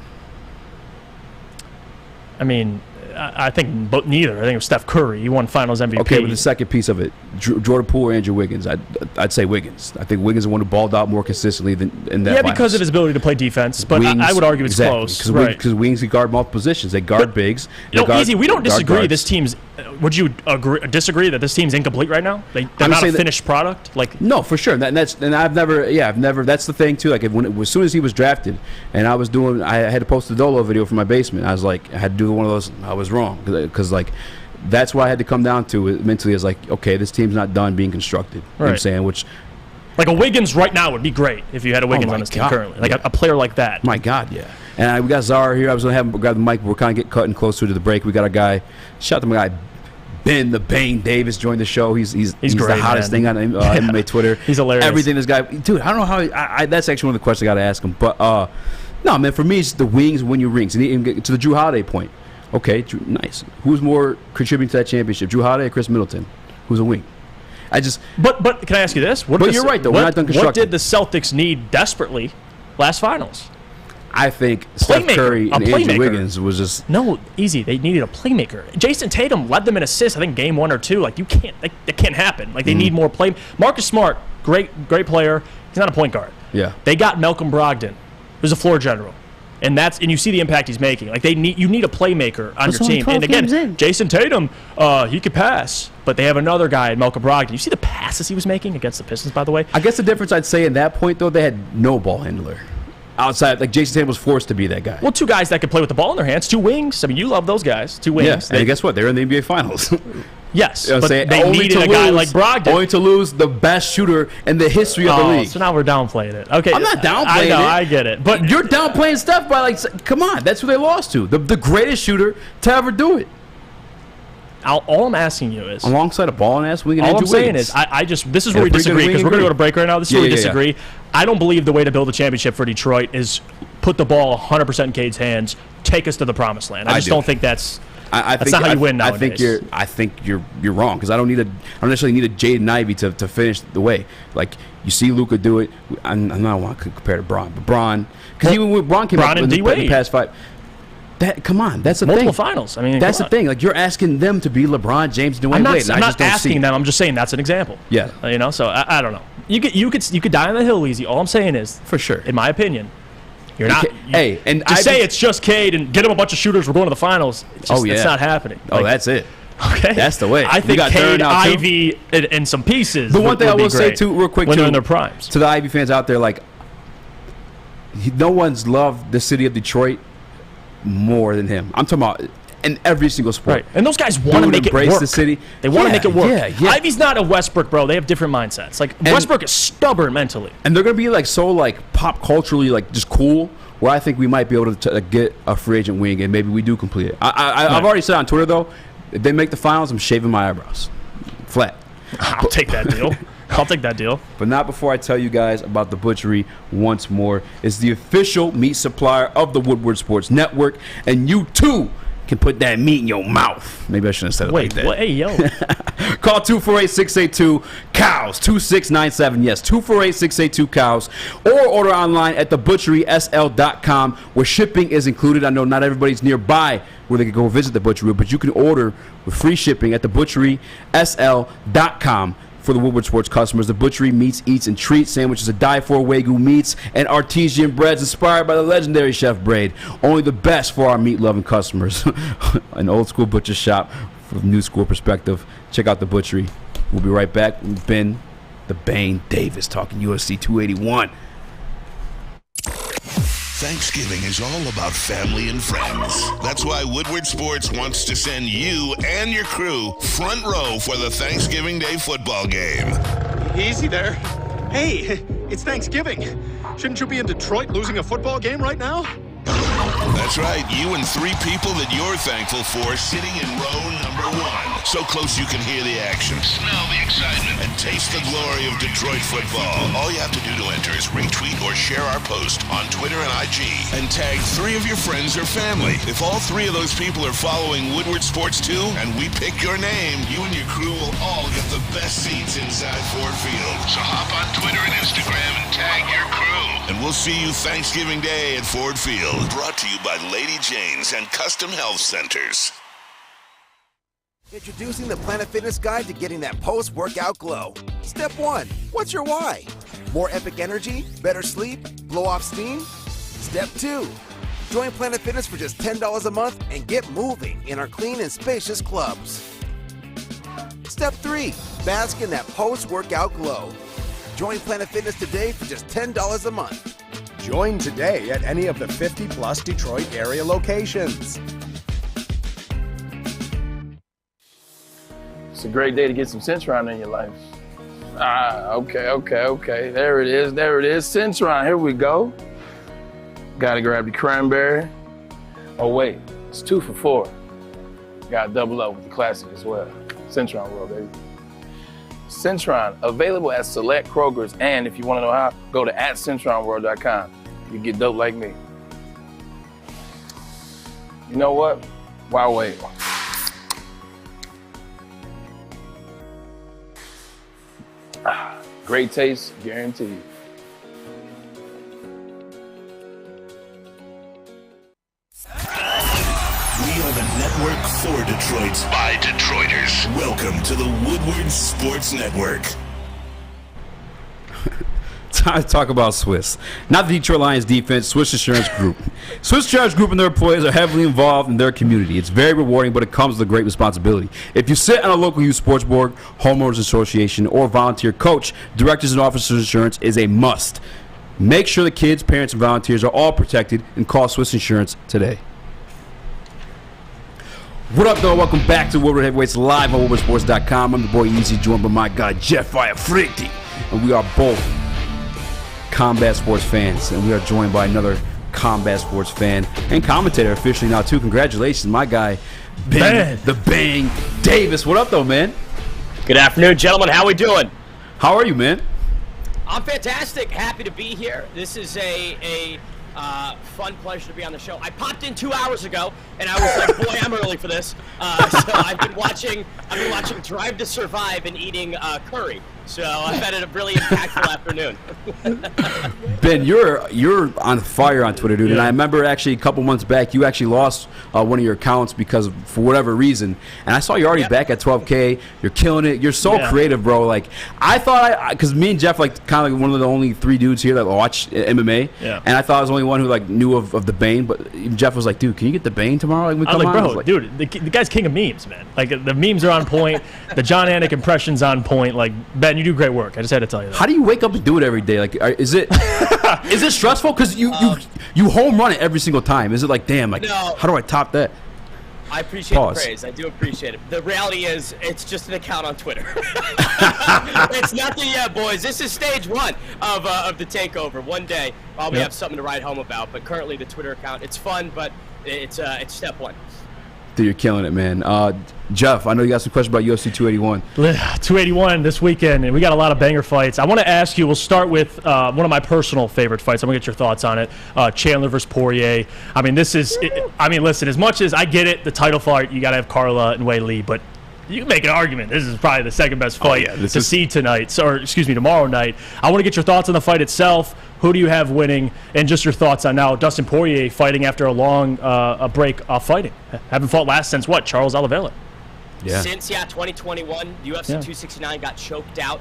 I mean, I think neither. I think it was Steph Curry. He won Finals MVP. Okay, but the second piece of it, Jordan Poole or Andrew Wiggins? I'd say Wiggins. I think Wiggins is the one who balled out more consistently than in that. Yeah, because of his ability to play defense. But Wings, I would argue it's close. Because Wings can guard multiple positions. They guard bigs. Easy. We don't disagree. This team's. Would you disagree that this team's incomplete right now? They're not a finished product. Like no, for sure. I've never. That's the thing too. Like as soon as he was drafted, and I had to post the Dolo video from my basement. I was like, I had to do one of those. I was wrong because like that's why I had to come down to it mentally. Is like, okay, this team's not done being constructed. You know what I'm saying? Which like a Wiggins right now would be great if you had a Wiggins on this team currently. Like a player like that. My God, yeah. And we got Zara here. I was gonna have him grab the mic, but we're kind of cutting closer to the break. We got a guy. Shout out to my guy. Ben The Bane Davis joined the show. He's great, the hottest thing on MMA Twitter. He's hilarious. Everything this guy, dude. I don't know how. That's actually one of the questions I got to ask him. But no, man. For me, it's the wings win your rings. And even get to the Drew Holiday point. Okay, nice. Who's more contributing to that championship, Drew Holiday or Chris Middleton? Who's a wing? But can I ask you this? You're right though. We're not done constructing. What did the Celtics need desperately last finals? I think Steph Curry and Andrew Wiggins was just easy. They needed a playmaker. Jason Tatum led them in assists. I think game 1 or 2. Like you can't. It can't happen. Like they need more play. Marcus Smart, great player. He's not a point guard. Yeah. They got Malcolm Brogdon, who's a floor general, and you see the impact he's making. Like you need a playmaker on your team. And again, Jason Tatum, he could pass, but they have another guy, Malcolm Brogdon. You see the passes he was making against the Pistons, by the way. I guess the difference I'd say at that point though, they had no ball handler. Outside, like Jason Tatum was forced to be that guy. Well, 2 guys that could play with the ball in their hands, 2 wings. I mean, you love those guys, 2 wings. Yeah, and guess what? They're in the NBA Finals. Yes, you know but they needed a guy like Brogdon. Only to lose the best shooter in the history of the league. So now we're downplaying it. Okay, I'm not downplaying it. I get it. But you're downplaying stuff by like, come on, that's who they lost to. The greatest shooter to ever do it. All I'm asking you is alongside a ball and ass wing and all Andrew I'm saying Wiggins. is this is where we disagree because we're going to go to break right now. This is where we disagree. Yeah. I don't believe the way to build a championship for Detroit is put the ball 100% in Cade's hands, take us to the promised land. I just don't think that's that's not how you win nowadays. I think you're wrong because I don't necessarily need a Jaden Ivey to finish the way. Like you see Luka do it. I don't want to compare to Bron, but Bron because even when Bron came up in the past 5. Come on, that's the thing. Multiple finals. I mean, that's the thing. Like you're asking them to be LeBron James, Dwayne Wade. I'm not asking them. I'm just saying that's an example. Yeah. So I don't know. You could die on the hill easy. All I'm saying is, for sure, in my opinion, you're not. And to say it's just Cade and get him a bunch of shooters. We're going to the finals. It's not happening. That's it. Okay, that's the way. I think Cade, Ivy, and some pieces. The one thing I will say too, real quick, when they're in their primes, to the Ivy fans out there, like no one's loved the city of Detroit more than him. I'm talking about in every single sport. Right. And those guys want to make it work. The city. They want to make it work. Yeah. Ivy's not a Westbrook, bro. They have different mindsets. Like Westbrook is stubborn mentally. And they're going to be like so like pop culturally like just cool where I think we might be able to get a free agent wing and maybe we do complete it. I've already said on Twitter though, If they make the finals, I'm shaving my eyebrows. Flat. I'll take that deal. I'll take that deal. But not before I tell you guys about the Butchery once more. It's the official meat supplier of the Woodward Sports Network, and you too can put that meat in your mouth. Maybe I shouldn't have said it like that. Wait, hey, yo. Call 248-682-COWS, 2697. Yes, 248-682-COWS. Or order online at thebutcherysl.com, where shipping is included. I know not everybody's nearby where they can go visit the butchery, but you can order with free shipping at thebutcherysl.com. For the Woodward Sports customers, the Butchery meats, eats, and treats sandwiches are die for Wagyu meats and artesian breads inspired by the legendary Chef Braid. Only the best for our meat-loving customers. An old-school butcher shop from a new-school perspective. Check out the Butchery. We'll be right back with Ben The Bane Davis talking UFC 281. Thanksgiving is all about family and friends. That's why Woodward Sports wants to send you and your crew front row for the Thanksgiving Day football game. Easy there. Hey, it's Thanksgiving. Shouldn't you be in Detroit losing a football game right now? That's right, you and 3 people that you're thankful for sitting in row number 1. So close you can hear the action, smell the excitement, and taste the glory of Detroit football. All you have to do to enter is retweet or share our post on Twitter and IG, and tag 3 of your friends or family. If all 3 of those people are following Woodward Sports too, and we pick your name, you and your crew will all get the best seats inside Ford Field. So hop on Twitter and Instagram and tag your crew. And we'll see you Thanksgiving Day at Ford Field. Brought to you by Lady Jane's and Custom Health Centers. Introducing the Planet Fitness Guide to getting that post-workout glow. Step 1, what's your why? More epic energy, better sleep, blow off steam? Step 2, join Planet Fitness for just $10 a month and get moving in our clean and spacious clubs. Step 3, bask in that post-workout glow. Join Planet Fitness today for just $10 a month. Join today at any of the 50-plus Detroit area locations. It's a great day to get some Centron in your life. Okay. There it is. Centron, here we go. Gotta grab the cranberry. Oh wait, it's 2 for $4. Gotta double up with the classic as well. Centron World, baby. Centron, available at select Krogers, and if you want to know how, go to @CentronWorld.com. You get dope like me. You know what? Why wait? Great taste, guaranteed. We are the network for Detroit by Detroiters. Welcome to the Woodward Sports Network. Time to talk about Swiss. Not the Detroit Lions defense, Swiss Insurance Group. Swiss Insurance Group and their employees are heavily involved in their community. It's very rewarding, but it comes with a great responsibility. If you sit on a local youth sports board, homeowners association, or volunteer coach, directors and officers insurance is a must. Make sure the kids, parents, and volunteers are all protected, and call Swiss Insurance today. What up, though? Welcome back to Woodward Heavyweights live on WoodwardSports.com. I'm the boy Easy, joined by my guy Jeff Iafrate, and we are both combat sports fans, and we are joined by another combat sports fan and commentator officially now too. Congratulations, my guy Ben The Bane Davis. What up, though, man? Good afternoon, gentlemen. How we doing? How are you, man? I'm fantastic. Happy to be here. This is a fun pleasure to be on the show. I popped in 2 hours ago, and I was like, boy, I'm early for this. So I've been watching Drive to Survive and eating curry. So I've had a really impactful afternoon. Ben, you're on fire on Twitter, dude. Yeah. And I remember actually a couple months back, you actually lost one of your accounts because for whatever reason. And I saw you're already back at 12K. You're killing it. You're so creative, bro. Like I thought, because me and Jeff like kind of like one of the only 3 dudes here that watch MMA. Yeah. And I thought I was the only one who like knew of the Bane. But Jeff was like, dude, can you get the Bane tomorrow? Like, I was like, bro, dude, the guy's king of memes, man. Like the memes are on point. The John Anik impression's on point. Like Ben, you do great work. I just had to tell you that. How do you wake up and do it every day? Like, is it stressful? Because you home run it every single time. Is it like, damn, like, no. How do I top that? I appreciate the praise. I do appreciate it. The reality is, it's just an account on Twitter. It's nothing yet, boys. This is stage 1 of the takeover. One day, probably have something to write home about. But currently, the Twitter account, it's fun, but it's step 1. Dude, you're killing it, man. Jeff, I know you got some questions about UFC 281. 281 this weekend, and we got a lot of banger fights. I want to ask you, we'll start with one of my personal favorite fights. I'm going to get your thoughts on it. Chandler versus Poirier. I mean, listen, as much as I get it, the title fight, you got to have Carla and Wei Li, but you can make an argument. This is probably the second best fight see tonight, tomorrow night. I want to get your thoughts on the fight itself. Who do you have winning? And just your thoughts on now Dustin Poirier fighting after a long break off fighting. Haven't fought last since what? Charles Oliveira. Yeah. Since 2021, UFC 269 got choked out.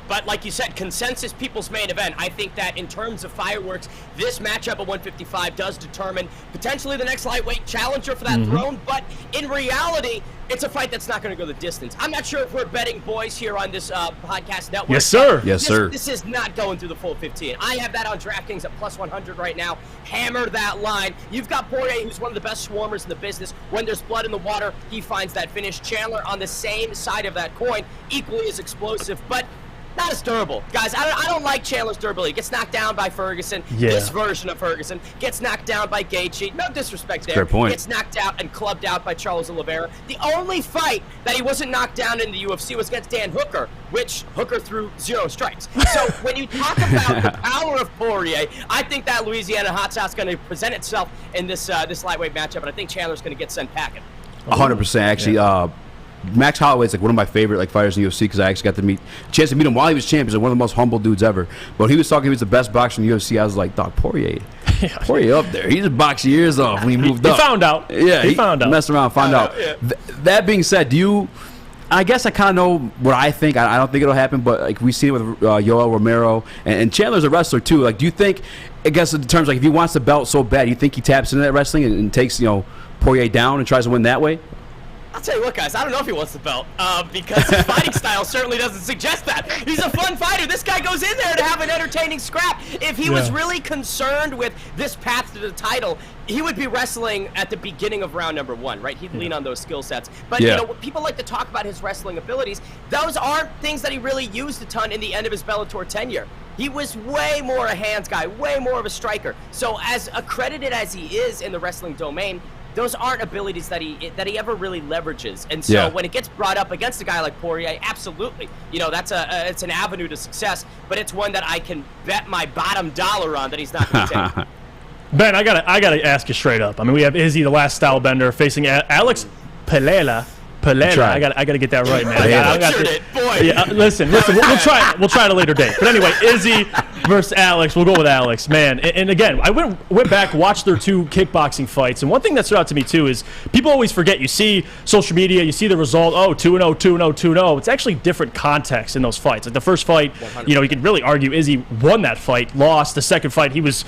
But like you said, consensus people's main event. I think that in terms of fireworks, this matchup at 155 does determine potentially the next lightweight challenger for that throne. But in reality, it's a fight that's not going to go the distance. I'm not sure if we're betting boys here on this podcast network. Yes, sir. Yes, sir. This is not going through the full 15. I have that on DraftKings at plus 100 right now. Hammer that line. You've got Poirier, who's one of the best swarmers in the business. When there's blood in the water, he finds that finish. Chandler on the same side of that coin, equally as explosive, but not as durable. Guys, I don't like Chandler's durability. Gets knocked down by Ferguson. Yeah. This version of Ferguson gets knocked down by Gaethje. No disrespect there. Fair point. Gets knocked out and clubbed out by Charles Oliveira. The only fight that he wasn't knocked down in the UFC was against Dan Hooker, which Hooker threw 0 strikes. So when you talk about the power of Poirier, I think that Louisiana hot sauce is going to present itself in this lightweight matchup, and I think Chandler's going to get sent packing. 100%. Actually, Max Holloway is like one of my favorite fighters in the UFC because I actually got the chance to meet him while he was champion. He's like one of the most humble dudes ever. But he was talking he was the best boxer in the UFC. I was like, dog, Poirier up there. He just boxed your ears off when he moved up. He found out. Yeah, he found out. Messed around, found out. Yeah. That being said, I guess I kind of know what I think. I don't think it'll happen, but like we see it with Yoel Romero and Chandler's a wrestler too. Like, do you think? I guess in terms if he wants the belt so bad, you think he taps into that wrestling and takes Poirier down and tries to win that way? I'll tell you what, guys, I don't know if he wants the belt because his fighting style certainly doesn't suggest that. He's a fun fighter. This guy goes in there to have an entertaining scrap. If he was really concerned with this path to the title, he would be wrestling at the beginning of round number 1, right? He'd lean on those skill sets. But, people like to talk about his wrestling abilities. Those aren't things that he really used a ton in the end of his Bellator tenure. He was way more a hands guy, way more of a striker. So as accredited as he is in the wrestling domain, those aren't abilities that he ever really leverages. And so when it gets brought up against a guy like Poirier, absolutely, it's an avenue to success, but it's one that I can bet my bottom dollar on that he's not going to take. Ben, I gotta ask you straight up. I mean, we have Izzy, the last style bender, facing Alex Pereira. I gotta get that right, man. Listen. We'll try it at a later date. But anyway, Izzy versus Alex. We'll go with Alex, man. And again, I went back, watched their 2 kickboxing fights, and one thing that stood out to me too is people always forget. You see social media, you see the result. 2-0, 2-0, 2-0. It's actually different context in those fights. Like the first fight, 100%. You could really argue Izzy won that fight, lost. The second fight, he was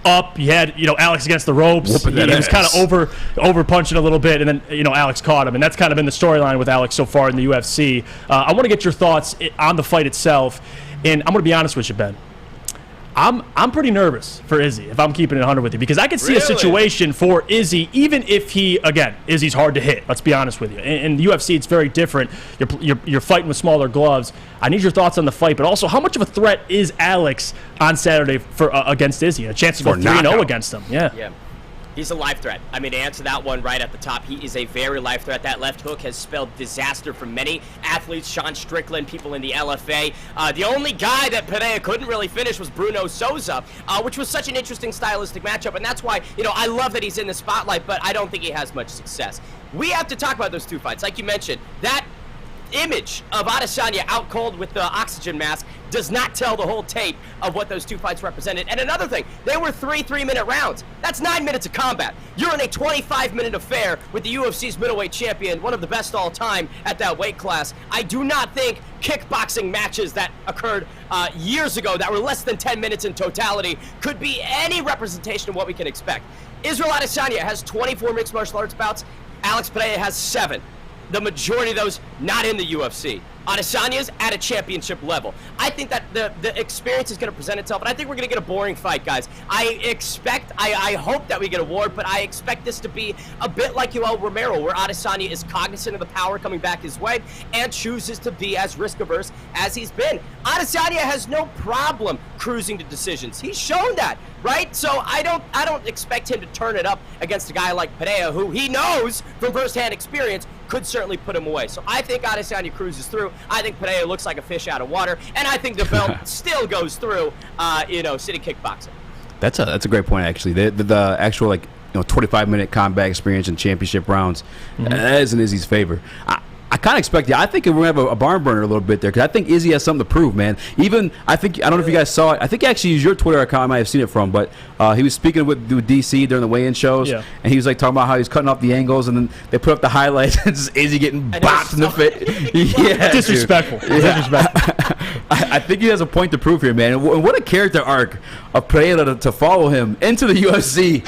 up. He had Alex against the ropes. He was kind of over punching a little bit, and then Alex caught him, and that's kind of been the storyline with Alex so far in the UFC. I want to get your thoughts on the fight itself, and I'm going to be honest with you, Ben. I'm pretty nervous for Izzy, if I'm keeping it 100 with you, because I could see a situation for Izzy, even if Izzy's hard to hit. Let's be honest with you. In the UFC, it's very different. You're fighting with smaller gloves. I need your thoughts on the fight, but also how much of a threat is Alex on Saturday for against Izzy? A chance to go 3-0 against him. Yeah. He's a life threat. I mean, to answer that one right at the top, he is a very life threat. That left hook has spelled disaster for many athletes. Sean Strickland, people in the LFA. The only guy that Pereira couldn't really finish was Bruno Souza, which was such an interesting stylistic matchup. And that's why, I love that he's in the spotlight, but I don't think he has much success. We have to talk about those 2 fights. Like you mentioned, that image of Adesanya out cold with the oxygen mask does not tell the whole tape of what those 2 fights represented. And another thing, they were 3 3-minute rounds. That's 9 minutes of combat. You're in a 25-minute affair with the UFC's middleweight champion, one of the best all time at that weight class. I do not think kickboxing matches that occurred years ago that were less than 10 minutes in totality could be any representation of what we can expect. Israel Adesanya has 24 mixed martial arts bouts. Alex Pereira has 7. the majority of those not in the UFC. Adesanya's at a championship level. I think that the experience is going to present itself, and I think we're going to get a boring fight, guys. I hope that we get a war, but I expect this to be a bit like Yoel Romero, where Adesanya is cognizant of the power coming back his way and chooses to be as risk-averse as he's been. Adesanya has no problem cruising to decisions. He's shown that, right? So I don't expect him to turn it up against a guy like Pereira, who he knows from first-hand experience could certainly put him away. So I think Adesanya cruises through. I think Pereira looks like a fish out of water, and I think the belt still goes through, city kickboxing. That's a great point, actually. The actual 25-minute combat experience and championship rounds, that is in Izzy's favor. I kind of expect I think we're going to have a barn burner a little bit there, because I think Izzy has something to prove, man. I don't know if you guys saw it. I think actually used your Twitter account. I might have seen it from, but he was speaking with DC during the weigh-in shows, and he was talking about how he's cutting off the angles, and then they put up the highlights, and just Izzy getting bopped in the face. Yeah, disrespectful. Disrespectful. I think he has a point to prove here, man. And what a character arc of Pereira to follow him into the UFC.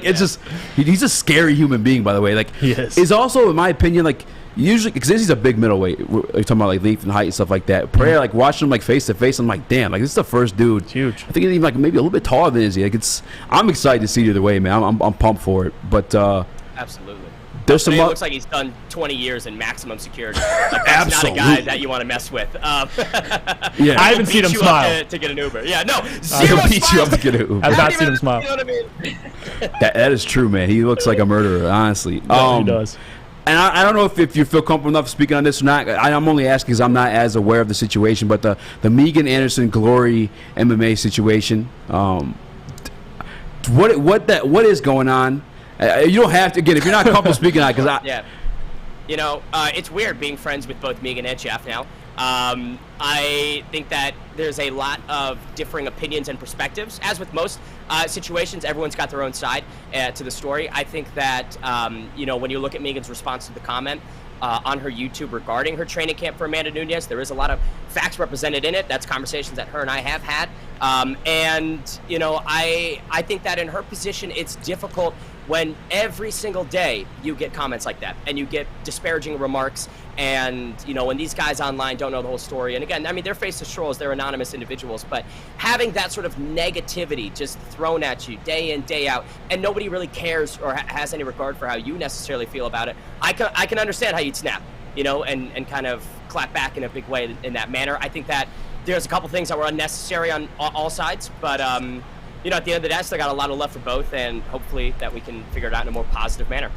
It's just he's a scary human being, by the way. He is. Is also, in my opinion, usually, because Izzy's a big middleweight, you're talking about length and height and stuff like that. Pereira, watching him face to face, I'm like, damn, this is the first dude. It's huge. I think he's even maybe a little bit taller than Izzy. I'm excited to see it either way, man. I'm pumped for it. But absolutely. There's some. It looks like he's done 20 years in maximum security. That's not a guy that you want to mess with. I haven't seen him smile to get an Uber. Yeah, no. He'll beat you up to get an Uber. I've not seen him smile. You know what I mean? That is true, man. He looks like a murderer, honestly. Yeah, he does. And I don't know if you feel comfortable enough speaking on this or not. I'm only asking because I'm not as aware of the situation. But the Megan Anderson Glory MMA situation, what is going on? You don't have to, again, if you're not comfortable speaking on it, because yeah. It's weird being friends with both Megan and Jeff now. I think that there's a lot of differing opinions and perspectives. As with most situations, everyone's got their own side to the story. I think that, when you look at Megan's response to the comment on her YouTube regarding her training camp for Amanda Nunes, there is a lot of facts represented in it. That's conversations that her and I have had. I think that in her position, it's difficult when every single day you get comments like that and you get disparaging remarks, and when these guys online don't know the whole story, and again, they're face to trolls, they're anonymous individuals, but having that sort of negativity just thrown at you day in, day out, and nobody really cares or has any regard for how you necessarily feel about it, I can understand how you'd snap, and kind of clap back in a big way in that manner. I think that there's a couple things that were unnecessary on all sides, but at the end of the day, I still got a lot of love for both, and hopefully that we can figure it out in a more positive manner.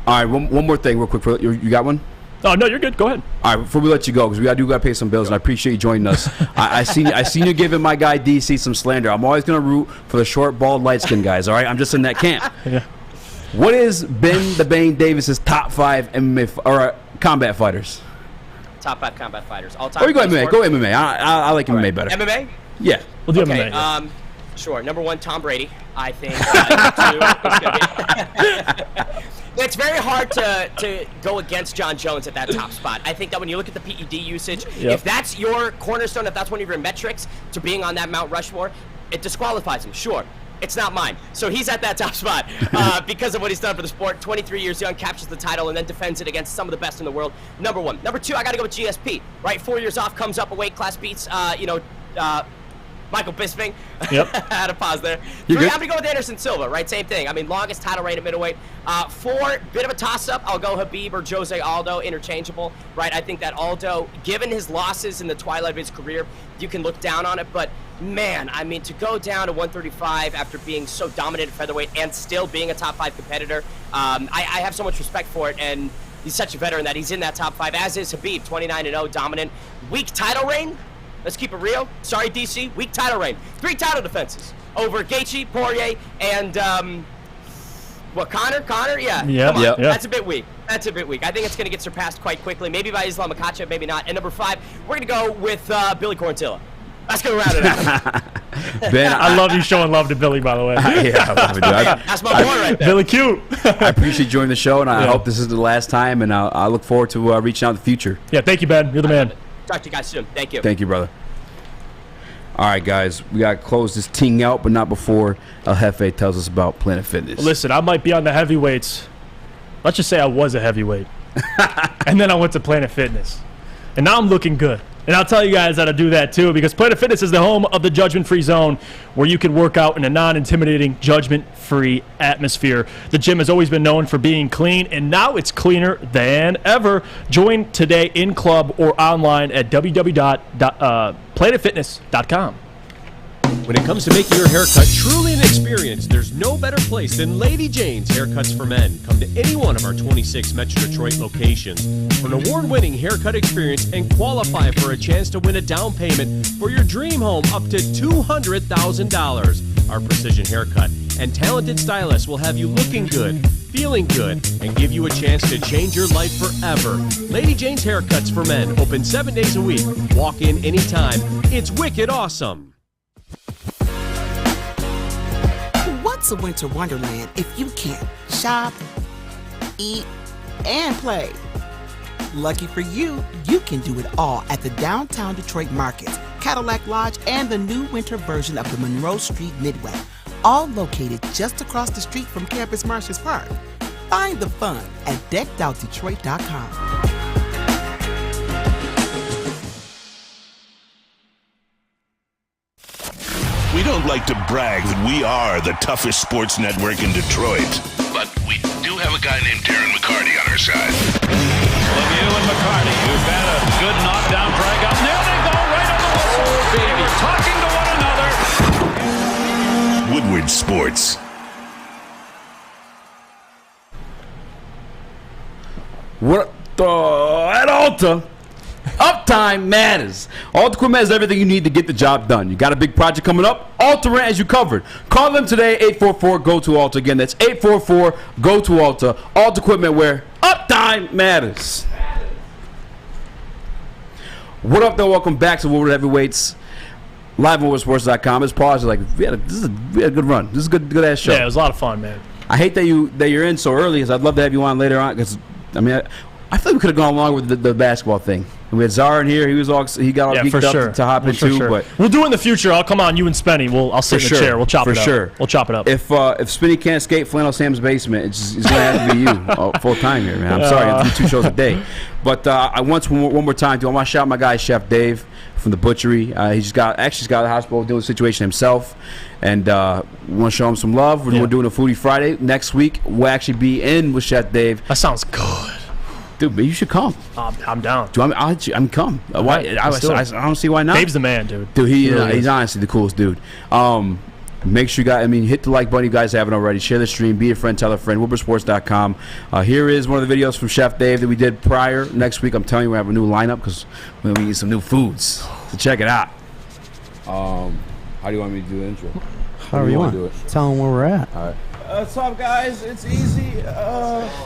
All right, one more thing real quick. You got one? Oh, no, you're good. Go ahead. All right, before we let you go, because we got to pay some bills, and I appreciate you joining us. I seen you giving my guy DC some slander. I'm always going to root for the short, bald, light-skinned guys, all right? I'm just in that camp. Yeah. What is Ben The Bane Davis's top 5 MMA combat fighters? Top 5 combat fighters. All time. Or you go MMA. Go MMA. I like MMA better. MMA? Yeah. We'll do MMA. Yeah. Sure. Number 1, Tom Brady. I think. It's very hard to go against John Jones at that top spot. I think that when you look at the PED usage, if that's your cornerstone, if that's one of your metrics to being on that Mount Rushmore, it disqualifies him. Sure. It's not mine. So he's at that top spot because of what he's done for the sport. 23 years young, captures the title, and then defends it against some of the best in the world. Number 1. Number 2, I got to go with GSP. Right, 4 years off, comes up a weight class, beats, Michael Bisping. Yep. I had a pause there. 3, I'm going to go with Anderson Silva, right? Same thing. Longest title reign at middleweight. 4, bit of a toss-up. I'll go Habib or Jose Aldo, interchangeable, right? I think that Aldo, given his losses in the twilight of his career, you can look down on it, but man, to go down to 135 after being so dominant at featherweight and still being a top 5 competitor, I have so much respect for it, and he's such a veteran that he's in that top 5, as is Habib, 29-0, dominant. Weak title reign. Let's keep it real. Sorry, DC. Weak title reign. 3 title defenses over Gaethje, Poirier, and Connor? Yeah. Yeah. That's a bit weak. I think it's going to get surpassed quite quickly. Maybe by Islam Makhachev, maybe not. And number 5, we're going to go with Billy Quarantilla. That's going to round it out. Ben, I love you showing love to Billy, by the way. Yeah, I love it, dude. That's my boy right there. Billy cute. I appreciate you joining the show, and I hope this is the last time, and I look forward to reaching out in the future. Yeah, thank you, Ben. You're the man. Talk to you guys soon. Thank you. Thank you, brother. All right, guys, we got to close this ting out, but not before El Jefe tells us about Planet Fitness. Listen, I might be on the heavyweights. Let's just say I was a heavyweight. And then I went to Planet Fitness. And now I'm looking good. And I'll tell you guys how to do that too, because Planet Fitness is the home of the judgment-free zone, where you can work out in a non-intimidating, judgment-free atmosphere. The gym has always been known for being clean, and now it's cleaner than ever. Join today in club or online at www.planetfitness.com. When it comes to making your haircut truly an experience, there's no better place than Lady Jane's Haircuts for Men. Come to any one of our 26 Metro Detroit locations for an award-winning haircut experience and qualify for a chance to win a down payment for your dream home up to $200,000. Our precision haircut and talented stylists will have you looking good, feeling good, and give you a chance to change your life forever. Lady Jane's Haircuts for Men, open 7 days a week. Walk in anytime. It's wicked awesome. What's a winter wonderland if you can't shop, eat, and play? Lucky for you, you can do it all at the Downtown Detroit Markets, Cadillac Lodge, and the new winter version of the Monroe Street Midway, all located just across the street from Campus Martius Park. Find the fun at deckedoutdetroit.com. We don't like to brag that we are the toughest sports network in Detroit, but we do have a guy named Darren McCarty on our side. Lemieux and McCarty, who've had a good knockdown drag up. There they go, right on the whistle. They were talking to one another. Woodward Sports. What at Alta? Uptime matters. Alta Equipment has everything you need to get the job done. You got a big project coming up? Alta Rent has you covered. Call them today, 844-GO-TO-ALTA. Again, that's 844-GO-TO-ALTA. Alta Equipment, where uptime matters. What up, though? Welcome back to Woodward Heavyweights. Live on WoodwardSports.com. It's pause. Like, we had a good run. This is a good ass show. Yeah, it was a lot of fun, man. I hate that you're in so early, because I'd love to have you on later on. Because I mean, I feel like we could have gone along with the basketball thing. We had Zara in here. He got all geeked up to hop into. But we'll do it in the future. I'll come on, you and Spenny. I'll sit in the chair. We'll chop it up. For sure. We'll chop it up. If Spenny can't skate Flannel Sam's basement, it's going to have to be you full time here, man. I'm sorry. I do 2 shows a day. But I want one more time. I want to shout out my guy, Chef Dave from the butchery. He's got out of the hospital dealing with the situation himself. And we want to show him some love. We're doing a Foodie Friday. Next week, we'll actually be in with Chef Dave. That sounds good. Dude, but you should come. I'm down. I'm come. Why? I don't see why not. Dave's the man, dude. Dude, he's honestly the coolest dude. Make sure you guys, hit the like button if you guys haven't already. Share the stream. Be a friend. Tell a friend. WoodwardSports.com. Here is one of the videos from Chef Dave that we did prior. Next week, I'm telling you, we have a new lineup because we're going to eat some new foods. So check it out. How do you want me to do the intro? However you want to do it. Tell them where we're at. All right. What's up, guys? It's easy.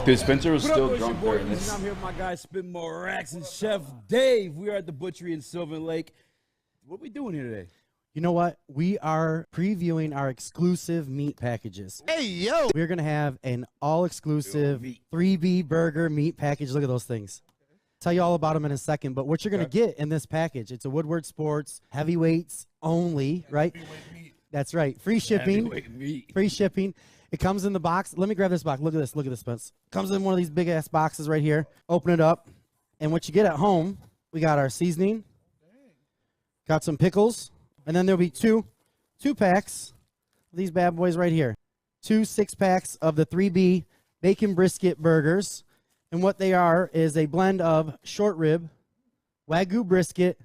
Dude, Spencer was still drunk there. I'm here with my guy, Spin More Racks, and Chef Dave. We are at the butchery in Sylvan Lake. What are we doing here today? You know what? We are previewing our exclusive meat packages. Hey, yo! We're going to have an all-exclusive 3B burger meat package. Look at those things. Tell you all about them in a second, but what you're going to get in this package, it's a Woodward Sports Heavyweights only, right? That's right. Free shipping. Free shipping. It comes in the box. Let me grab this box. Look at this. Look at this, Spence. Comes in one of these big-ass boxes right here. Open it up. And what you get at home, we got our seasoning. Got some pickles. And then there'll be two packs of these bad boys right here. 2 6-packs of the 3B bacon brisket burgers. And what they are is a blend of short rib, Wagyu brisket,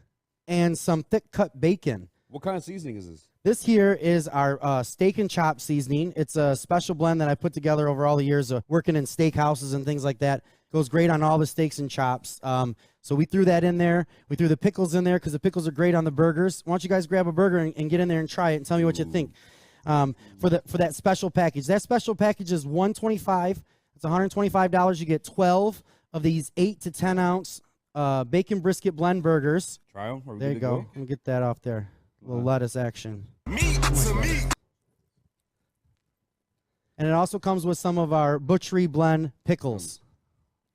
and some thick-cut bacon. What kind of seasoning is this? This here is our steak and chop seasoning. It's a special blend that I put together over all the years of working in steakhouses and things like that. Goes great on all the steaks and chops. So we threw that in there. We threw the pickles in there because the pickles are great on the burgers. Why don't you guys grab a burger and get in there and try it and tell me what you think for that special package. That special package is $125. It's $125. You get 12 of these 8 to 10 ounce bacon brisket blend burgers. Try them. There you go. Let me get that off there. A little lettuce action. Meat to meat. And it also comes with some of our butchery blend pickles.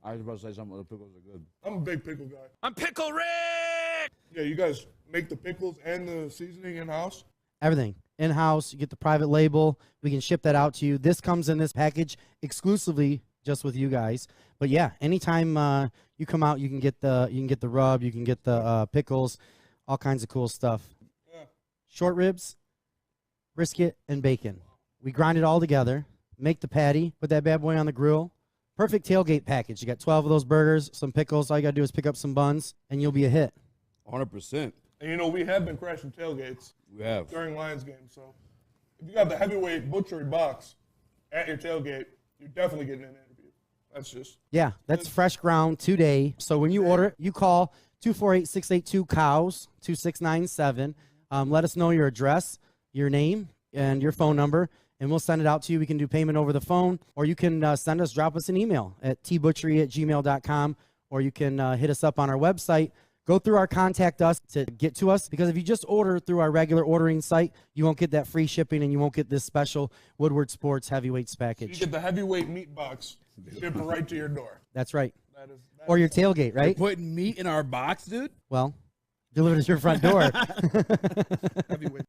I was about to say some of the pickles are good. I'm a big pickle guy. I'm Pickle Rick! Yeah, you guys make the pickles and the seasoning in-house? Everything. In-house. You get the private label. We can ship that out to you. This comes in this package exclusively just with you guys. But yeah, anytime you come out, you can get the rub, you can get the pickles, all kinds of cool stuff. Yeah. Short ribs, brisket, and bacon. We grind it all together, make the patty, put that bad boy on the grill. Perfect tailgate package. You got 12 of those burgers, some pickles. All you got to do is pick up some buns, and you'll be a hit. 100%. And, we have been crashing tailgates. We have. During Lions games. So if you got the heavyweight butchery box at your tailgate, you're definitely getting an interview. That's just. Yeah, that's fresh ground today. So when you order it, you call 248-682-COWS, 2697. Let us know your address, your name, and your phone number, and we'll send it out to you. We can do payment over the phone, or you can drop us an email at tbutchery@gmail.com, or you can hit us up on our website. Go through our contact us to get to us, because if you just order through our regular ordering site, you won't get that free shipping, and you won't get this special Woodward Sports Heavyweights package. You get the heavyweight meat box shipped right to your door. That's right. Or your tailgate, right? You're putting meat in our box, dude? Well, delivered to your front door. Heavyweight.